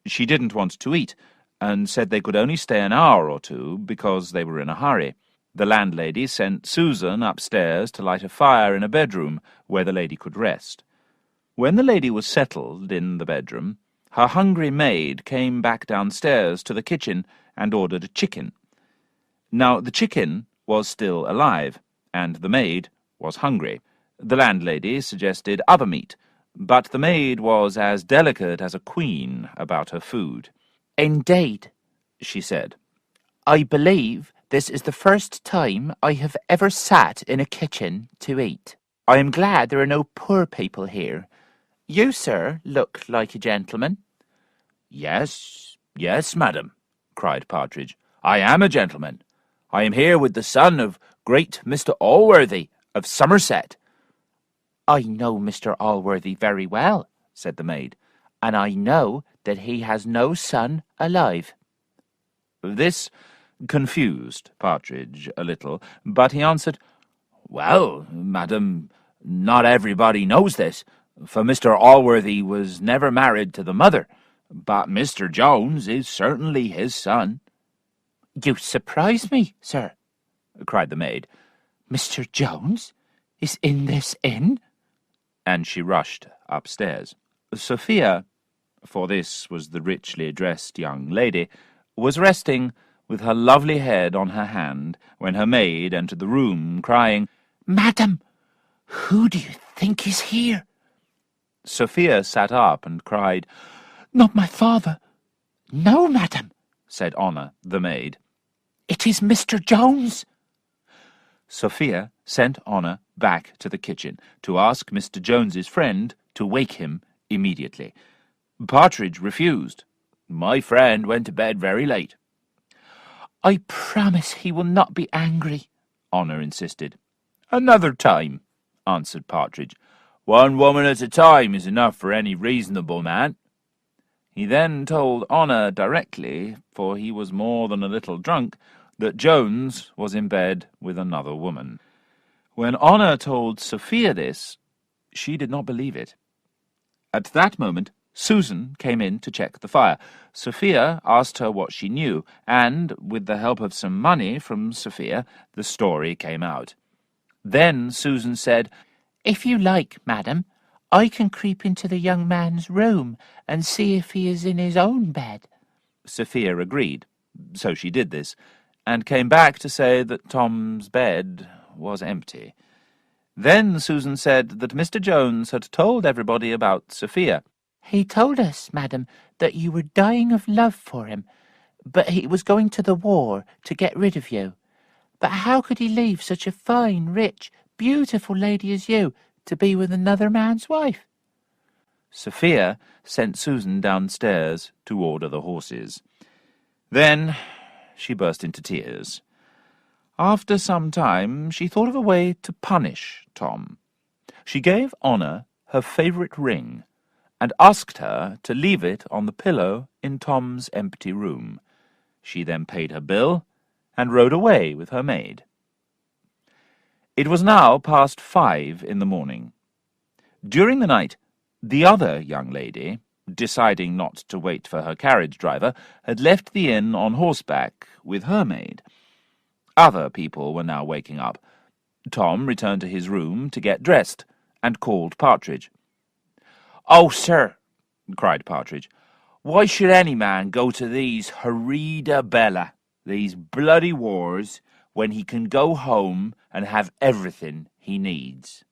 She didn't want to eat, and said they could only stay an hour or 2 because they were in a hurry. The landlady sent Susan upstairs to light a fire in a bedroom where the lady could rest. When the lady was settled in the bedroom, her hungry maid came back downstairs to the kitchen and ordered a chicken. Now the chicken was still alive, and the maid was hungry. The landlady suggested other meat, but the maid was as delicate as a queen about her food. "Indeed," she said, "I believe this is the first time I have ever sat in a kitchen to eat. I am glad there are no poor people here. You, sir, look like a gentleman." Yes, yes, madam," cried Partridge. "I am a gentleman. I am here with the son of great Mr. Allworthy of Somerset." "I know Mr. Allworthy very well," said the maid, "and I know that he has no son alive." This confused Partridge a little, but he answered, "Well, madam, not everybody knows this, for Mr. Allworthy was never married to the mother, but Mr. Jones is certainly his son." "You surprise me, sir," cried the maid. "Mr. Jones is in this inn?" And she rushed upstairs. Sophia, for this was the richly dressed young lady, was resting with her lovely head on her hand when her maid entered the room, crying, "Madam, who do you think is here?" Sophia sat up and cried, "Not my father." "No, madam," said Honor, the maid. "It is Mr. Jones." Sophia sent Honor back to the kitchen to ask Mr. Jones's friend to wake him immediately. Partridge refused. "My friend went to bed very late." "I promise he will not be angry," Honor insisted. "Another time," answered Partridge. "One woman at a time is enough for any reasonable man." He then told Honor directly, for he was more than a little drunk, that Jones was in bed with another woman. When Honor told Sophia this, she did not believe it. At that moment, Susan came in to check the fire. Sophia asked her what she knew, and, with the help of some money from Sophia, the story came out. Then Susan said, "If you like, madam, I can creep into the young man's room and see if he is in his own bed." Sophia agreed, so she did this, and came back to say that Tom's bed was empty. Then Susan said that Mr. Jones had told everybody about Sophia. "He told us, madam, that you were dying of love for him, but he was going to the war to get rid of you. But how could he leave such a fine, rich, beautiful lady as you to be with another man's wife?" Sophia sent Susan downstairs to order the horses. Then she burst into tears. After some time, she thought of a way to punish Tom. She gave Honor her favourite ring, and asked her to leave it on the pillow in Tom's empty room. She then paid her bill, and rode away with her maid. It was now past 5 in the morning. During the night, the other young lady, deciding not to wait for her carriage driver, had left the inn on horseback with her maid. Other people were now waking up. Tom returned to his room to get dressed, and called Partridge. "Oh, sir," cried Partridge, "why should any man go to these horrida bella, these bloody wars, when he can go home and have everything he needs?"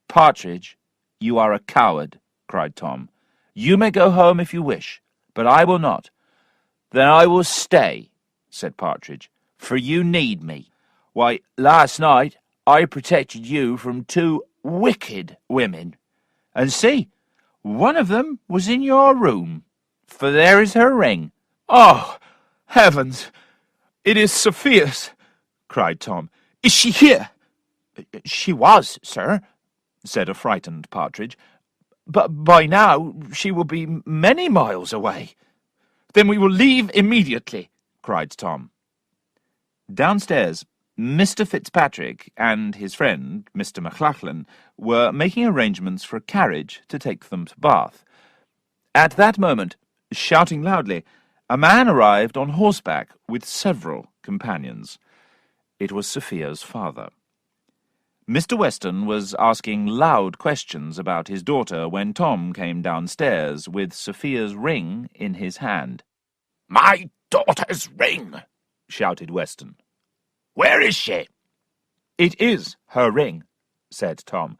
"Partridge, you are a coward," cried Tom. "You may go home if you wish, but I will not." "Then I will stay," said Partridge, "for you need me. Why, last night I protected you from 2 wicked women. And see, One of them was in your room, for there is her ring." "Oh, heavens! It is Sophia's!" cried Tom. "Is she here?" "She was, sir," said a frightened Partridge. "But by now she will be many miles away." "Then we will leave immediately," cried Tom. Downstairs, Mr. Fitzpatrick and his friend, Mr. McLachlan, were making arrangements for a carriage to take them to Bath. At that moment, shouting loudly, a man arrived on horseback with several companions. It was Sophia's father. Mr. Weston was asking loud questions about his daughter when Tom came downstairs with Sophia's ring in his hand. "My daughter's ring!" shouted Weston. "Where is she?" "It is her ring," said Tom,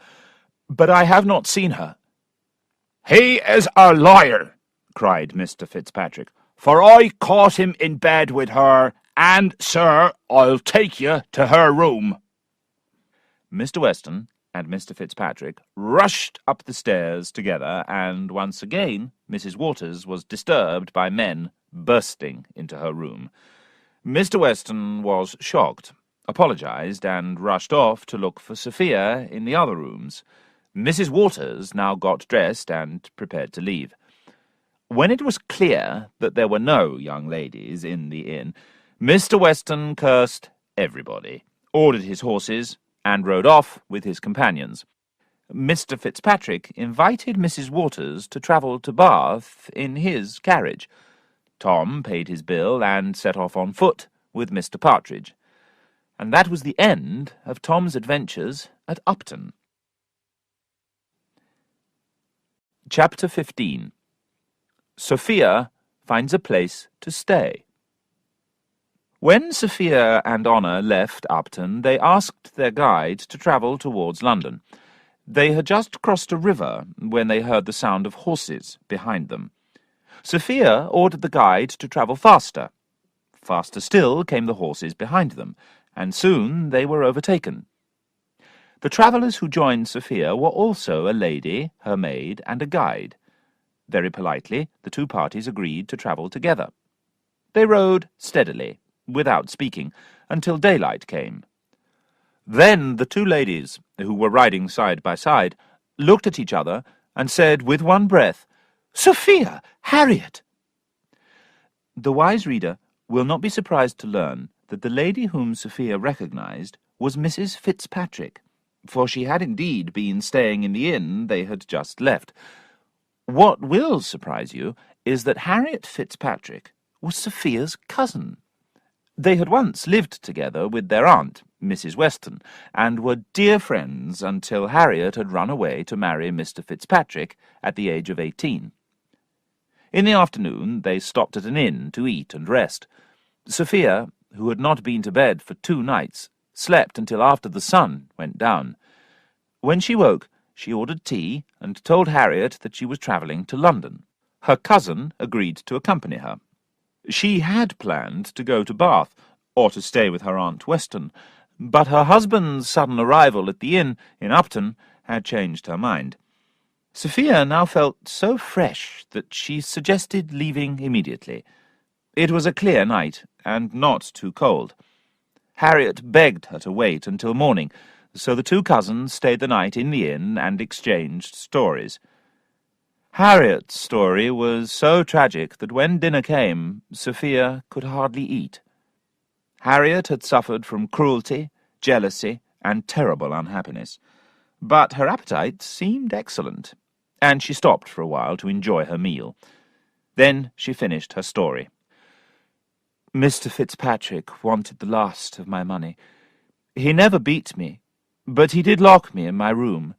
"but I have not seen her." "He is a liar!" cried Mr. Fitzpatrick, "for I caught him in bed with her, and, sir, I'll take you to her room." Mr. Weston and Mr. Fitzpatrick rushed up the stairs together, and once again Mrs. Waters was disturbed by men bursting into her room. Mr. Weston was shocked, apologized, and rushed off to look for Sophia in the other rooms. Mrs. Waters now got dressed and prepared to leave. When it was clear that there were no young ladies in the inn, Mr. Weston cursed everybody, ordered his horses, and rode off with his companions. Mr. Fitzpatrick invited Mrs. Waters to travel to Bath in his carriage. Tom paid his bill and set off on foot with Mr. Partridge. And that was the end of Tom's adventures at Upton. Chapter 15. Sophia finds a place to stay. When Sophia and Honor left Upton, they asked their guide to travel towards London. They had just crossed a river when they heard the sound of horses behind them. Sophia ordered the guide to travel faster. Faster still came the horses behind them, and soon they were overtaken. The travellers who joined Sophia were also a lady, her maid, and a guide. Very politely, the two parties agreed to travel together. They rode steadily, without speaking, until daylight came. Then the two ladies, who were riding side by side, looked at each other and said with one breath, "Sophia! Harriet!" The wise reader will not be surprised to learn that the lady whom Sophia recognized was Mrs. Fitzpatrick, for she had indeed been staying in the inn they had just left. What will surprise you is that Harriet Fitzpatrick was Sophia's cousin. They had once lived together with their aunt, Mrs. Weston, and were dear friends until Harriet had run away to marry Mr. Fitzpatrick at the age of 18. In the afternoon they stopped at an inn to eat and rest. Sophia, who had not been to bed for 2 nights, slept until after the sun went down. When she woke, she ordered tea and told Harriet that she was travelling to London. Her cousin agreed to accompany her. She had planned to go to Bath, or to stay with her Aunt Weston, but her husband's sudden arrival at the inn in Upton had changed her mind. Sophia now felt so fresh that she suggested leaving immediately. It was a clear night, and not too cold. Harriet begged her to wait until morning, so the two cousins stayed the night in the inn and exchanged stories. Harriet's story was so tragic that when dinner came, Sophia could hardly eat. Harriet had suffered from cruelty, jealousy, and terrible unhappiness, but her appetite seemed excellent, and she stopped for a while to enjoy her meal. Then she finished her story. "Mr. Fitzpatrick wanted the last of my money. He never beat me, but he did lock me in my room.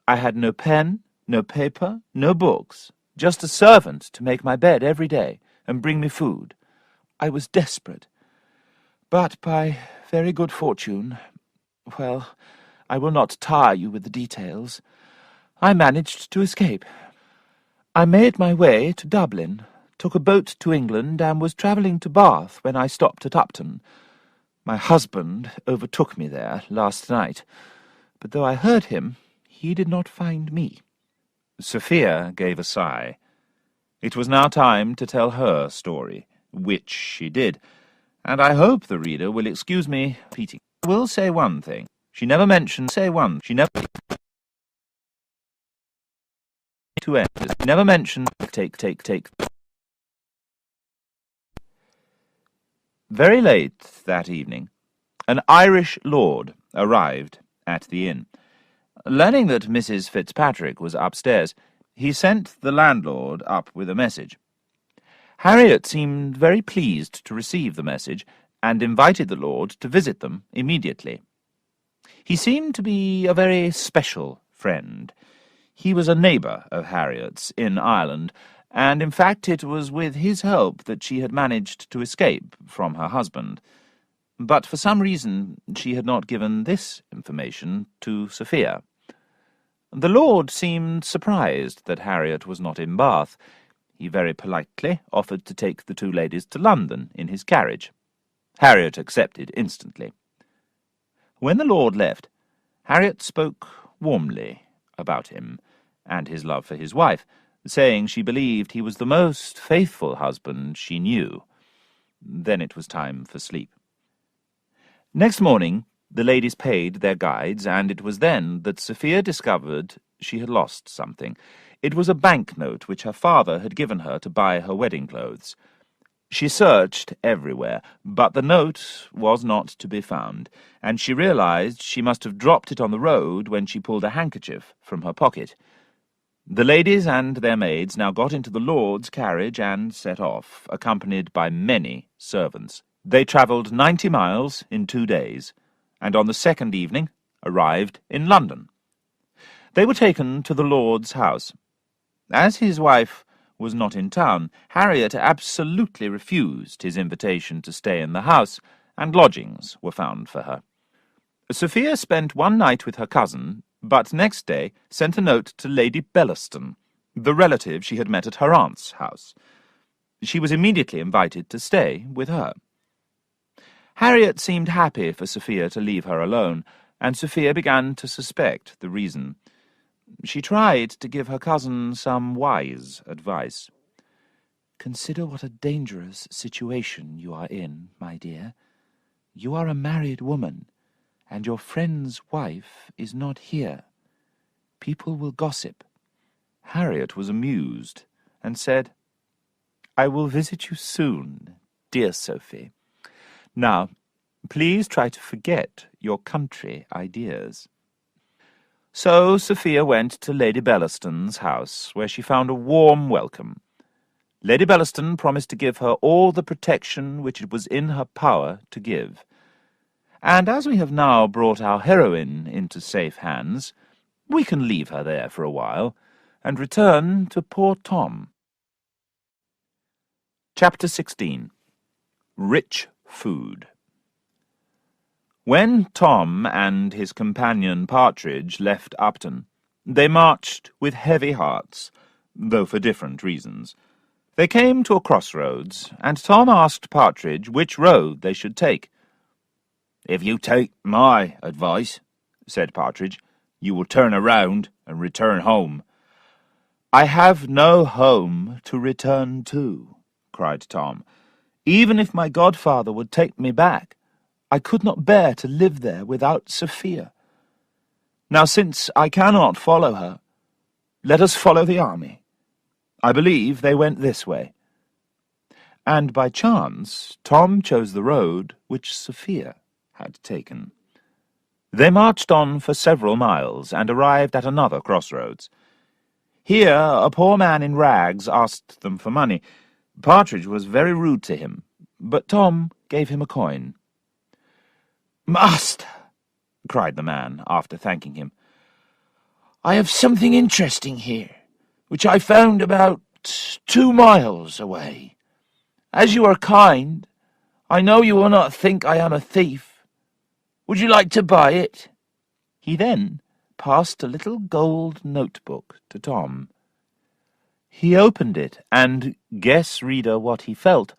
I had no pen, no paper, no books, just a servant to make my bed every day and bring me food. I was desperate. But by very good fortune, well, I will not tire you with the details. I managed to escape. I made my way to Dublin, took a boat to England, and was travelling to Bath when I stopped at Upton. My husband overtook me there last night, but though I heard him, he did not find me. Sophia gave a sigh. It was now time to tell her story, which she did, and I hope the reader will excuse me repeating. I will say one thing. She never mentioned she never to end. She never mentioned take. Very late that evening, an Irish lord arrived at the inn. Learning that Mrs. Fitzpatrick was upstairs, he sent the landlord up with a message. Harriet seemed very pleased to receive the message, and invited the lord to visit them immediately. He seemed to be a very special friend. He was a neighbour of Harriet's in Ireland, and in fact it was with his help that she had managed to escape from her husband. But for some reason she had not given this information to Sophia. The lord seemed surprised that Harriet was not in Bath. He very politely offered to take the two ladies to London in his carriage. Harriet accepted instantly. When the lord left, Harriet spoke warmly about him and his love for his wife, saying she believed he was the most faithful husband she knew. Then it was time for sleep. Next morning the ladies paid their guides, and it was then that Sophia discovered she had lost something. It was a banknote which her father had given her to buy her wedding clothes. She searched everywhere, but the note was not to be found, and she realized she must have dropped it on the road when she pulled a handkerchief from her pocket. The ladies and their maids now got into the lord's carriage and set off, accompanied by many servants. They travelled 90 miles in 2 days, and on the second evening arrived in London. They were taken to the lord's house. As his wife was not in town, Harriet absolutely refused his invitation to stay in the house, and lodgings were found for her. Sophia spent one night with her cousin, but next day sent a note to Lady Bellaston, the relative she had met at her aunt's house. She was immediately invited to stay with her. Harriet seemed happy for Sophia to leave her alone, and Sophia began to suspect the reason. She tried to give her cousin some wise advice. "Consider what a dangerous situation you are in, my dear. You are a married woman, and your friend's wife is not here. People will gossip." Harriet was amused, and said, "I will visit you soon, dear Sophie. Now, please try to forget your country ideas." So Sophia went to Lady Bellaston's house, where she found a warm welcome. Lady Bellaston promised to give her all the protection which it was in her power to give. And as we have now brought our heroine into safe hands, we can leave her there for a while, and return to poor Tom. Chapter 16. Rich Food. When Tom and his companion Partridge left Upton, they marched with heavy hearts, though for different reasons. They came to a crossroads, and Tom asked Partridge which road they should take. "If you take my advice," said Partridge, "you will turn around and return home." "I have no home to return to," cried Tom. "Even if my godfather would take me back, I could not bear to live there without Sophia. Now, since I cannot follow her, let us follow the army. I believe they went this way." And by chance Tom chose the road which Sophia had taken. They marched on for several miles, and arrived at another crossroads. Here a poor man in rags asked them for money. Partridge was very rude to him, but Tom gave him a coin. "Master," cried the man, after thanking him, "I have something interesting here, which I found about 2 miles away. As you are kind, I know you will not think I am a thief. Would you like to buy it?" He then passed a little gold notebook to Tom. He opened it, and, guess, reader, what he felt,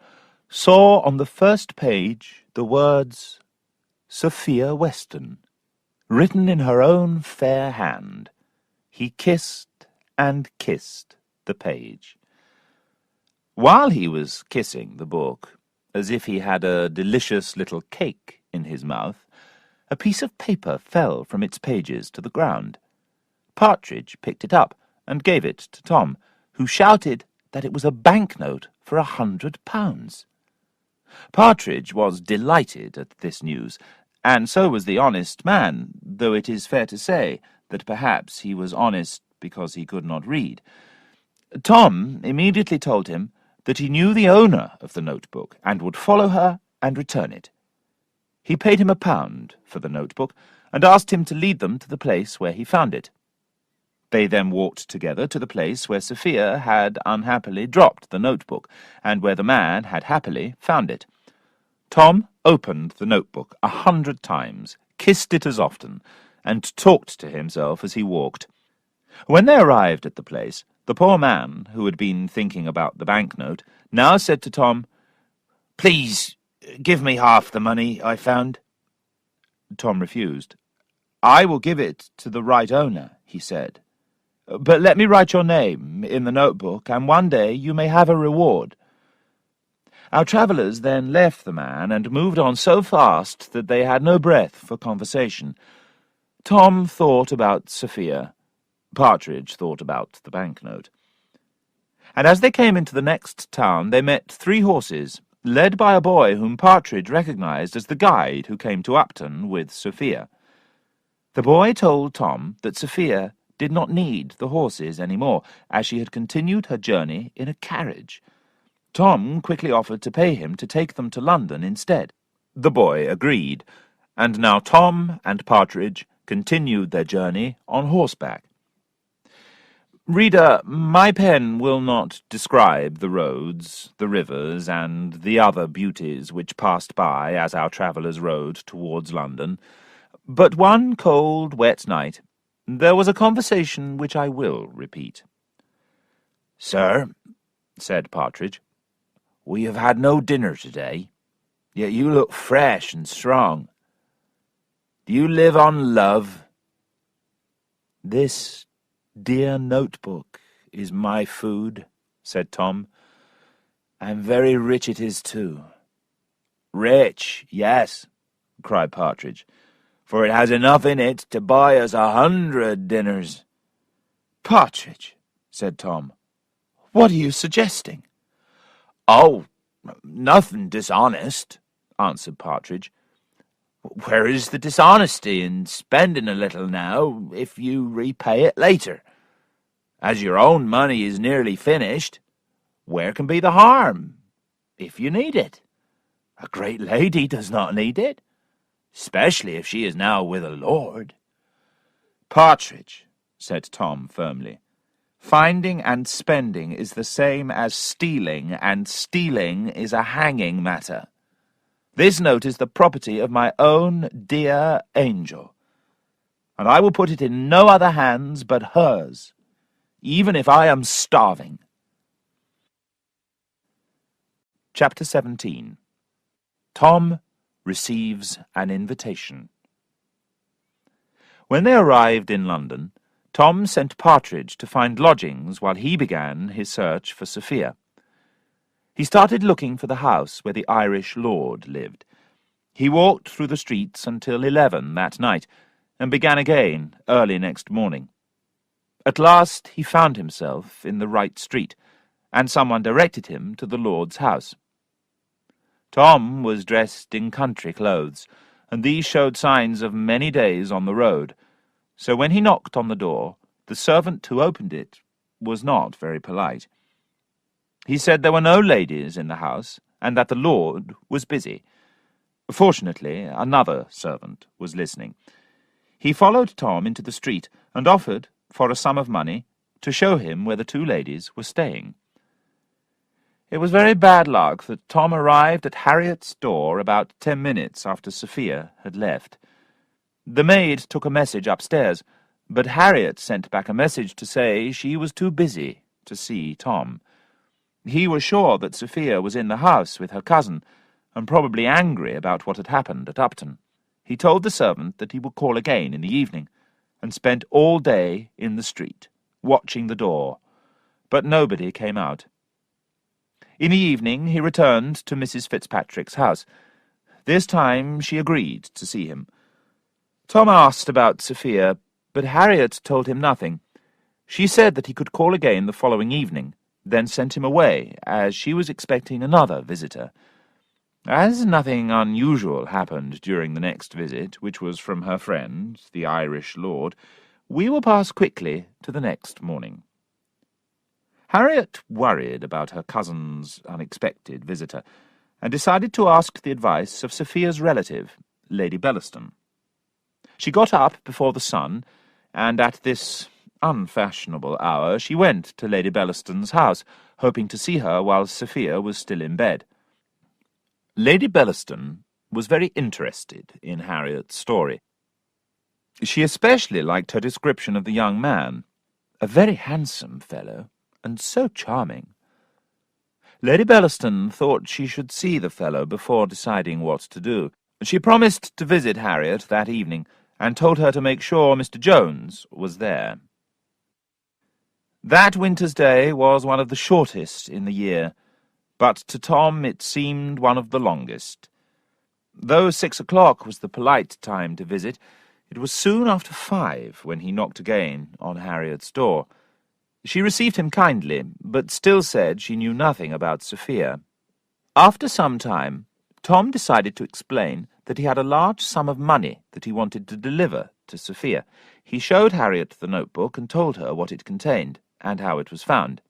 saw on the first page the words, "Sophia Weston," written in her own fair hand. He kissed and kissed the page. While he was kissing the book, as if he had a delicious little cake in his mouth, a piece of paper fell from its pages to the ground. Partridge picked it up and gave it to Tom, who shouted that it was a banknote for £100. Partridge was delighted at this news, and so was the honest man, though it is fair to say that perhaps he was honest because he could not read. Tom immediately told him that he knew the owner of the notebook and would follow her and return it. He paid him £1 for the notebook and asked him to lead them to the place where he found it. They then walked together to the place where Sophia had unhappily dropped the notebook, and where the man had happily found it. Tom opened the notebook 100 times, kissed it as often, and talked to himself as he walked. When they arrived at the place, the poor man, who had been thinking about the banknote, now said to Tom, "Please, give me half the money I found." Tom refused. "I will give it to the right owner," he said. "But let me write your name in the notebook, and one day you may have a reward." Our travellers then left the man and moved on so fast that they had no breath for conversation. Tom thought about Sophia. Partridge thought about the banknote. And as they came into the next town, they met 3 horses, led by a boy whom Partridge recognized as the guide who came to Upton with Sophia. The boy told Tom that Sophia did not need the horses any more, as she had continued her journey in a carriage. Tom quickly offered to pay him to take them to London instead. The boy agreed, and now Tom and Partridge continued their journey on horseback. Reader, my pen will not describe the roads, the rivers, and the other beauties which passed by as our travellers rode towards London. But one cold, wet night, there was a conversation which I will repeat. "Sir," said Partridge, "we have had no dinner today, yet you look fresh and strong. Do you live on love?" "This dear notebook is my food," said Tom, "and very rich it is too." "Rich, yes," cried Partridge, "for it has enough in it to buy us 100 dinners." "Partridge," said Tom, "what are you suggesting?" "Oh, nothing dishonest," answered Partridge. "Where is the dishonesty in spending a little now, if you repay it later? As your own money is nearly finished, where can be the harm, if you need it? A great lady does not need it, especially if she is now with a lord." "Partridge," said Tom firmly, "finding and spending is the same as stealing, and stealing is a hanging matter. This note is the property of my own dear angel, and I will put it in no other hands but hers, even if I am starving." Chapter 17. Tom receives an invitation. When they arrived in London, Tom sent Partridge to find lodgings while he began his search for Sophia. He started looking for the house where the Irish lord lived. He walked through the streets until 11 that night, and began again early next morning. At last he found himself in the right street, and someone directed him to the lord's house. Tom was dressed in country clothes, and these showed signs of many days on the road, so when he knocked on the door, the servant who opened it was not very polite. He said there were no ladies in the house, and that the lord was busy. Fortunately, another servant was listening. He followed Tom into the street, and offered, for a sum of money, to show him where the 2 ladies were staying. It was very bad luck that Tom arrived at Harriet's door about 10 minutes after Sophia had left. The maid took a message upstairs, but Harriet sent back a message to say she was too busy to see Tom. He was sure that Sophia was in the house with her cousin, and probably angry about what had happened at Upton. He told the servant that he would call again in the evening, and spent all day in the street, watching the door, but nobody came out. In the evening he returned to Mrs. Fitzpatrick's house. This time she agreed to see him. Tom asked about Sophia, but Harriet told him nothing. She said that he could call again the following evening, then sent him away, as she was expecting another visitor. As nothing unusual happened during the next visit, which was from her friend, the Irish lord, we will pass quickly to the next morning. Harriet worried about her cousin's unexpected visitor, and decided to ask the advice of Sophia's relative, Lady Bellaston. She got up before the sun, and at this unfashionable hour she went to Lady Bellaston's house, hoping to see her while Sophia was still in bed. Lady Bellaston was very interested in Harriet's story. She especially liked her description of the young man, a very handsome fellow, and so charming. Lady Bellaston thought she should see the fellow before deciding what to do. She promised to visit Harriet that evening, and told her to make sure Mr. Jones was there. That winter's day was one of the shortest in the year, but to Tom it seemed one of the longest. Though 6 o'clock was the polite time to visit, it was soon after 5 when he knocked again on Harriet's door. She received him kindly, but still said she knew nothing about Sophia. After some time, Tom decided to explain that he had a large sum of money that he wanted to deliver to Sophia. He showed Harriet the notebook and told her what it contained, and how it was found.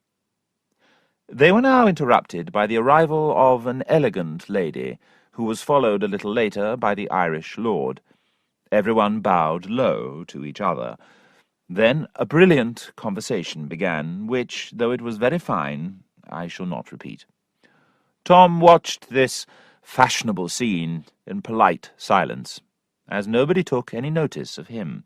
They were now interrupted by the arrival of an elegant lady, who was followed a little later by the Irish lord. Everyone bowed low to each other. Then a brilliant conversation began, which, though it was very fine, I shall not repeat. Tom watched this fashionable scene in polite silence, as nobody took any notice of him.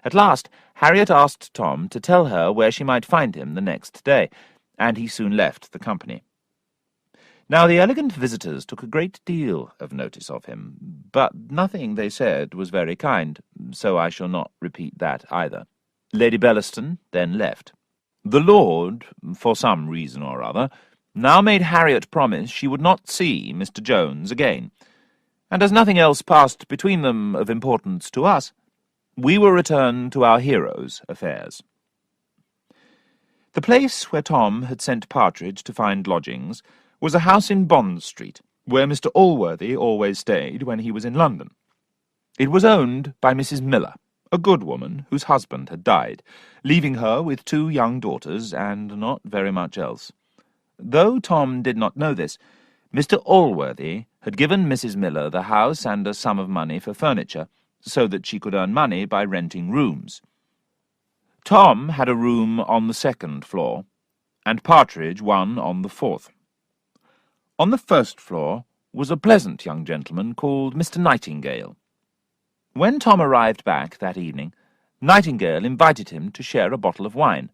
At last, Harriet asked Tom to tell her where she might find him the next day, and he soon left the company. Now the elegant visitors took a great deal of notice of him, but nothing they said was very kind, so I shall not repeat that either. Lady Bellaston then left. The lord, for some reason or other, now made Harriet promise she would not see Mr. Jones again, and as nothing else passed between them of importance to us, we will return to our hero's affairs. The place where Tom had sent Partridge to find lodgings was a house in Bond Street, where Mr. Allworthy always stayed when he was in London. It was owned by Mrs. Miller, a good woman whose husband had died, leaving her with 2 young daughters and not very much else. Though Tom did not know this, Mr. Allworthy had given Mrs. Miller the house and a sum of money for furniture, so that she could earn money by renting rooms. Tom had a room on the 2nd floor, and Partridge one on the 4th. On the 1st floor was a pleasant young gentleman called Mr. Nightingale. When Tom arrived back that evening, Nightingale invited him to share a bottle of wine.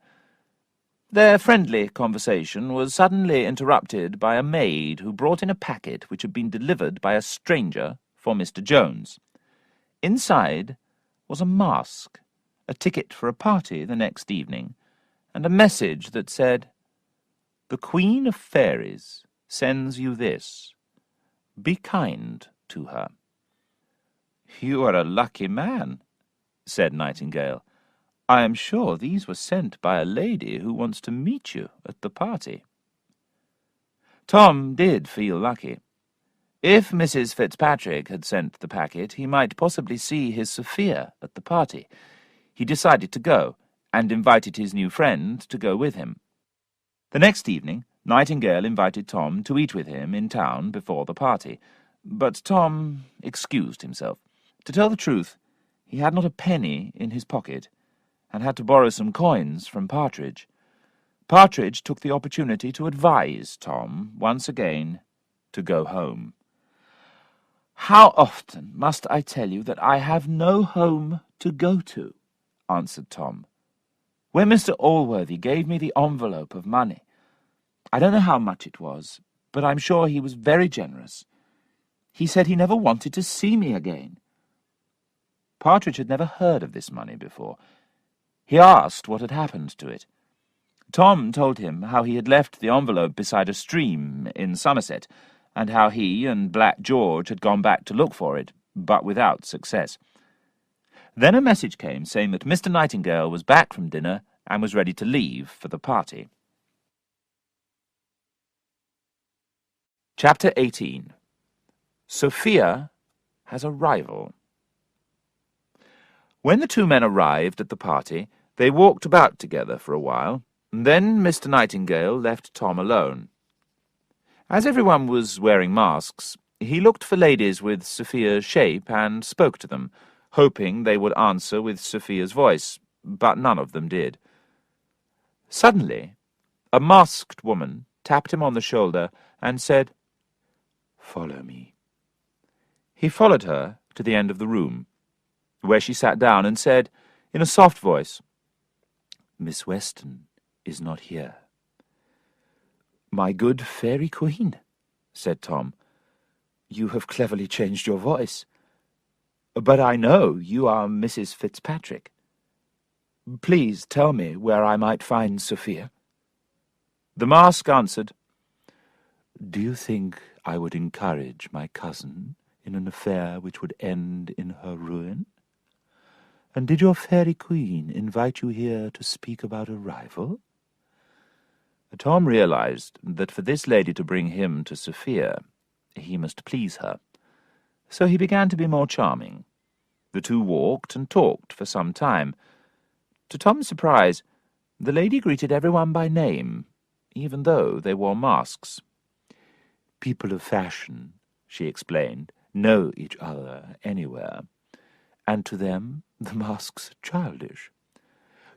Their friendly conversation was suddenly interrupted by a maid who brought in a packet which had been delivered by a stranger for Mr. Jones. Inside was a mask, a ticket for a party the next evening, and a message that said, "The Queen of Fairies sends you this. Be kind to her." "You are a lucky man," said Nightingale. "I am sure these were sent by a lady who wants to meet you at the party." Tom did feel lucky. If Mrs. Fitzpatrick had sent the packet, he might possibly see his Sophia at the party. He decided to go, and invited his new friend to go with him. The next evening, Nightingale invited Tom to eat with him in town before the party, but Tom excused himself. To tell the truth, he had not a penny in his pocket, and had to borrow some coins from Partridge. Partridge took the opportunity to advise Tom, once again, to go home. "How often must I tell you that I have no home to go to?" answered Tom. "When Mr. Allworthy gave me the envelope of money, I don't know how much it was, but I'm sure he was very generous. He said he never wanted to see me again." Partridge had never heard of this money before. He asked what had happened to it. Tom told him how he had left the envelope beside a stream in Somerset, and how he and Black George had gone back to look for it, but without success. Then a message came saying that Mr. Nightingale was back from dinner and was ready to leave for the party. Chapter 18. Sophia has a rival. When the two men arrived at the party, they walked about together for a while. Then Mr. Nightingale left Tom alone. As everyone was wearing masks, he looked for ladies with Sophia's shape and spoke to them, hoping they would answer with Sophia's voice, but none of them did. Suddenly, a masked woman tapped him on the shoulder and said, "Follow me." He followed her to the end of the room, where she sat down and said, in a soft voice, "Miss Weston is not here." "My good fairy queen," said Tom, "you have cleverly changed your voice. But I know you are Mrs. Fitzpatrick. Please tell me where I might find Sophia." The mask answered, "Do you think I would encourage my cousin in an affair which would end in her ruin? And did your fairy queen invite you here to speak about a rival?" Tom realized that for this lady to bring him to Sophia, he must please her. So he began to be more charming. The two walked and talked for some time. To Tom's surprise, the lady greeted everyone by name, even though they wore masks. "People of fashion," she explained, "know each other anywhere, and to them the masks are childish.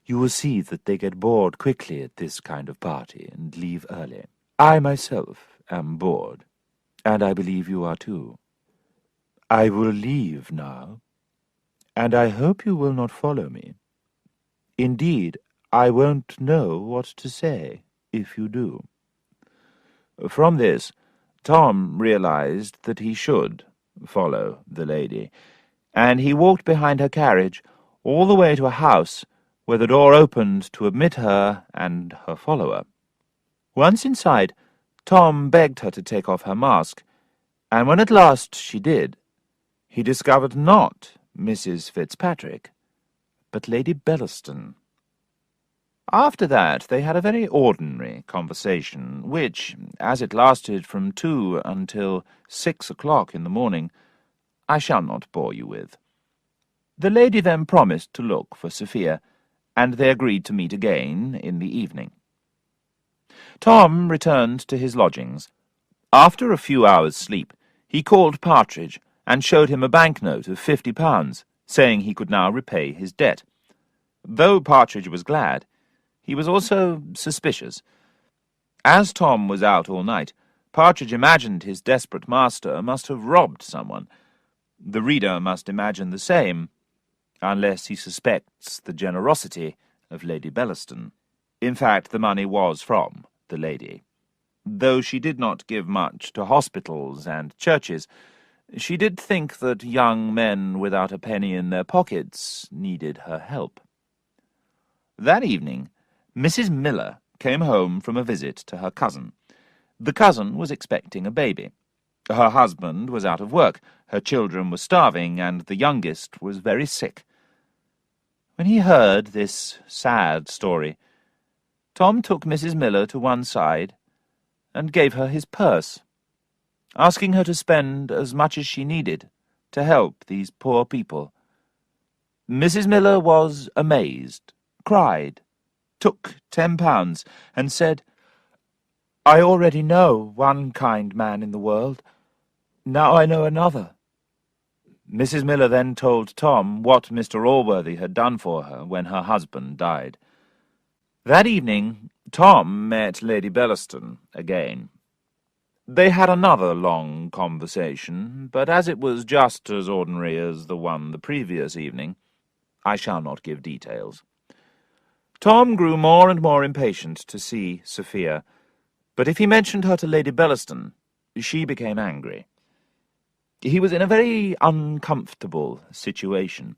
You will see that they get bored quickly at this kind of party and leave early. I myself am bored, and I believe you are too. I will leave now, and I hope you will not follow me. Indeed, I won't know what to say if you do." From this, Tom realized that he should follow the lady, and he walked behind her carriage all the way to a house where the door opened to admit her and her follower. Once inside, Tom begged her to take off her mask, and when at last she did, he discovered not Mrs. Fitzpatrick, but Lady Bellaston. After that, they had a very ordinary conversation, which, as it lasted from 2 until 6 o'clock in the morning, I shall not bore you with. The lady then promised to look for Sophia, and they agreed to meet again in the evening. Tom returned to his lodgings. After a few hours' sleep, he called Partridge and showed him a banknote of £50, saying he could now repay his debt. Though Partridge was glad, he was also suspicious. As Tom was out all night, Partridge imagined his desperate master must have robbed someone. The reader must imagine the same, unless he suspects the generosity of Lady Bellaston. In fact, the money was from the lady. Though she did not give much to hospitals and churches, she did think that young men without a penny in their pockets needed her help. That evening, Mrs. Miller came home from a visit to her cousin. The cousin was expecting a baby. Her husband was out of work, her children were starving, and the youngest was very sick. When he heard this sad story, Tom took Mrs. Miller to one side and gave her his purse, asking her to spend as much as she needed to help these poor people. Mrs. Miller was amazed, cried, took £10, and said, "I already know one kind man in the world. Now I know another." Mrs. Miller then told Tom what Mr. Allworthy had done for her when her husband died. That evening, Tom met Lady Bellaston again. They had another long conversation, but as it was just as ordinary as the one the previous evening, I shall not give details. Tom grew more and more impatient to see Sophia, but if he mentioned her to Lady Bellaston, she became angry. He was in a very uncomfortable situation,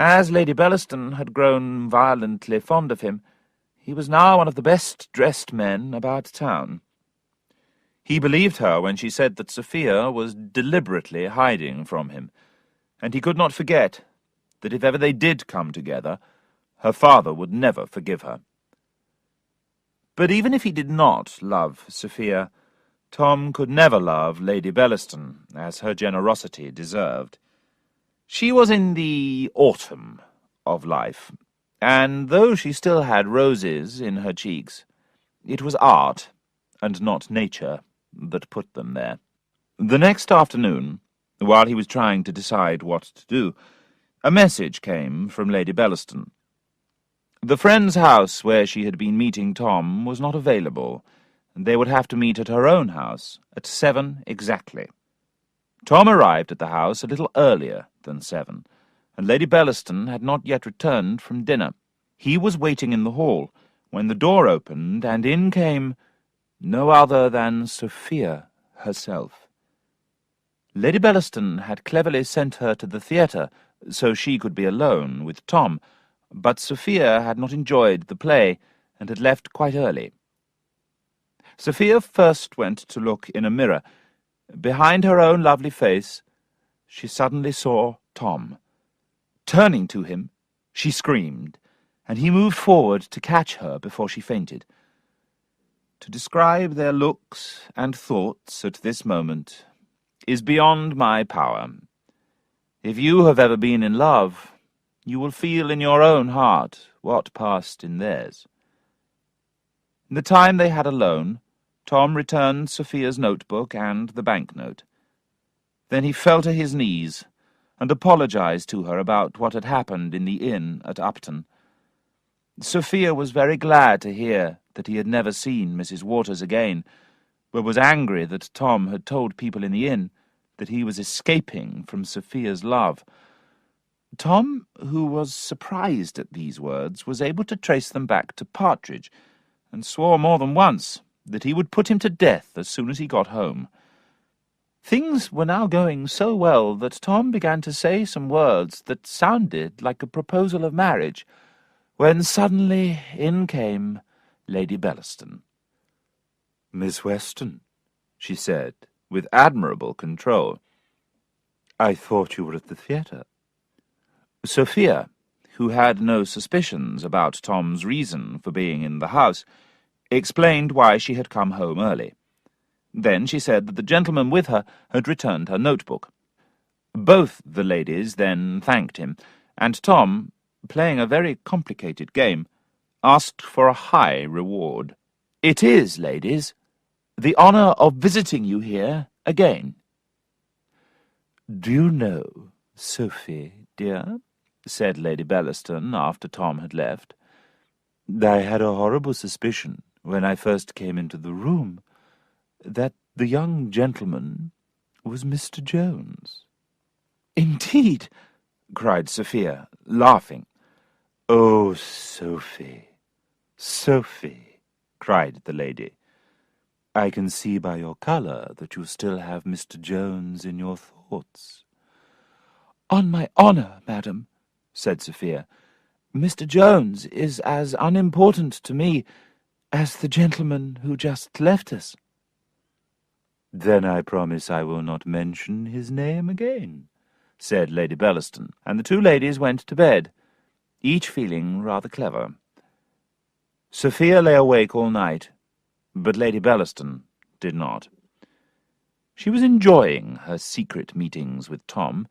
As Lady Bellaston had grown violently fond of him, he was now one of the best-dressed men about town. He believed her when she said that Sophia was deliberately hiding from him, and he could not forget that if ever they did come together, her father would never forgive her. But even if he did not love Sophia, Tom could never love Lady Bellaston, as her generosity deserved. She was in the autumn of life, and though she still had roses in her cheeks, it was art, and not nature, that put them there. The next afternoon, while he was trying to decide what to do, a message came from Lady Bellaston. The friend's house where she had been meeting Tom was not available, and they would have to meet at her own house at 7 exactly. Tom arrived at the house a little earlier than 7, and Lady Bellaston had not yet returned from dinner. He was waiting in the hall when the door opened, and in came no other than Sophia herself. Lady Bellaston had cleverly sent her to the theatre so she could be alone with Tom, but Sophia had not enjoyed the play and had left quite early. Sophia first went to look in a mirror. Behind her own lovely face, she suddenly saw Tom. Turning to him, she screamed, and he moved forward to catch her before she fainted. To describe their looks and thoughts at this moment is beyond my power. If you have ever been in love, you will feel in your own heart what passed in theirs. In the time they had alone, Tom returned Sophia's notebook and the banknote. Then he fell to his knees and apologized to her about what had happened in the inn at Upton. Sophia was very glad to hear that he had never seen Mrs. Waters again, but was angry that Tom had told people in the inn that he was escaping from Sophia's love. Tom, who was surprised at these words, was able to trace them back to Partridge, and swore more than once that he would put him to death as soon as he got home. Things were now going so well that Tom began to say some words that sounded like a proposal of marriage, when suddenly in came Lady Bellaston. "Miss Weston," she said, with admirable control, "I thought you were at the theatre." Sophia, who had no suspicions about Tom's reason for being in the house, explained why she had come home early. Then she said that the gentleman with her had returned her notebook. Both the ladies then thanked him, and Tom, playing a very complicated game, asked for a high reward. "It is, ladies, the honour of visiting you here again." "Do you know, Sophie, dear," said Lady Bellaston after Tom had left, "I had a horrible suspicion when I first came into the room that the young gentleman was Mr. Jones." "Indeed!" cried Sophia, laughing. "Oh, Sophie, Sophie," cried the lady, "I can see by your colour that you still have Mr. Jones in your thoughts." "On my honour, madam," said Sophia, "Mr. Jones is as unimportant to me as the gentleman who just left us." "Then I promise I will not mention his name again," said Lady Bellaston, and the two ladies went to bed, each feeling rather clever. Sophia lay awake all night, but Lady Bellaston did not. She was enjoying her secret meetings with Tom,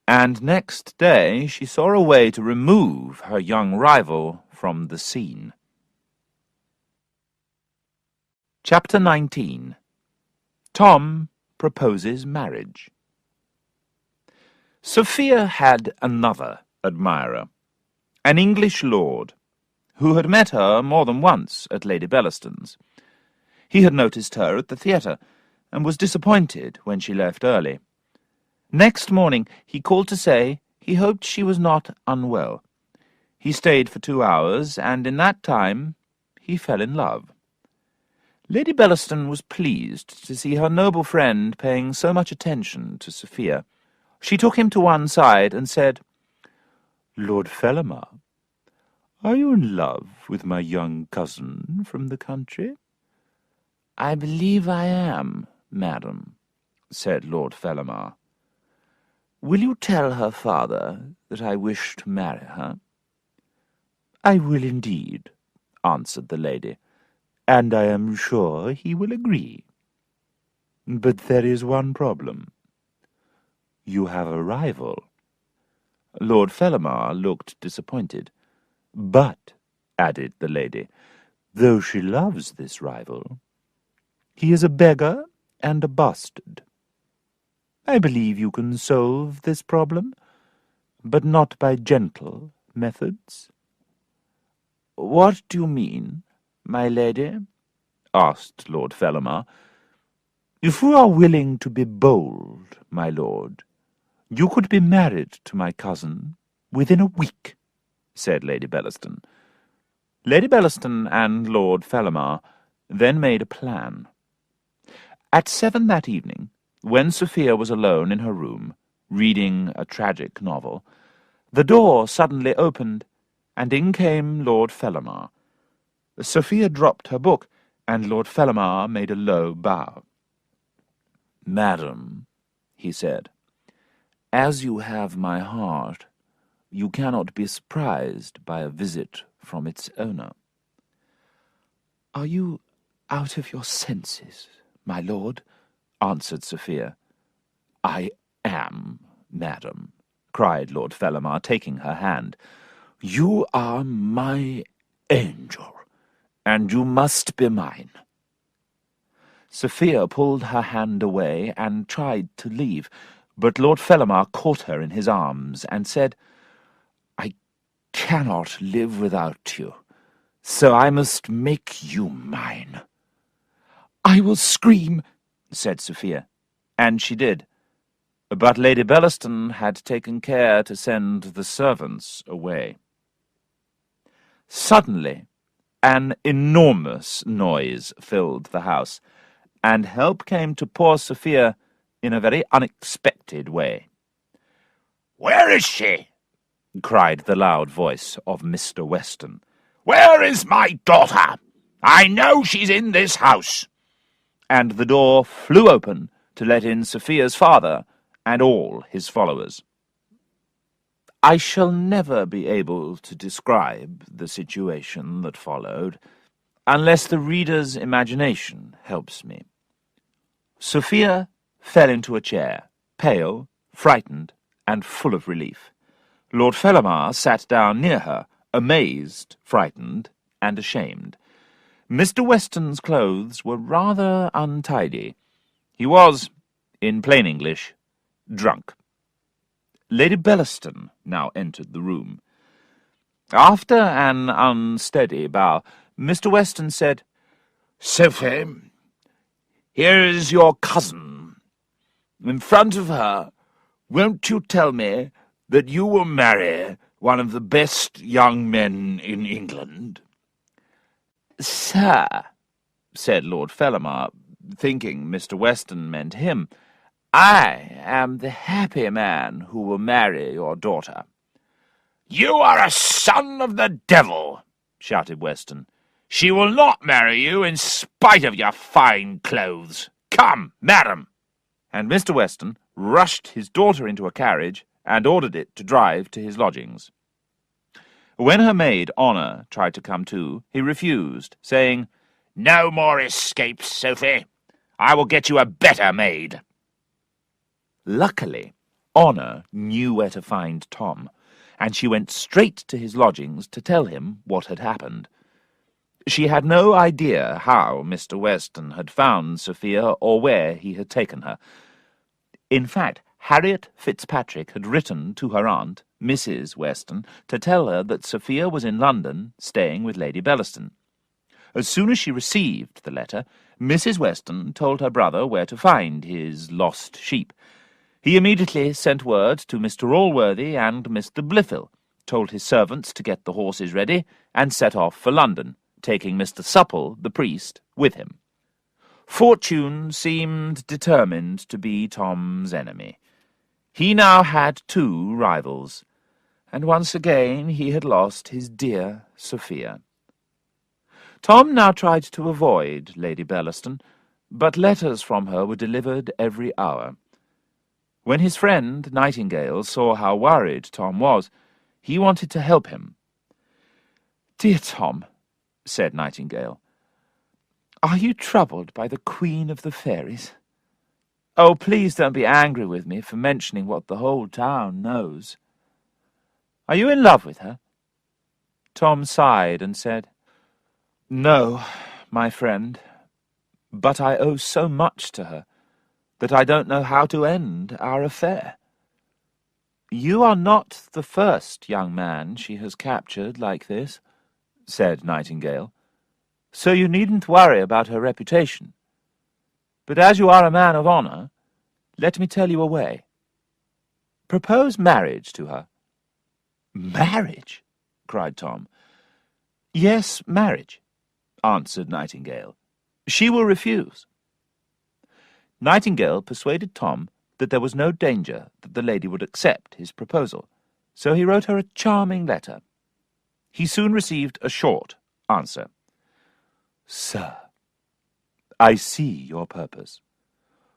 and next day she saw a way to remove her young rival from the scene. Chapter 19. Tom proposes marriage. Sophia had another admirer, an English lord, who had met her more than once at Lady Bellaston's. He had noticed her at the theatre, and was disappointed when she left early. Next morning he called to say he hoped she was not unwell. He stayed for 2 hours, and in that time he fell in love. Lady Bellaston was pleased to see her noble friend paying so much attention to Sophia. She took him to one side and said, Lord Fellamar, are you in love with my young cousin from the country?" "I believe I am, madam," said Lord Fellamar. "Will you tell her father that I wish to marry her?" "I will indeed," answered the lady, "and I am sure he will agree. But there is one problem. You have a rival." Lord Fellamar looked disappointed. "But," added the lady, "though she loves this rival, he is a beggar and a bastard. I believe you can solve this problem, but not by gentle methods." "What do you mean, my lady?" asked Lord Fellamar. "If you are willing to be bold, my lord, you could be married to my cousin within a week," said Lady Bellaston. Lady Bellaston and Lord Fellamar then made a plan. At 7 that evening, when Sophia was alone in her room, reading a tragic novel, the door suddenly opened, and in came Lord Fellamar. Sophia dropped her book, and Lord Fellamar made a low bow. "Madam," he said, "as you have my heart, you cannot be surprised by a visit from its owner." "Are you out of your senses, my lord?" answered Sophia. "I am, madam," cried Lord Fellamar, taking her hand. "You are my angel, and you must be mine." Sophia pulled her hand away and tried to leave, but Lord Fellamar caught her in his arms and said, "I cannot live without you, so I must make you mine." "I will scream," said Sophia, and she did. But Lady Bellaston had taken care to send the servants away. Suddenly, an enormous noise filled the house, and help came to poor Sophia in a very unexpected way. "Where is she?" cried the loud voice of Mr. Weston. "Where is my daughter? I know she's in this house." And the door flew open to let in Sophia's father and all his followers. I shall never be able to describe the situation that followed, unless the reader's imagination helps me. Sophia fell into a chair, pale, frightened, and full of relief. Lord Fellamar sat down near her, amazed, frightened, and ashamed. Mr. Weston's clothes were rather untidy. He was, in plain English, drunk. Lady Bellaston now entered the room. After an unsteady bow, Mr. Weston said, "Sophie, here is your cousin. In front of her, won't you tell me that you will marry one of the best young men in England?" "Sir," said Lord Fellamar, thinking Mr. Weston meant him, "I am the happy man who will marry your daughter." "You are a son of the devil!" shouted Weston. "She will not marry you in spite of your fine clothes. Come, madam!" And Mr. Weston rushed his daughter into a carriage and ordered it to drive to his lodgings. When her maid, Honour, tried to come too, he refused, saying, "No more escapes, Sophie. I will get you a better maid." Luckily, Honour knew where to find Tom, and she went straight to his lodgings to tell him what had happened. She had no idea how Mr. Weston had found Sophia or where he had taken her. In fact, Harriet Fitzpatrick had written to her aunt, Mrs. Weston, to tell her that Sophia was in London, staying with Lady Bellaston. As soon as she received the letter, Mrs. Weston told her brother where to find his lost sheep. He immediately sent word to Mr. Allworthy and Mr. Blifil, told his servants to get the horses ready, and set off for London, taking Mr. Supple, the priest, with him. Fortune seemed determined to be Tom's enemy. He now had two rivals. and once again he had lost his dear Sophia. Tom now tried to avoid Lady Bellaston, but letters from her were delivered every hour. When his friend Nightingale saw how worried Tom was, he wanted to help him. "Dear Tom," said Nightingale, "are you troubled by the Queen of the Fairies? Oh, please don't be angry with me for mentioning what the whole town knows. Are you in love with her?" Tom sighed and said, "No, my friend, but I owe so much to her that I don't know how to end our affair. You are not the first young man she has captured like this," said Nightingale, "so you needn't worry about her reputation. But as you are a man of honour, let me tell you a way. Propose marriage to her." "Marriage?" cried Tom. "Yes, marriage," answered Nightingale. "She will refuse." Nightingale persuaded Tom that there was no danger that the lady would accept his proposal, so he wrote her a charming letter. He soon received a short answer. "Sir, I see your purpose.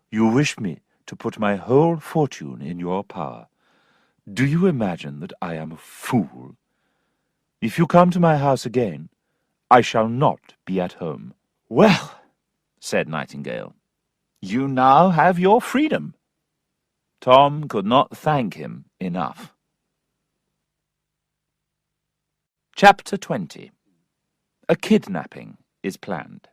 You wish me to put my whole fortune in your power. Do you imagine that I am a fool? If you come to my house again, I shall not be at home." "Well," said Nightingale, "you now have your freedom." Tom could not thank him enough. Chapter 20. A kidnapping is planned.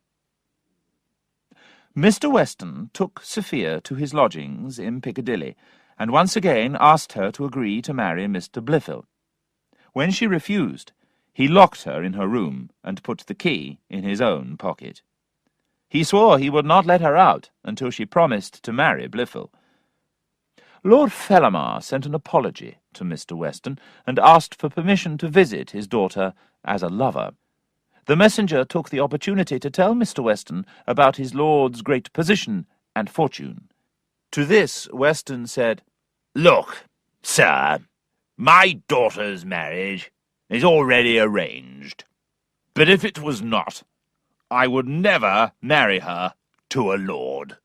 Mr. Weston took Sophia to his lodgings in Piccadilly, and once again asked her to agree to marry Mr. Blifil. When she refused, he locked her in her room and put the key in his own pocket. He swore he would not let her out until she promised to marry Blifil. Lord Fellamar sent an apology to Mr. Weston and asked for permission to visit his daughter as a lover. The messenger took the opportunity to tell Mr. Weston about his lord's great position and fortune. To this Weston said, "Look, sir, my daughter's marriage is already arranged. But if it was not, I would never marry her to a lord.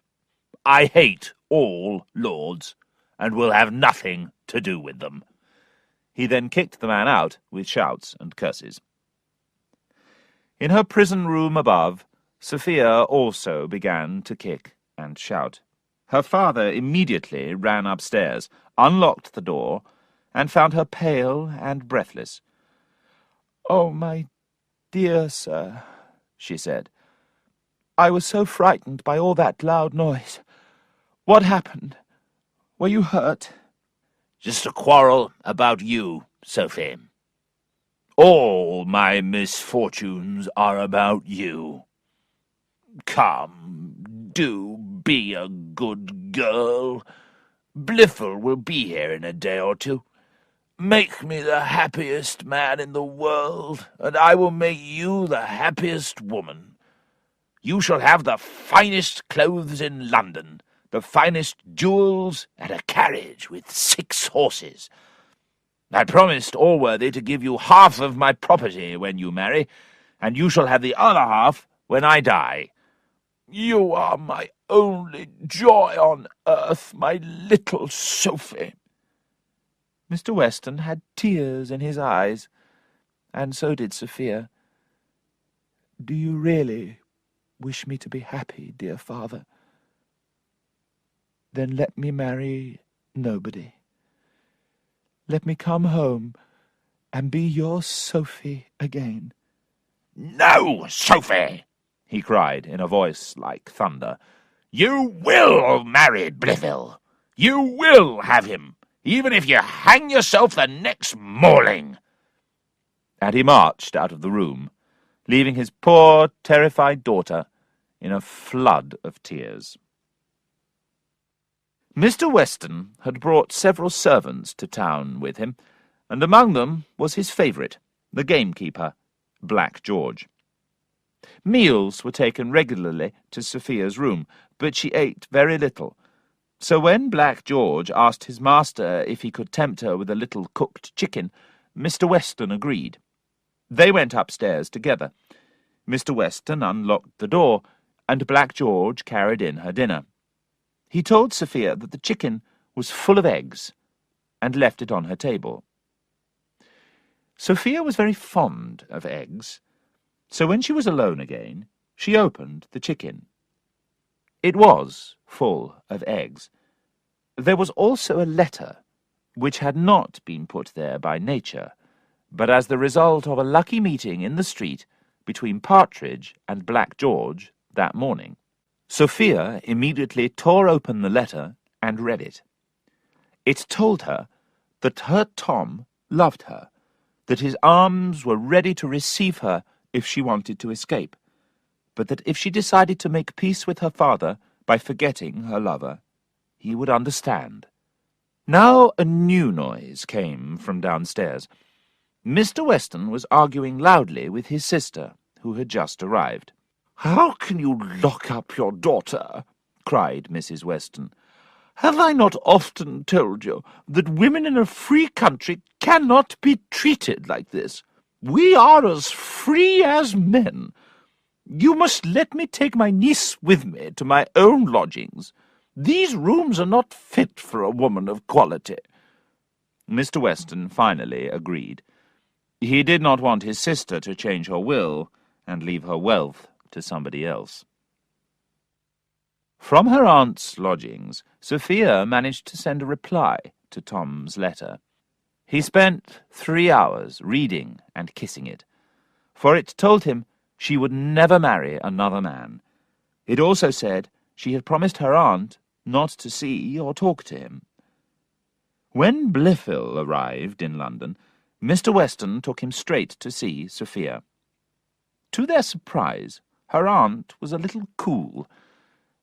I hate all lords, and will have nothing to do with them." He then kicked the man out with shouts and curses. In her prison room above, Sophia also began to kick and shout. Her father immediately ran upstairs, unlocked the door, and found her pale and breathless. "Oh, my dear sir," she said, "I was so frightened by all that loud noise. What happened? Were you hurt?" "Just a quarrel about you, Sophie. All my misfortunes are about you. Come, do be a good girl. Blifil will be here in a day or two. Make me the happiest man in the world, and I will make you the happiest woman. You shall have the finest clothes in London, the finest jewels, and a carriage with 6 horses. I promised Allworthy to give you half of my property when you marry, and you shall have the other half when I die. You are my only joy on earth, my little Sophie." Mr. Weston had tears in his eyes, and so did Sophia. "Do you really wish me to be happy, dear father? Then let me marry nobody. Let me come home and be your Sophie again." "No, Sophie!" he cried in a voice like thunder. "You will marry Blifil. You will have him, even if you hang yourself the next morning." And he marched out of the room, leaving his poor, terrified daughter in a flood of tears. Mr. Weston had brought several servants to town with him, and among them was his favourite, the gamekeeper, Black George. Meals were taken regularly to Sophia's room, but she ate very little, So when Black George asked his master if he could tempt her with a little cooked chicken, Mr. Weston agreed. They went upstairs together. Mr. Weston unlocked the door, and Black George carried in her dinner. He told Sophia that the chicken was full of eggs, and left it on her table. Sophia was very fond of eggs, so when she was alone again, she opened the chicken. It was full of eggs. There was also a letter, which had not been put there by nature, but as the result of a lucky meeting in the street between Partridge and Black George that morning. Sophia immediately tore open the letter and read it. It told her that her Tom loved her, that his arms were ready to receive her if she wanted to escape, but that if she decided to make peace with her father by forgetting her lover, he would understand. Now a new noise came from downstairs. Mr. Weston was arguing loudly with his sister, who had just arrived. "How can you lock up your daughter?" cried Mrs. Weston. "Have I not often told you that women in a free country cannot be treated like this? We are as free as men. You must let me take my niece with me to my own lodgings. These rooms are not fit for a woman of quality." Mr. Weston finally agreed. He did not want his sister to change her will and leave her wealth to somebody else. From her aunt's lodgings, Sophia managed to send a reply to Tom's letter. He spent 3 hours reading and kissing it, for it told him she would never marry another man. It also said she had promised her aunt not to see or talk to him. When Blifil arrived in London, Mr. Weston took him straight to see Sophia. To their surprise, her aunt was a little cool.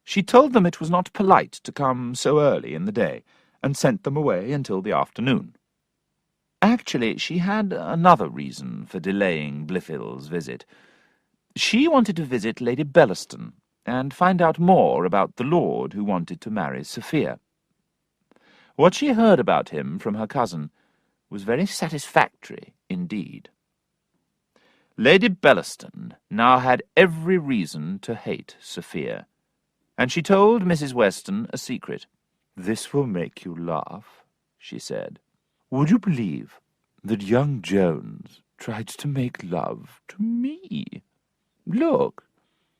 She told them it was not polite to come so early in the day, and sent them away until the afternoon. Actually, she had another reason for delaying Blifil's visit. She wanted to visit Lady Bellaston and find out more about the lord who wanted to marry Sophia. What she heard about him from her cousin was very satisfactory indeed. Lady Bellaston now had every reason to hate Sophia, and she told Mrs. Weston a secret. "This will make you laugh," she said. "Would you believe that young Jones tried to make love to me? Look,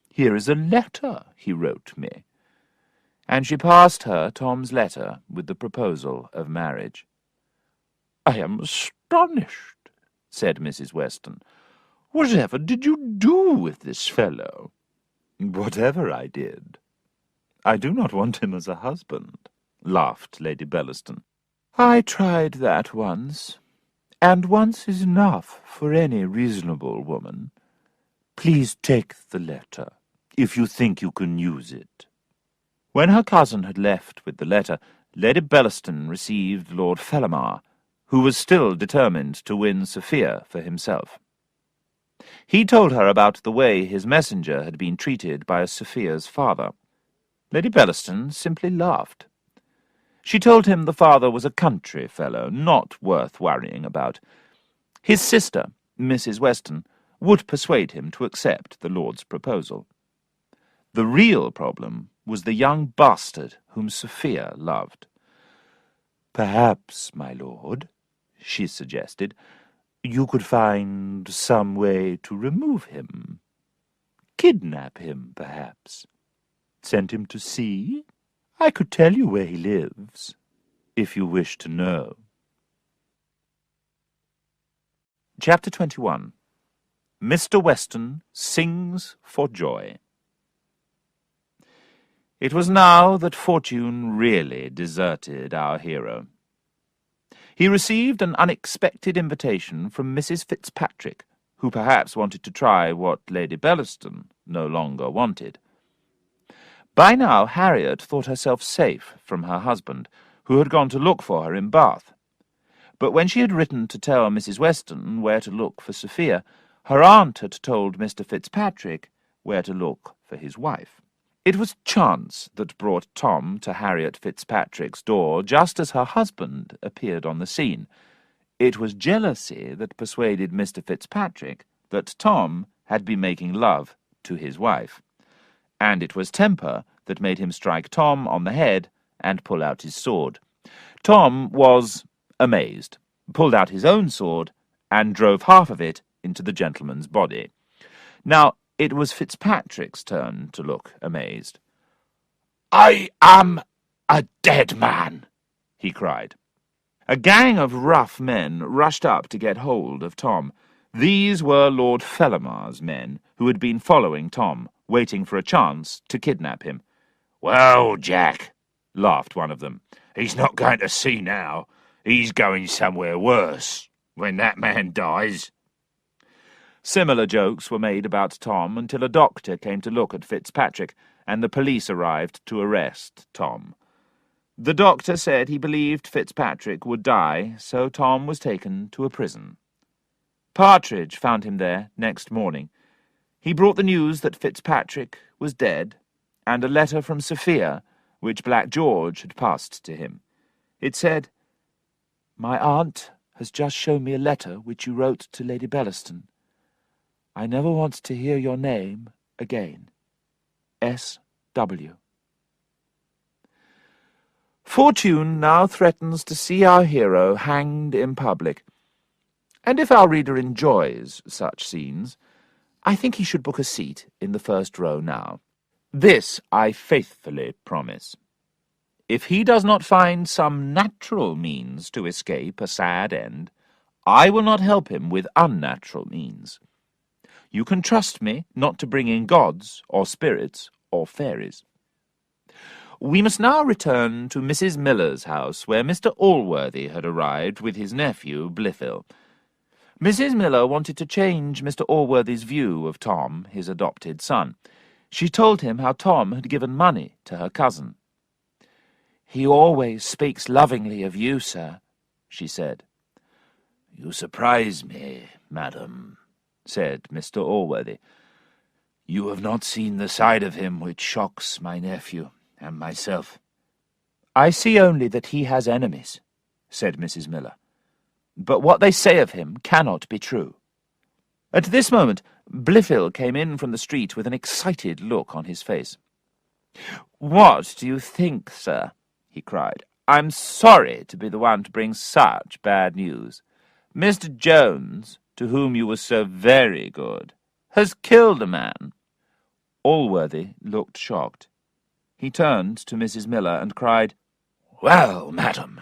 here is a letter he wrote me." And she passed her Tom's letter with the proposal of marriage. "I am astonished," said Mrs. Weston. "Whatever did you do with this fellow?" "Whatever I did, I do not want him as a husband," laughed Lady Bellaston. "I tried that once, and once is enough for any reasonable woman. Please take the letter, if you think you can use it." When her cousin had left with the letter, Lady Bellaston received Lord Fellamar, who was still determined to win Sophia for himself. He told her about the way his messenger had been treated by Sophia's father. Lady Bellaston simply laughed. She told him the father was a country fellow, not worth worrying about. His sister, Mrs. Weston, would persuade him to accept the lord's proposal. The real problem was the young bastard whom Sophia loved. "Perhaps, my lord," she suggested, "you could find some way to remove him. Kidnap him, perhaps. Send him to sea. I could tell you where he lives, if you wish to know." Chapter 21. Mr. Weston sings for joy. It was now that fortune really deserted our hero. He received an unexpected invitation from Mrs. Fitzpatrick, who perhaps wanted to try what Lady Bellaston no longer wanted. By now Harriet thought herself safe from her husband, who had gone to look for her in Bath. But when she had written to tell Mrs. Weston where to look for Sophia, her aunt had told Mr. Fitzpatrick where to look for his wife. It was chance that brought Tom to Harriet Fitzpatrick's door just as her husband appeared on the scene. It was jealousy that persuaded Mr. Fitzpatrick that Tom had been making love to his wife. And it was temper that made him strike Tom on the head and pull out his sword. Tom was amazed, pulled out his own sword, and drove half of it into the gentleman's body. Now, it was Fitzpatrick's turn to look amazed. "I am a dead man," he cried. A gang of rough men rushed up to get hold of Tom. These were Lord Felamar's men, who had been following Tom, waiting for a chance to kidnap him. "Well, Jack," laughed one of them, "he's not going to see now. He's going somewhere worse when that man dies." Similar jokes were made about Tom until a doctor came to look at Fitzpatrick, and the police arrived to arrest Tom. The doctor said he believed Fitzpatrick would die, so Tom was taken to a prison. Partridge found him there next morning. He brought the news that Fitzpatrick was dead, and a letter from Sophia, which Black George had passed to him. It said, "My aunt has just shown me a letter which you wrote to Lady Bellaston. I never want to hear your name again. S.W." Fortune now threatens to see our hero hanged in public, and if our reader enjoys such scenes, I think he should book a seat in the first row now. This I faithfully promise. If he does not find some natural means to escape a sad end, I will not help him with unnatural means. You can trust me not to bring in gods, or spirits, or fairies. We must now return to Mrs. Miller's house, where Mr. Allworthy had arrived with his nephew, Blifil. Mrs. Miller wanted to change Mr. Allworthy's view of Tom, his adopted son. She told him how Tom had given money to her cousin. "He always speaks lovingly of you, sir," she said. "You surprise me, madam," said Mr. Allworthy. "You have not seen the side of him which shocks my nephew and myself." "I see only that he has enemies," said Mrs. Miller. "But what they say of him cannot be true." At this moment, Blifil came in from the street with an excited look on his face. "What do you think, sir?" he cried. "I'm sorry to be the one to bring such bad news. Mr. Jones, to whom you were so very good, has killed a man." Allworthy looked shocked. He turned to Mrs. Miller and cried, "Well, madam,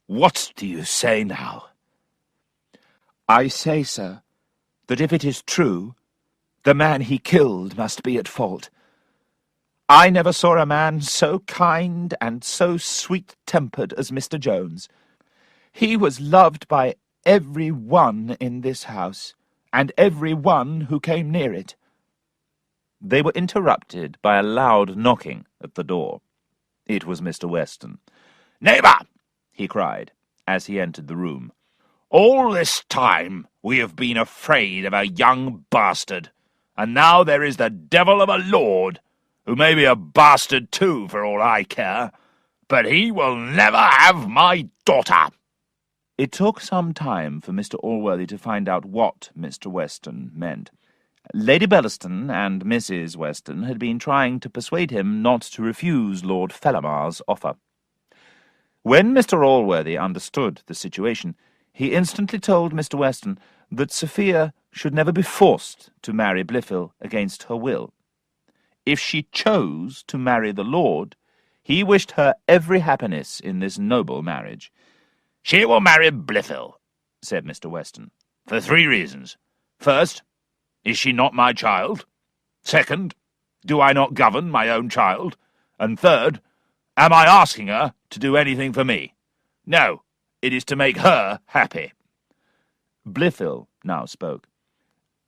what do you say now?" "I say, sir, that if it is true, the man he killed must be at fault. I never saw a man so kind and so sweet-tempered as Mr. Jones. He was loved by every one in this house, and every one who came near it." They were interrupted by a loud knocking at the door. It was Mr. Weston. "Neighbour," he cried, as he entered the room, "all this time we have been afraid of a young bastard, and now there is the devil of a lord, who may be a bastard too, for all I care, but he will never have my daughter." It took some time for Mr. Allworthy to find out what Mr. Weston meant. Lady Bellaston and Mrs. Weston had been trying to persuade him not to refuse Lord Felamar's offer. When Mr. Allworthy understood the situation, he instantly told Mr. Weston that Sophia should never be forced to marry Blifil against her will. If she chose to marry the lord, he wished her every happiness in this noble marriage. "She will marry Blifil," said Mr. Weston, "for 3 reasons. First, is she not my child? Second, do I not govern my own child? And third, am I asking her to do anything for me? No, it is to make her happy." Blifil now spoke.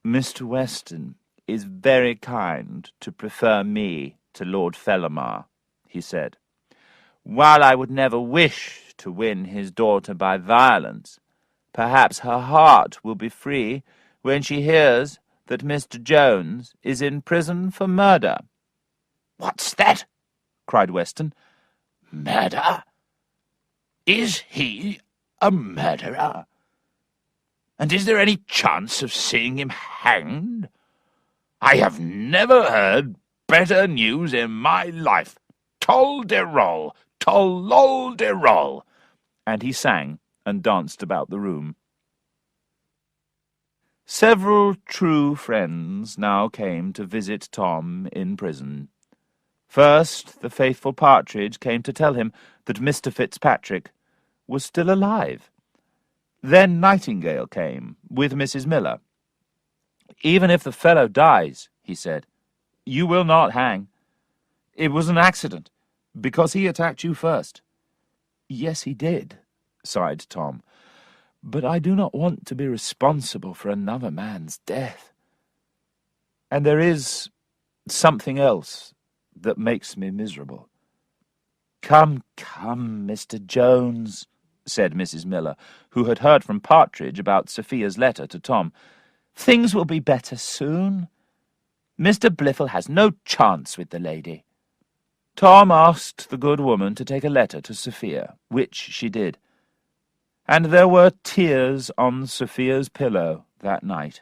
"Mr. Weston is very kind to prefer me to Lord Felamar," he said. "While I would never wish to win his daughter by violence, perhaps her heart will be free when she hears that Mr. Jones is in prison for murder." What's that? Cried Weston. Murder? Is he a murderer? And is there any chance of seeing him hanged? I have never heard better news in my life. Tol de rol, tol lol de rol. And he sang and danced about the room. Several true friends now came to visit Tom in prison. First, the faithful Partridge came to tell him that Mr. Fitzpatrick was still alive. Then Nightingale came, with Mrs. Miller. "Even if the fellow dies," he said, "you will not hang. It was an accident, because he attacked you first." "Yes, he did," sighed Tom, "but I do not want to be responsible for another man's death. And there is something else that makes me miserable." "Come, come, Mr. Jones," said Mrs. Miller, who had heard from Partridge about Sophia's letter to Tom. "Things will be better soon. Mr. Blifil has no chance with the lady." Tom asked the good woman to take a letter to Sophia, which she did. And there were tears on Sophia's pillow that night.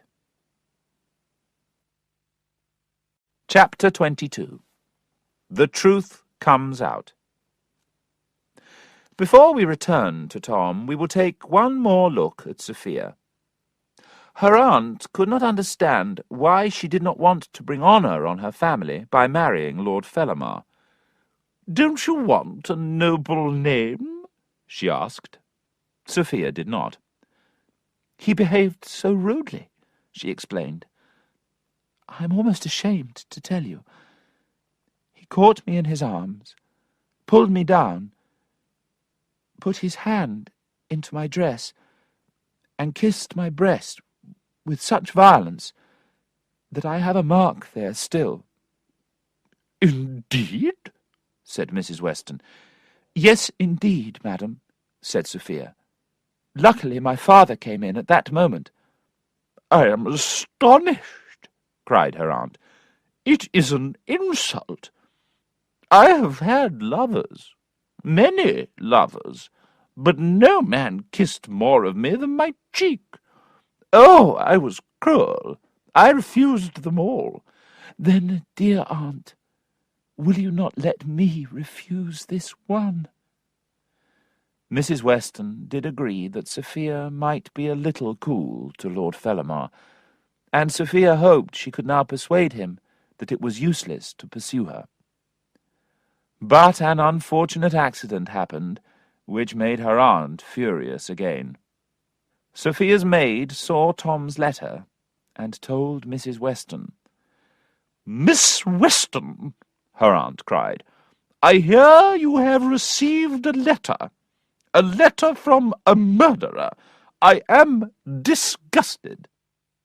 Chapter 22. The Truth Comes Out. Before we return to Tom, we will take one more look at Sophia. Her aunt could not understand why she did not want to bring honour on her family by marrying Lord Fellamar. "Don't you want a noble name?" she asked. Sophia did not. "He behaved so rudely," she explained. "I'm almost ashamed to tell you. He caught me in his arms, pulled me down, put his hand into my dress, and kissed my breast with such violence that I have a mark there still." "Indeed?" said Mrs. Weston. "Yes, indeed, madam," said Sophia. "Luckily my father came in at that moment." "I am astonished," cried her aunt. "It is an insult. I have had lovers, many lovers, but no man kissed more of me than my cheek. Oh, I was cruel. I refused them all." "Then, dear aunt, will you not let me refuse this one?" Mrs. Weston did agree that Sophia might be a little cool to Lord Fellamar, and Sophia hoped she could now persuade him that it was useless to pursue her. But an unfortunate accident happened, which made her aunt furious again. Sophia's maid saw Tom's letter and told Mrs. Weston. "Miss Weston," her aunt cried, "I hear you have received a letter from a murderer. I am disgusted.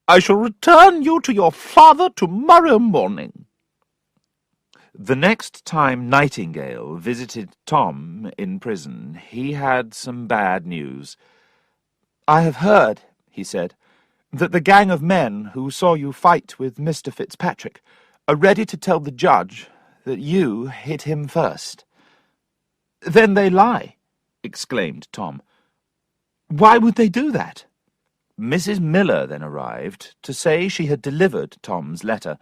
I shall return you to your father tomorrow morning." The next time Nightingale visited Tom in prison, he had some bad news. "I have heard," he said, "that the gang of men who saw you fight with Mr. Fitzpatrick are ready to tell the judge that you hit him first." "Then they lie," exclaimed Tom. "Why would they do that?" Mrs. Miller then arrived to say she had delivered Tom's letter,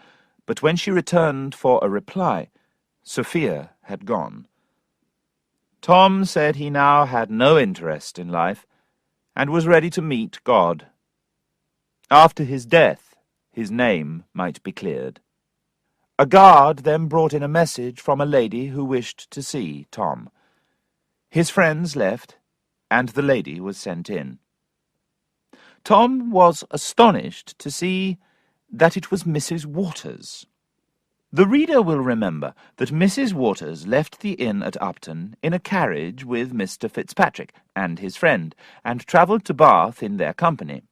but when she returned for a reply, Sophia had gone. Tom said he now had no interest in life, and was ready to meet God. After his death, his name might be cleared. A guard then brought in a message from a lady who wished to see Tom. His friends left, and the lady was sent in. Tom was astonished to see that it was Mrs. Waters. The reader will remember that Mrs. Waters left the inn at Upton in a carriage with Mr. Fitzpatrick and his friend, and travelled to Bath in their company.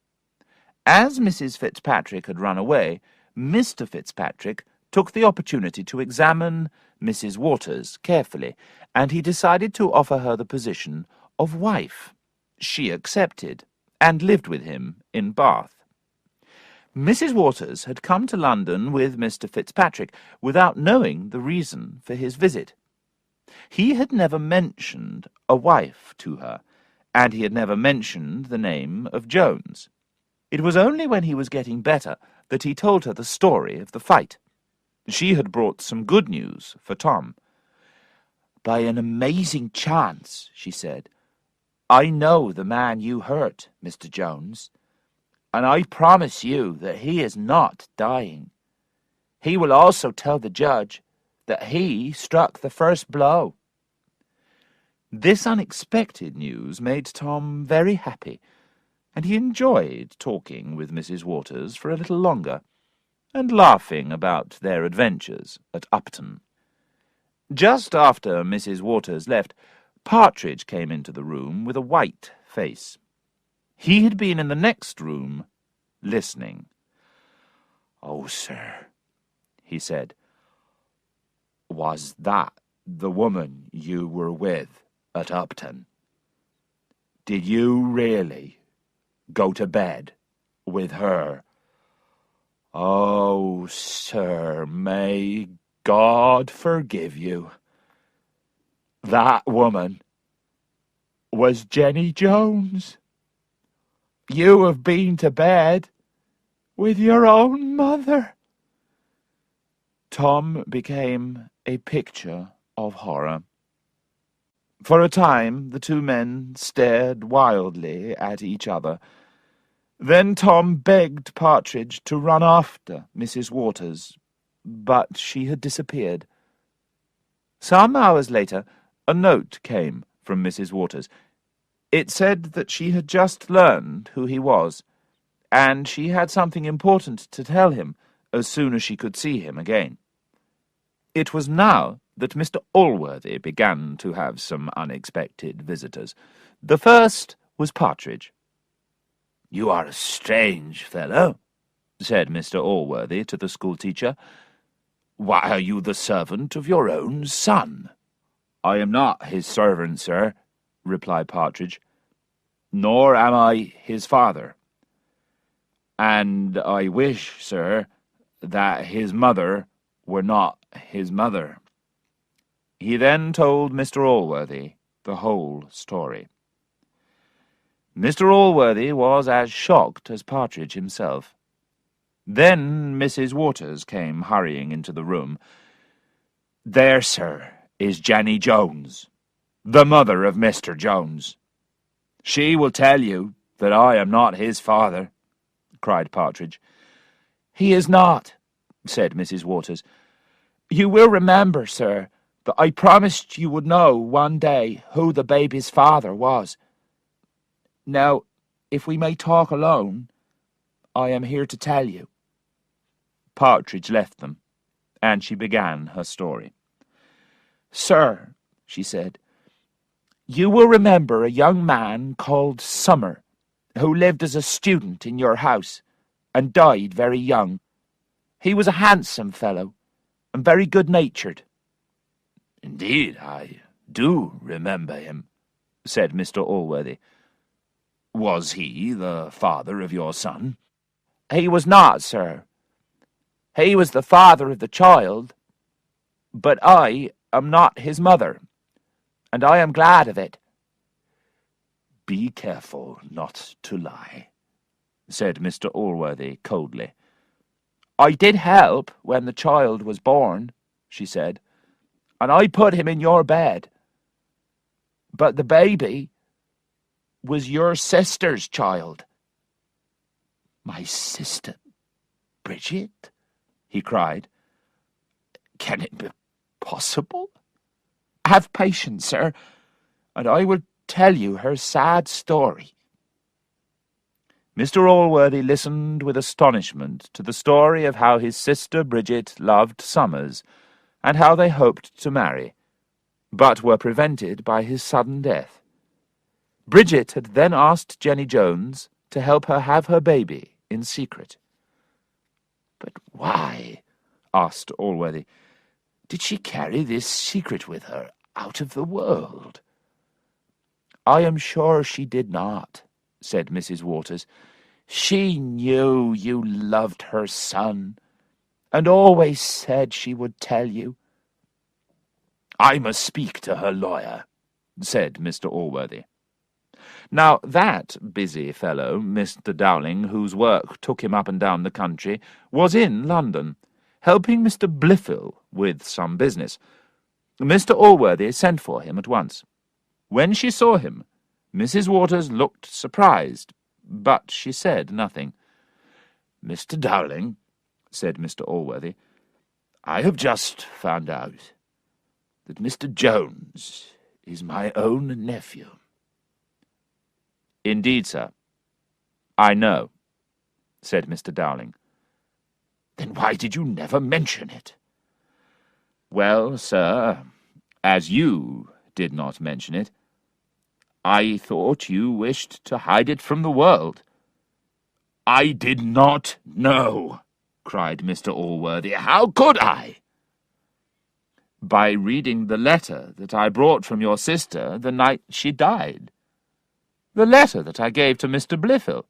As Mrs. Fitzpatrick had run away, Mr. Fitzpatrick took the opportunity to examine Mrs. Waters carefully, and he decided to offer her the position of wife. She accepted, and lived with him in Bath. Mrs. Waters had come to London with Mr. Fitzpatrick without knowing the reason for his visit. He had never mentioned a wife to her, and he had never mentioned the name of Jones. It was only when he was getting better that he told her the story of the fight. She had brought some good news for Tom. "By an amazing chance," she said, "I know the man you hurt, Mr. Jones, and I promise you that he is not dying. He will also tell the judge that he struck the first blow." This unexpected news made Tom very happy, and he enjoyed talking with Mrs. Waters for a little longer, and laughing about their adventures at Upton. Just after Mrs. Waters left, Partridge came into the room with a white face. He had been in the next room, listening. "Oh, sir," he said, "was that the woman you were with at Upton? Did you really go to bed with her? Oh, sir, may God forgive you. That woman was Jenny Jones. You have been to bed with your own mother." Tom became a picture of horror. For a time the two men stared wildly at each other. Then Tom begged Partridge to run after Mrs. Waters, but she had disappeared. Some hours later, a note came from Mrs. Waters. It said that she had just learned who he was, and she had something important to tell him as soon as she could see him again. It was now that Mr. Allworthy began to have some unexpected visitors. The first was Partridge. "You are a strange fellow," said Mr. Allworthy to the schoolteacher. "Why are you the servant of your own son?" "I am not his servant, sir," replied Partridge, "nor am I his father. And I wish, sir, that his mother were not his mother." He then told Mr. Allworthy the whole story. Mr. Allworthy was as shocked as Partridge himself. Then Mrs. Waters came hurrying into the room. "There, sir, is Jenny Jones, the mother of Mr. Jones. She will tell you that I am not his father," cried Partridge. "He is not," said Mrs. Waters. "You will remember, sir, that I promised you would know one day who the baby's father was. Now, if we may talk alone, I am here to tell you." Partridge left them, and she began her story. "Sir," she said, "you will remember a young man called Summer, who lived as a student in your house, and died very young. He was a handsome fellow, and very good-natured." "Indeed, I do remember him," said Mr. Allworthy. "Was he the father of your son?" "He was not, sir. He was the father of the child, but I am not his mother, and I am glad of it." "Be careful not to lie," said Mr. Allworthy coldly. "I did help when the child was born," she said, "and I put him in your bed. But the baby was your sister's child." "My sister, Bridget?" he cried. "Can it be possible?" "Have patience, sir, and I will tell you her sad story." Mr. Allworthy listened with astonishment to the story of how his sister Bridget loved Summers, and how they hoped to marry, but were prevented by his sudden death. Bridget had then asked Jenny Jones to help her have her baby in secret. "But why," asked Allworthy, "did she carry this secret with her out of the world?" "I am sure she did not," said Mrs. Waters. She knew you loved her son, and always said she would tell you." "I must speak to her lawyer," said Mr. Allworthy. Now that busy fellow, Mr. Dowling, whose work took him up and down the country, was in London, helping Mr. Blifil with some business. Mr. Allworthy sent for him at once. When she saw him, Mrs. Waters looked surprised, but she said nothing. "Mr. Dowling," said Mr. Allworthy, "I have just found out that Mr. Jones is my own nephew." "Indeed, sir, I know," said Mr. Dowling. "Then why did you never mention it?" "Well, sir, as you did not mention it, I thought you wished to hide it from the world." "I did not know," cried Mr. Allworthy. "How could I?" "By reading the letter that I brought from your sister the night she died. The letter that I gave to Mr. Blifil."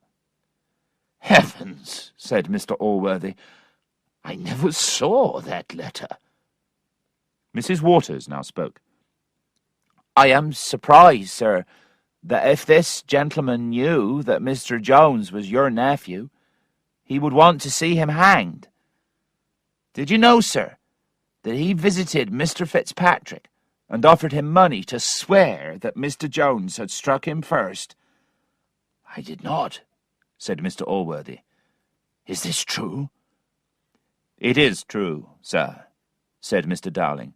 "Heavens," said Mr. Allworthy, "I never saw that letter." Mrs. Waters now spoke. "I am surprised, sir, that if this gentleman knew that Mr. Jones was your nephew, he would want to see him hanged. Did you know, sir, that he visited Mr. Fitzpatrick and offered him money to swear that Mr. Jones had struck him first?" "I did not," said Mr. Allworthy. "Is this true?" "It is true, sir," said Mr. Dowling.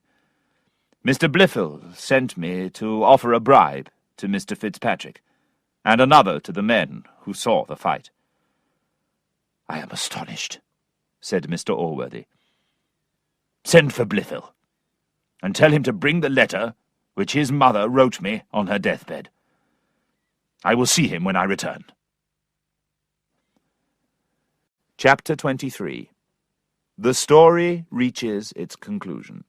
"Mr. Blifil sent me to offer a bribe to Mr. Fitzpatrick, and another to the men who saw the fight." "I am astonished," said Mr. Allworthy. "Send for Blifil, and tell him to bring the letter which his mother wrote me on her deathbed. I will see him when I return." Chapter 23. The story reaches its conclusion.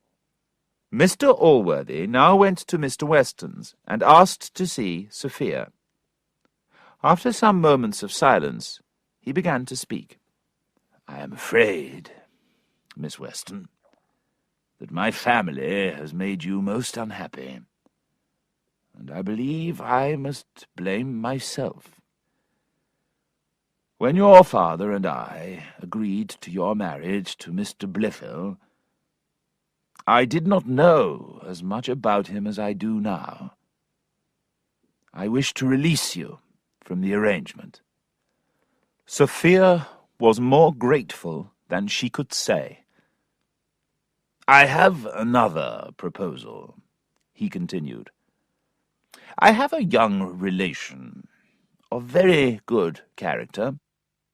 Mr. Allworthy now went to Mr. Weston's and asked to see Sophia. After some moments of silence, he began to speak. "I am afraid, Miss Weston, that my family has made you most unhappy, and I believe I must blame myself. When your father and I agreed to your marriage to Mr. Blifil, I did not know as much about him as I do now. I wish to release you from the arrangement." Sophia was more grateful than she could say. "I have another proposal," he continued. "I have a young relation of very good character,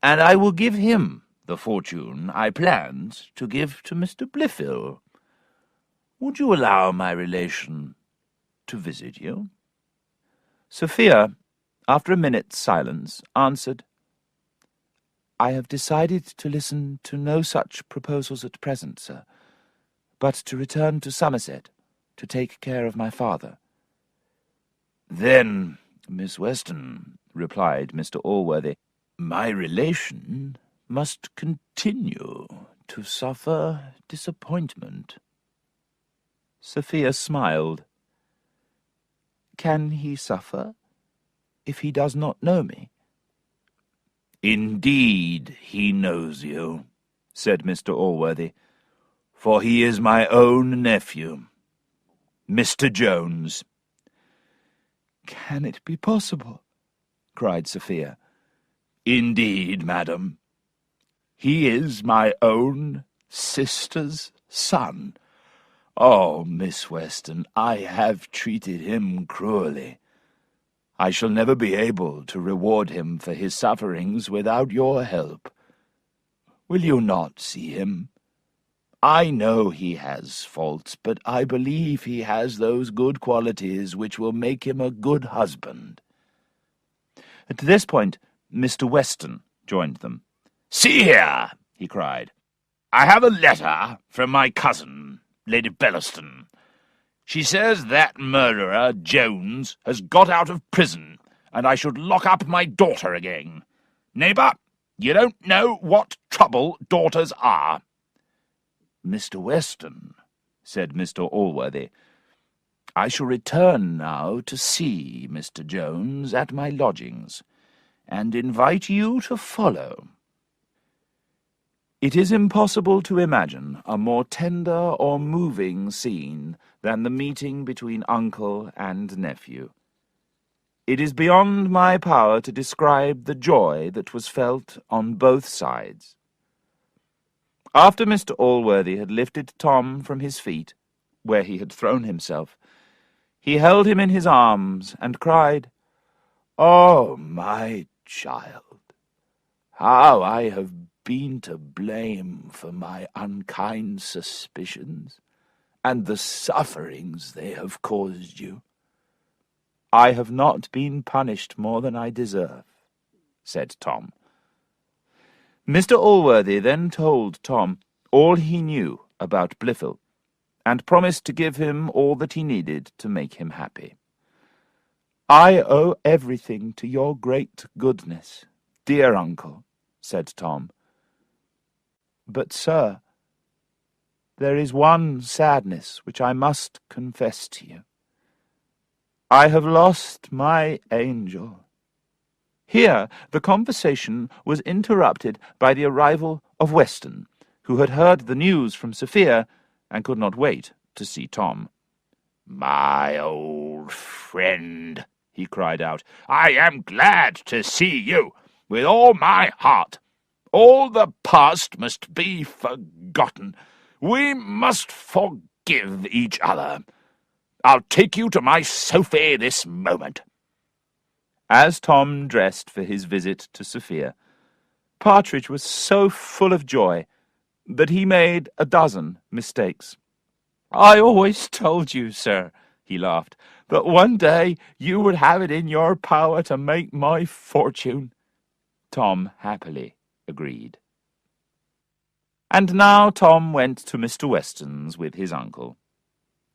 and I will give him the fortune I planned to give to Mr. Blifil. Would you allow my relation to visit you?" Sophia, after a minute's silence, answered, "I have decided to listen to no such proposals at present, sir, but to return to Somerset to take care of my father." "Then, Miss Weston," replied Mr. Allworthy, "my relation must continue to suffer disappointment." Sophia smiled. "Can he suffer if he does not know me?" "Indeed he knows you," said Mr. Allworthy, "for he is my own nephew, Mr. Jones." "Can it be possible?" cried Sophia. "Indeed, madam. He is my own sister's son. Oh, Miss Weston, I have treated him cruelly. I shall never be able to reward him for his sufferings without your help. Will you not see him? I know he has faults, but I believe he has those good qualities which will make him a good husband." At this point, Mr. Weston joined them. "See here," he cried. "I have a letter from my cousin, Lady Bellaston. She says that murderer, Jones, has got out of prison, and I should lock up my daughter again. Neighbour, you don't know what trouble daughters are. Mr. Weston, said Mr. Allworthy, I shall return now to see Mr. Jones at my lodgings, and invite you to follow. It is impossible to imagine a more tender or moving scene than the meeting between uncle and nephew. It is beyond my power to describe the joy that was felt on both sides. After Mr. Allworthy had lifted Tom from his feet, where he had thrown himself, he held him in his arms and cried, "Oh, my child, how I have been to blame for my unkind suspicions, and the sufferings they have caused you." "I have not been punished more than I deserve," said Tom. Mr. Allworthy then told Tom all he knew about Blifil, and promised to give him all that he needed to make him happy. "I owe everything to your great goodness, dear uncle," said Tom. "But, sir, there is one sadness which I must confess to you. I have lost my angel." Here the conversation was interrupted by the arrival of Weston, who had heard the news from Sophia, and could not wait to see Tom. "My old friend," he cried out, "I am glad to see you, with all my heart. All the past must be forgotten. We must forgive each other. I'll take you to my Sophie this moment." As Tom dressed for his visit to Sophia, Partridge was so full of joy that he made a dozen mistakes. "I always told you, sir," he laughed, "that one day you would have it in your power to make my fortune." Tom happily agreed. And now Tom went to Mr. Weston's with his uncle.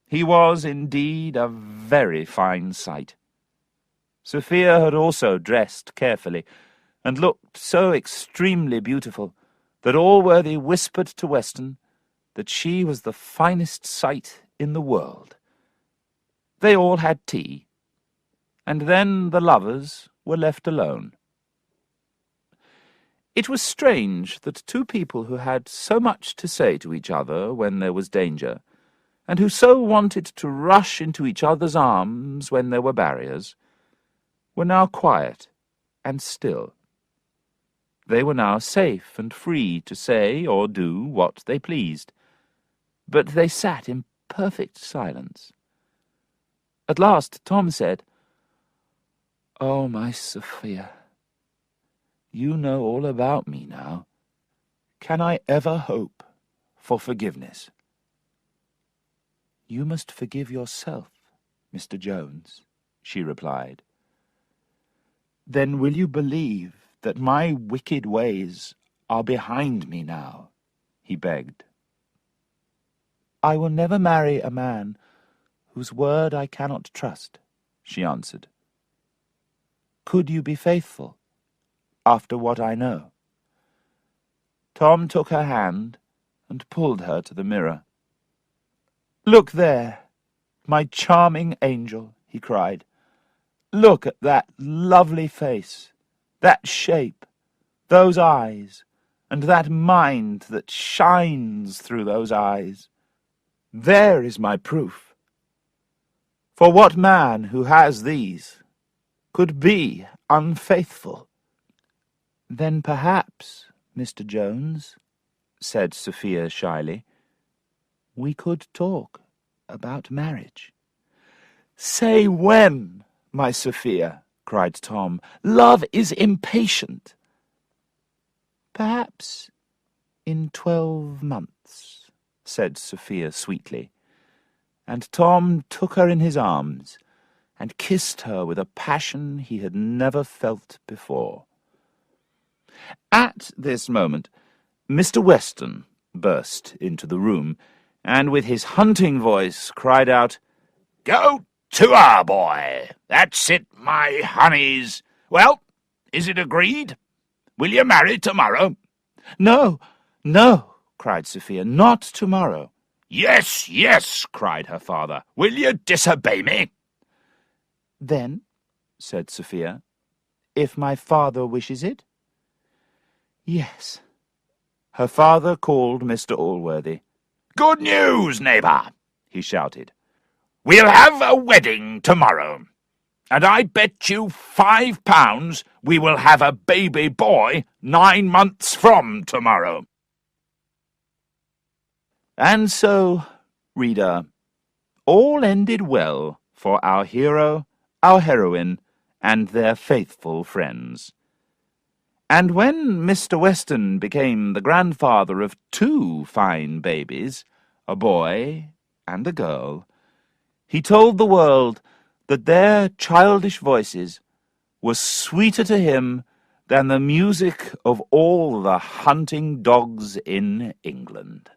He was indeed a very fine sight. Sophia had also dressed carefully, and looked so extremely beautiful that Allworthy whispered to Weston that she was the finest sight in the world. They all had tea, and then the lovers were left alone. It was strange that two people who had so much to say to each other when there was danger, and who so wanted to rush into each other's arms when there were barriers, were now quiet and still. They were now safe and free to say or do what they pleased, but they sat in perfect silence. At last Tom said, "Oh, my Sophia, you know all about me now. Can I ever hope for forgiveness?" "You must forgive yourself, Mr. Jones," she replied. "Then will you believe that my wicked ways are behind me now?" he begged. "I will never marry a man whose word I cannot trust," she answered. "Could you be faithful, after what I know?" Tom took her hand and pulled her to the mirror. "Look there, my charming angel," he cried. "Look at that lovely face, that shape, those eyes, and that mind that shines through those eyes. There is my proof. For what man who has these could be unfaithful?" "Then perhaps, Mr. Jones," said Sophia shyly, "we could talk about marriage." "Say when, my Sophia," cried Tom. "Love is impatient." "Perhaps in 12 months, said Sophia sweetly, and Tom took her in his arms and kissed her with a passion he had never felt before. At this moment, Mr. Weston burst into the room, and with his hunting voice cried out, "Go to her, boy! That's it, my honeys! Well, is it agreed?" Will you marry tomorrow? No, no, cried Sophia, not tomorrow. Yes, yes, cried her father. Will you disobey me? Then, said Sophia, if my father wishes it? Yes. Her father called Mr. Allworthy. Good news, neighbour, he shouted. We'll have a wedding tomorrow, and I bet you £5 we will have a baby boy 9 months from tomorrow. And so, reader, all ended well for our hero, our heroine, and their faithful friends. And when Mr. Weston became the grandfather of 2 fine babies, a boy and a girl, he told the world that their childish voices were sweeter to him than the music of all the hunting dogs in England.